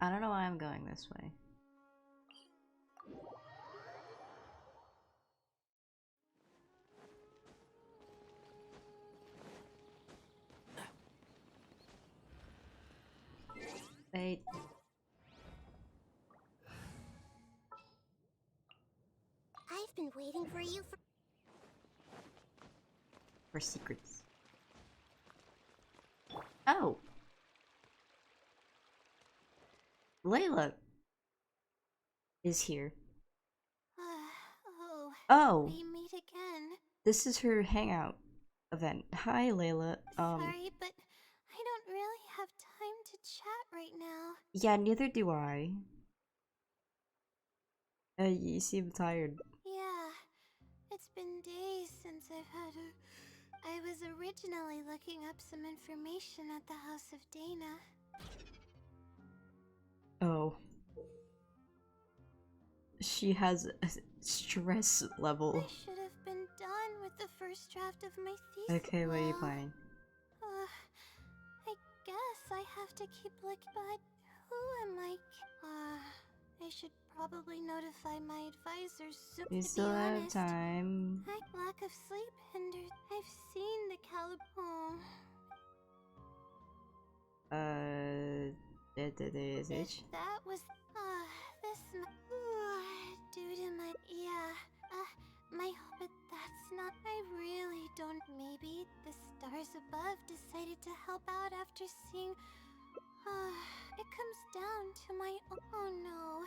I don't know why I'm going this way. Wait. I've been waiting for you For secrets. Oh! Layla is here. oh, Oh! we meet again. This is her hangout event. Hi, Layla. Sorry, but I don't really have time to chat right now. Yeah, neither do I. You seem tired. Yeah, it's been days since I've had a... I was originally looking up some information at the House of Dana. Oh. She has a stress level. I should have been done with the first draft of my thesis. Okay, what are you now. playing? I guess I have to keep looking, but who am I? I should probably notify my advisor soon. You To still be have honest, time. lack of sleep hinders. I've seen the that was this due to my my, but that's not. I really don't. Maybe the stars above decided to help out after seeing. It comes down to my. Oh no.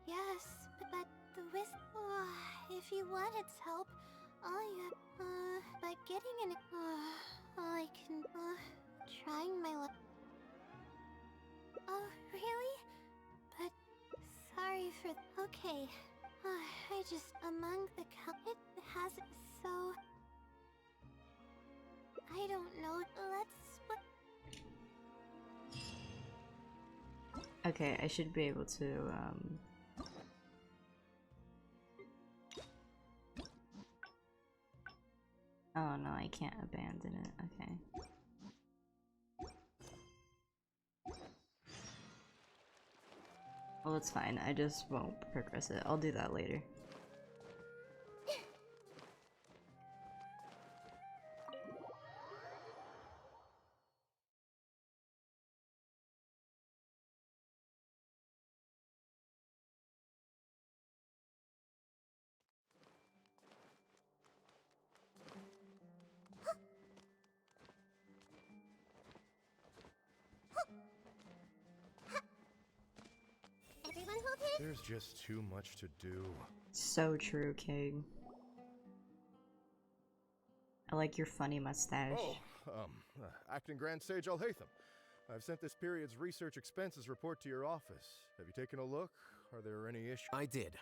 Yes, but the if you want its help, by getting an. All I can. Trying my luck. Oh, really? But sorry for. Okay. I just among the it has so. I don't know. Let's. Okay, I should be able to, Oh no, I can't abandon it. Okay. Well, it's fine. I just won't progress it. I'll do that later. Everyone hold hands. There's just too much to do. So true, King. I like your funny mustache. Oh, Acting Grand Sage Alhaitham. I've sent this period's research expenses report to your office. Have you taken a look? Are there any issues? I did.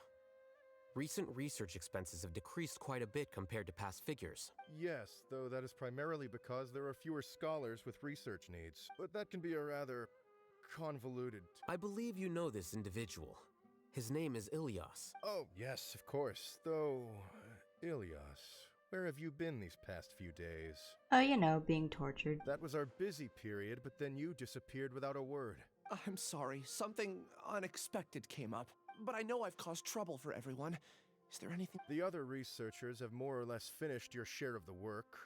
Recent research expenses have decreased quite a bit compared to past figures. Yes, though that is primarily because there are fewer scholars with research needs. But that can be a rather convoluted... I believe you know this individual. His name is Ilias. Oh, yes, of course. Though, Ilias, where have you been these past few days? Oh, you know, being tortured. That was our busy period, but then you disappeared without a word. I'm sorry, something unexpected came up. But I know I've caused trouble for everyone. Is there anything? The other researchers have more or less finished your share of the work.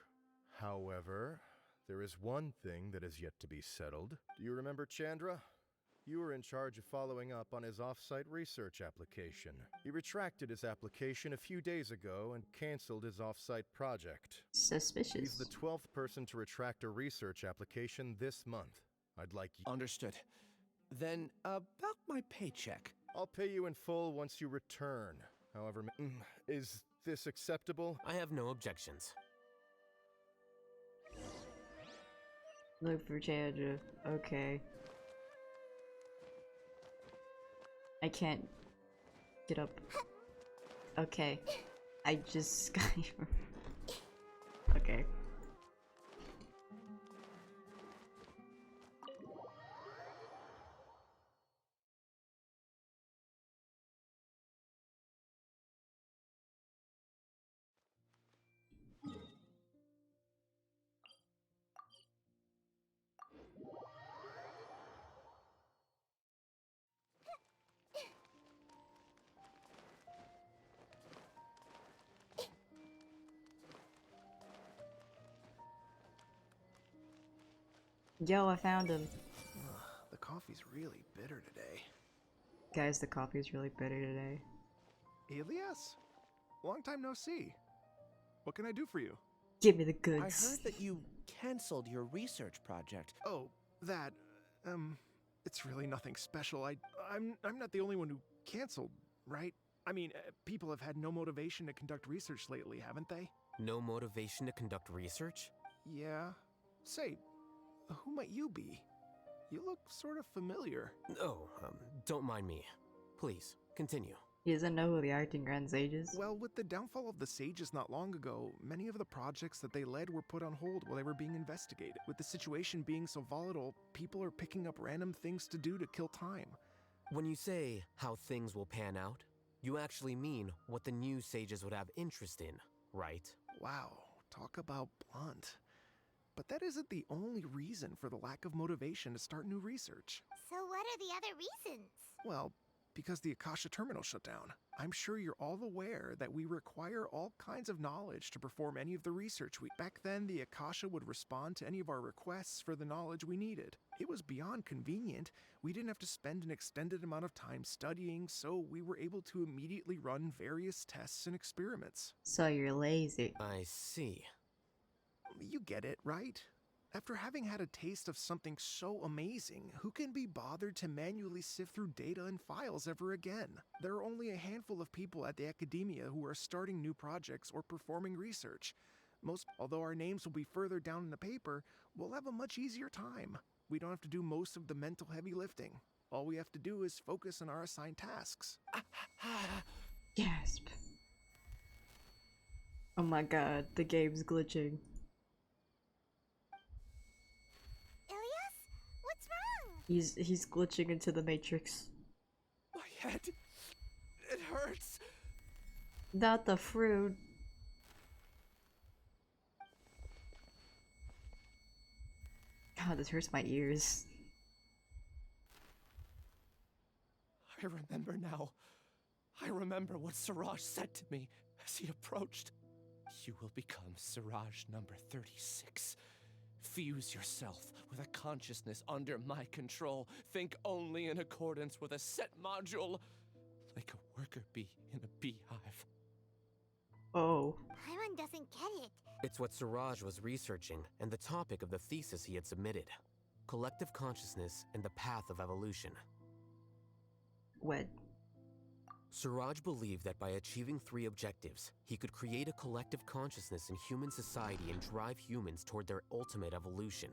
However, there is one thing that is yet to be settled. Do you remember Chandra? You were in charge of following up on his off-site research application. He retracted his application a few days ago and canceled his off-site project. Suspicious. He's the 12th person to retract a research application this month. I'd like you... Understood. Then, about my paycheck. I'll pay you in full once you return. However, is this acceptable? I have no objections. Look for Chandra. Okay. I can't get up. Okay. I just got you. Okay. Yo, I found him. The coffee's really bitter today. Guys, the coffee's really bitter today. Ilias? Long time no see. What can I do for you? Give me the I goods. heard that you canceled your research project. Oh, that, it's really nothing special. I'm not the only one who canceled, right? I mean, people have had no motivation to conduct research lately, haven't they? No motivation to conduct research? Yeah. Say, who might you be? You look sort of familiar. Oh, don't mind me. Please, continue. He doesn't know who the acting Grand Sage is. Well, with the downfall of the Sages not long ago, many of the projects that they led were put on hold while they were being investigated. With the situation being so volatile, people are picking up random things to do to kill time. When you say how things will pan out, you actually mean what the new sages would have interest in, right? Wow, talk about blunt. But that isn't the only reason for the lack of motivation to start new research. So what are the other reasons? Well, because the Akasha terminal shut down. I'm sure you're all aware that we require all kinds of knowledge to perform any of the research back then the Akasha would respond to any of our requests for the knowledge we needed. It was beyond convenient. We didn't have to spend an extended amount of time studying, so we were able to immediately run various tests and experiments. So you're lazy. I see. You get it, right? After having had a taste of something so amazing, who can be bothered to manually sift through data and files ever again? There are only a handful of people at the academia who are starting new projects or performing research. Although our names will be further down in the paper, we'll have a much easier time. We don't have to do most of the mental heavy lifting. All we have to do is focus on our assigned tasks. Gasp. Oh my god, the game's glitching. Ilias? What's wrong? He's glitching into the Matrix. My head. It hurts. Not the fruit. God, this hurts my ears. I remember now. I remember what Siraj said to me as he approached. You will become Siraj number 36. Fuse yourself with a consciousness under my control. Think only in accordance with a set module. Like a worker bee in a beehive. Oh. Paimon doesn't get it. It's what Siraj was researching and the topic of the thesis he had submitted. Collective consciousness and the path of evolution. What? Siraj believed that by achieving 3 objectives, he could create a collective consciousness in human society and drive humans toward their ultimate evolution.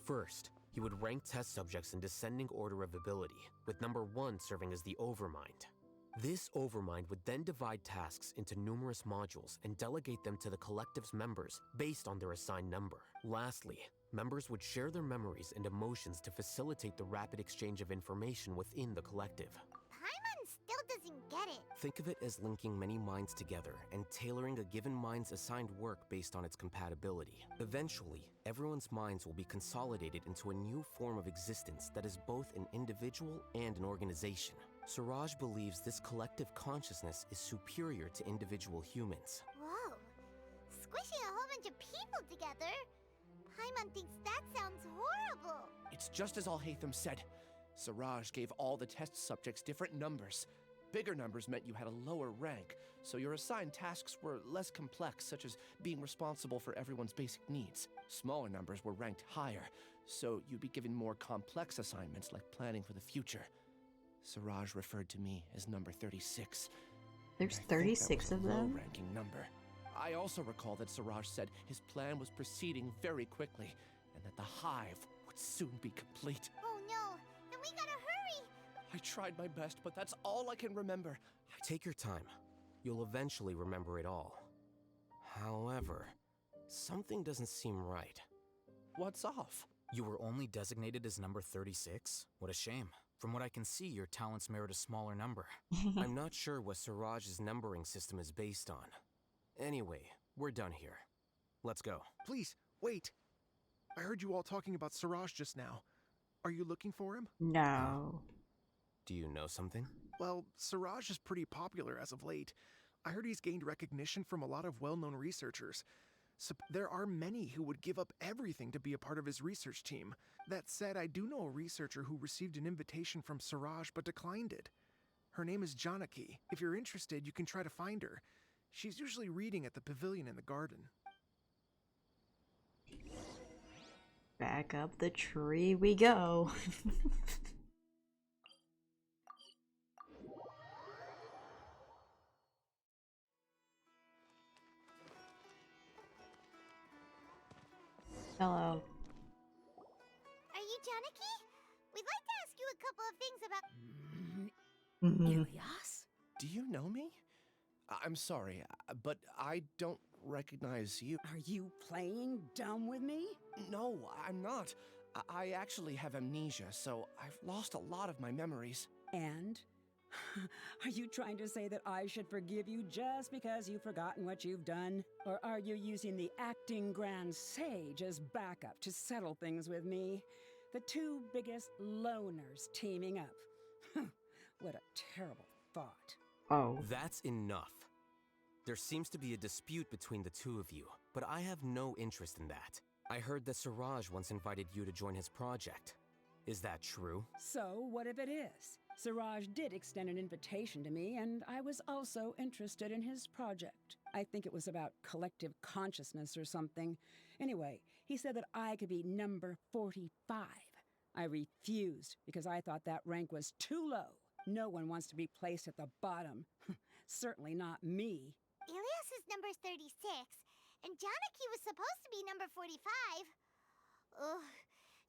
First, he would rank test subjects in descending order of ability, with number 1 serving as the Overmind. This Overmind would then divide tasks into numerous modules and delegate them to the collective's members based on their assigned number. Lastly, members would share their memories and emotions to facilitate the rapid exchange of information within the collective. Paimon still doesn't get it. Think of it as linking many minds together and tailoring a given mind's assigned work based on its compatibility. Eventually, everyone's minds will be consolidated into a new form of existence that is both an individual and an organization. Siraj believes this collective consciousness is superior to individual humans. Whoa. Squishing a whole bunch of people together? Paimon thinks that sounds horrible. It's just as Al-Haytham said. Siraj gave all the test subjects different numbers. Bigger numbers meant you had a lower rank, so your assigned tasks were less complex, such as being responsible for everyone's basic needs. Smaller numbers were ranked higher, so you'd be given more complex assignments like planning for the future. Siraj referred to me as number 36. There's 36 of them? Low-ranking number. I also recall that Siraj said his plan was proceeding very quickly, and that the hive would soon be complete. Oh no, then we gotta hurry! I tried my best, but that's all I can remember. Take your time. You'll eventually remember it all. However, something doesn't seem right. What's off? You were only designated as number 36? What a shame. From what I can see, your talents merit a smaller number. I'm not sure what Siraj's numbering system is based on. Anyway, we're done here. Let's go. Please, wait. I heard you all talking about Siraj just now. Are you looking for him? No. Do you know something? Well, Siraj is pretty popular as of late. I heard he's gained recognition from a lot of well-known researchers. So there are many who would give up everything to be a part of his research team. That said, I do know a researcher who received an invitation from Siraj but declined it. Her name is Janaki. If you're interested, you can try to find her. She's usually reading at the pavilion in the garden. Back up the tree we go. Hello. Are you Janaki? We'd like to ask you a couple of things about. Ilias? Do you know me? I'm sorry, but I don't recognize you. Are you playing dumb with me? No, I'm not. I actually have amnesia, so I've lost a lot of my memories. And? Are you trying to say that I should forgive you just because you've forgotten what you've done? Or are you using the acting Grand Sage as backup to settle things with me? The two biggest loners teaming up. What a terrible thought. Oh. That's enough. There seems to be a dispute between the two of you, but I have no interest in that. I heard that Siraj once invited you to join his project. Is that true? So, what if it is? Siraj did extend an invitation to me, and I was also interested in his project. I think it was about collective consciousness or something. Anyway, he said that I could be number 45. I refused because I thought that rank was too low. No one wants to be placed at the bottom. Certainly not me. Ilias is number 36, and Janaki was supposed to be number 45. Ugh,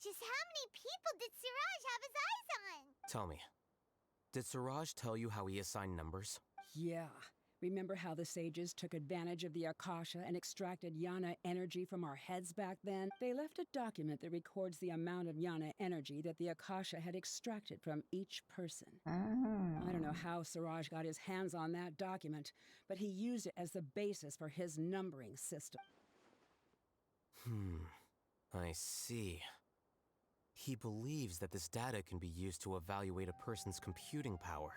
just how many people did Siraj have his eyes on? Tell me, did Siraj tell you how he assigned numbers? Yeah. Remember how the sages took advantage of the Akasha and extracted Yana energy from our heads back then? They left a document that records the amount of Yana energy that the Akasha had extracted from each person. I don't know how Siraj got his hands on that document, but he used it as the basis for his numbering system. I see. He believes that this data can be used to evaluate a person's computing power.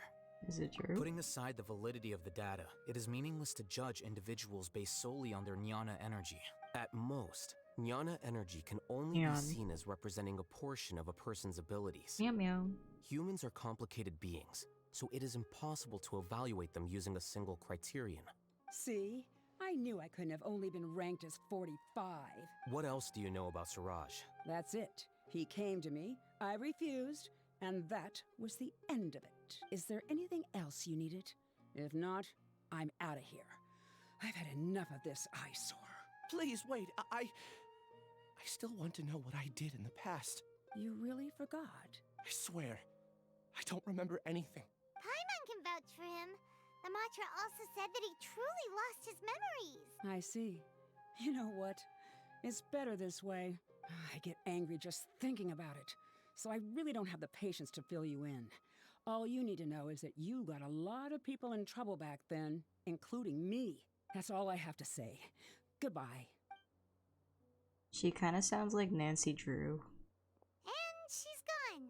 Is it true? Putting aside the validity of the data, it is meaningless to judge individuals based solely on their jnana energy. At most, jnana energy can only be seen as representing a portion of a person's abilities. Meow meow. Humans are complicated beings, so it is impossible to evaluate them using a single criterion. See? I knew I couldn't have only been ranked as 45. What else do you know about Siraj? That's it. He came to me, I refused, and that was the end of it. Is there anything else you needed? If not, I'm out of here. I've had enough of this eyesore. Please, wait. I still want to know what I did in the past. You really forgot? I swear, I don't remember anything. Paimon can vouch for him. The mantra also said that he truly lost his memories. I see. You know what? It's better this way. I get angry just thinking about it, so I really don't have the patience to fill you in. All you need to know is that you got a lot of people in trouble back then, including me. That's all I have to say. Goodbye. She kind of sounds like Nancy Drew. And she's gone.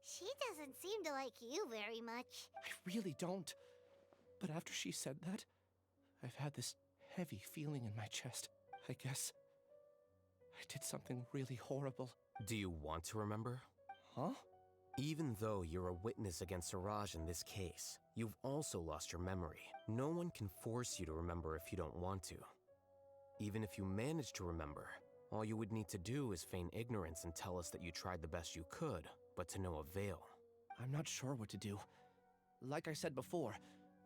She doesn't seem to like you very much. I really don't. But after she said that, I've had this heavy feeling in my chest. I guess I did something really horrible. Do you want to remember? Huh? Even though you're a witness against Siraj in this case, you've also lost your memory. No one can force you to remember if you don't want to. Even if you manage to remember, all you would need to do is feign ignorance and tell us that you tried the best you could, but to no avail. I'm not sure what to do. Like I said before,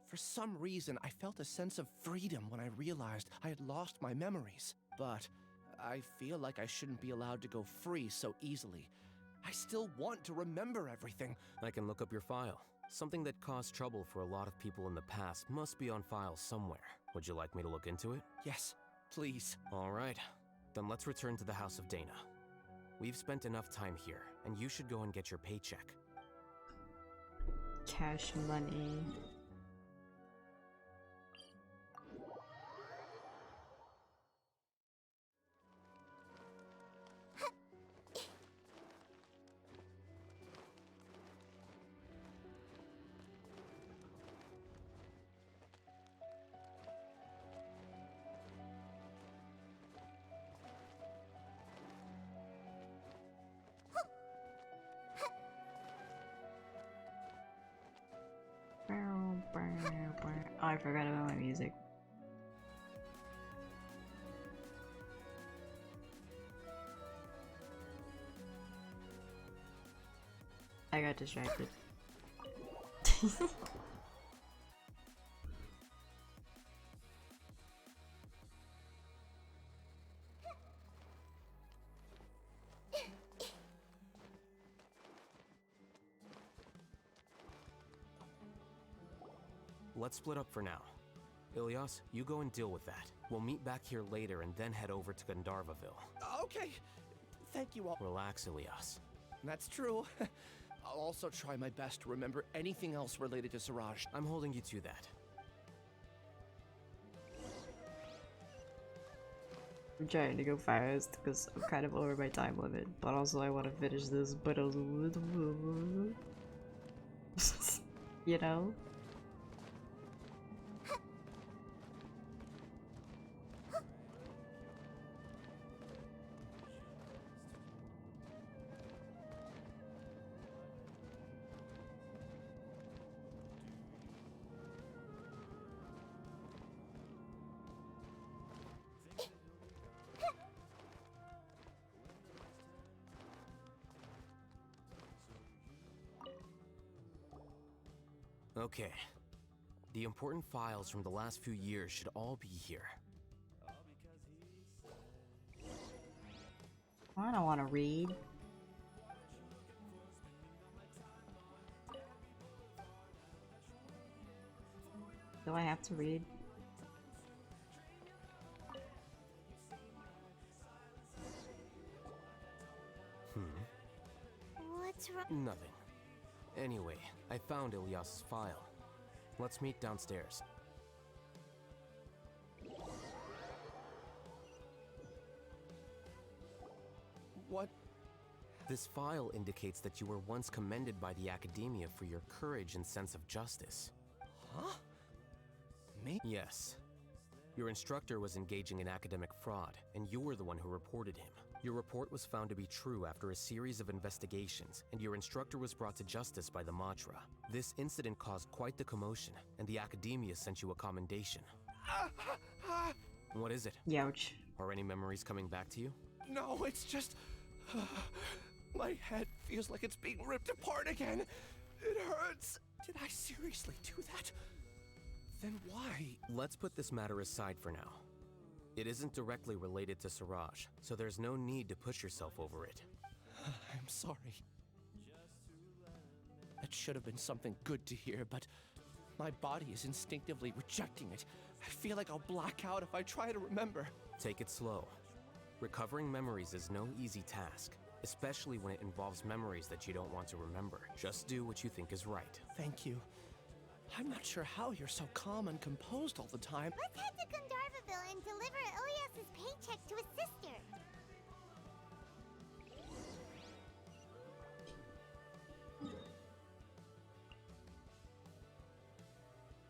for some reason I felt a sense of freedom when I realized I had lost my memories. But I feel like I shouldn't be allowed to go free so easily. I still want to remember everything. I can look up your file. Something that caused trouble for a lot of people in the past must be on file somewhere. Would you like me to look into it? Yes, please. All right. Then let's return to the House of Dana. We've spent enough time here, and you should go and get your paycheck. Cash money. Oh, I forgot about my music. I got distracted. Let's split up for now. Ilyas, you go and deal with that. We'll meet back here later and then head over to Gandharvaville. Okay. Thank you all. Relax, Ilyas. That's true. I'll also try my best to remember anything else related to Siraj. I'm holding you to that. I'm trying to go fast because I'm kind of over my time limit, but also I want to finish this, but also... you know? Okay. The important files from the last few years should all be here. I don't want to read. Do I have to read? What's wrong? Nothing. Anyway, I found Ilyas's file. Let's meet downstairs. What? This file indicates that you were once commended by the Academia for your courage and sense of justice. Huh? Me? Yes. Your instructor was engaging in academic fraud, and you were the one who reported him. Your report was found to be true after a series of investigations, and your instructor was brought to justice by the Matra. This incident caused quite the commotion, and the Academia sent you a commendation. What is it? Youch. Are any memories coming back to you? No, it's just... my head feels like it's being ripped apart again. It hurts. Did I seriously do that? Then why? Let's put this matter aside for now. It isn't directly related to Siraj, so there's no need to push yourself over it. I'm sorry. That should have been something good to hear, but my body is instinctively rejecting it. I feel like I'll black out if I try to remember. Take it slow. Recovering memories is no easy task, especially when it involves memories that you don't want to remember. Just do what you think is right. Thank you. I'm not sure how you're so calm and composed all the time. Let's head to Gandharvaville and deliver Ilyas's paycheck to his sister.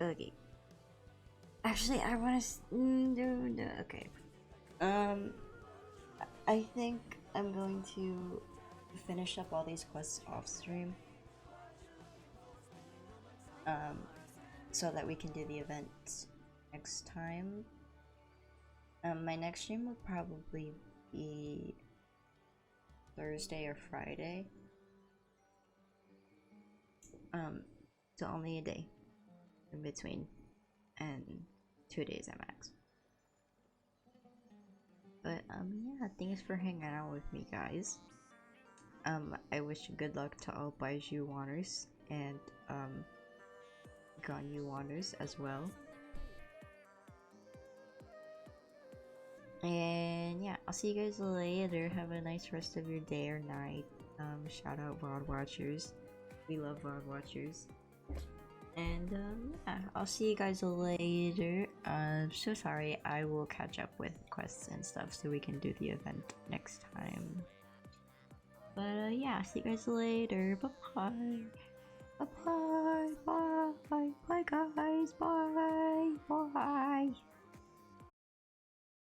Okay. Actually, I want to okay. I think I'm going to finish up all these quests off stream. So that we can do the event next time. My next stream will probably be Thursday or Friday. So only a day in between, and 2 days at max. But yeah, thanks for hanging out with me, guys. I wish good luck to all Baiju Wanners and Ganyu Wanners as well. And yeah, I'll see you guys later. Have a nice rest of your day or night. Shout out VOD Watchers. We love VOD Watchers. And yeah, I'll see you guys later. So sorry, I will catch up with quests and stuff so we can do the event next time. But yeah, see you guys later. Bye bye. Bye bye. Bye bye. Bye guys. Bye. Bye.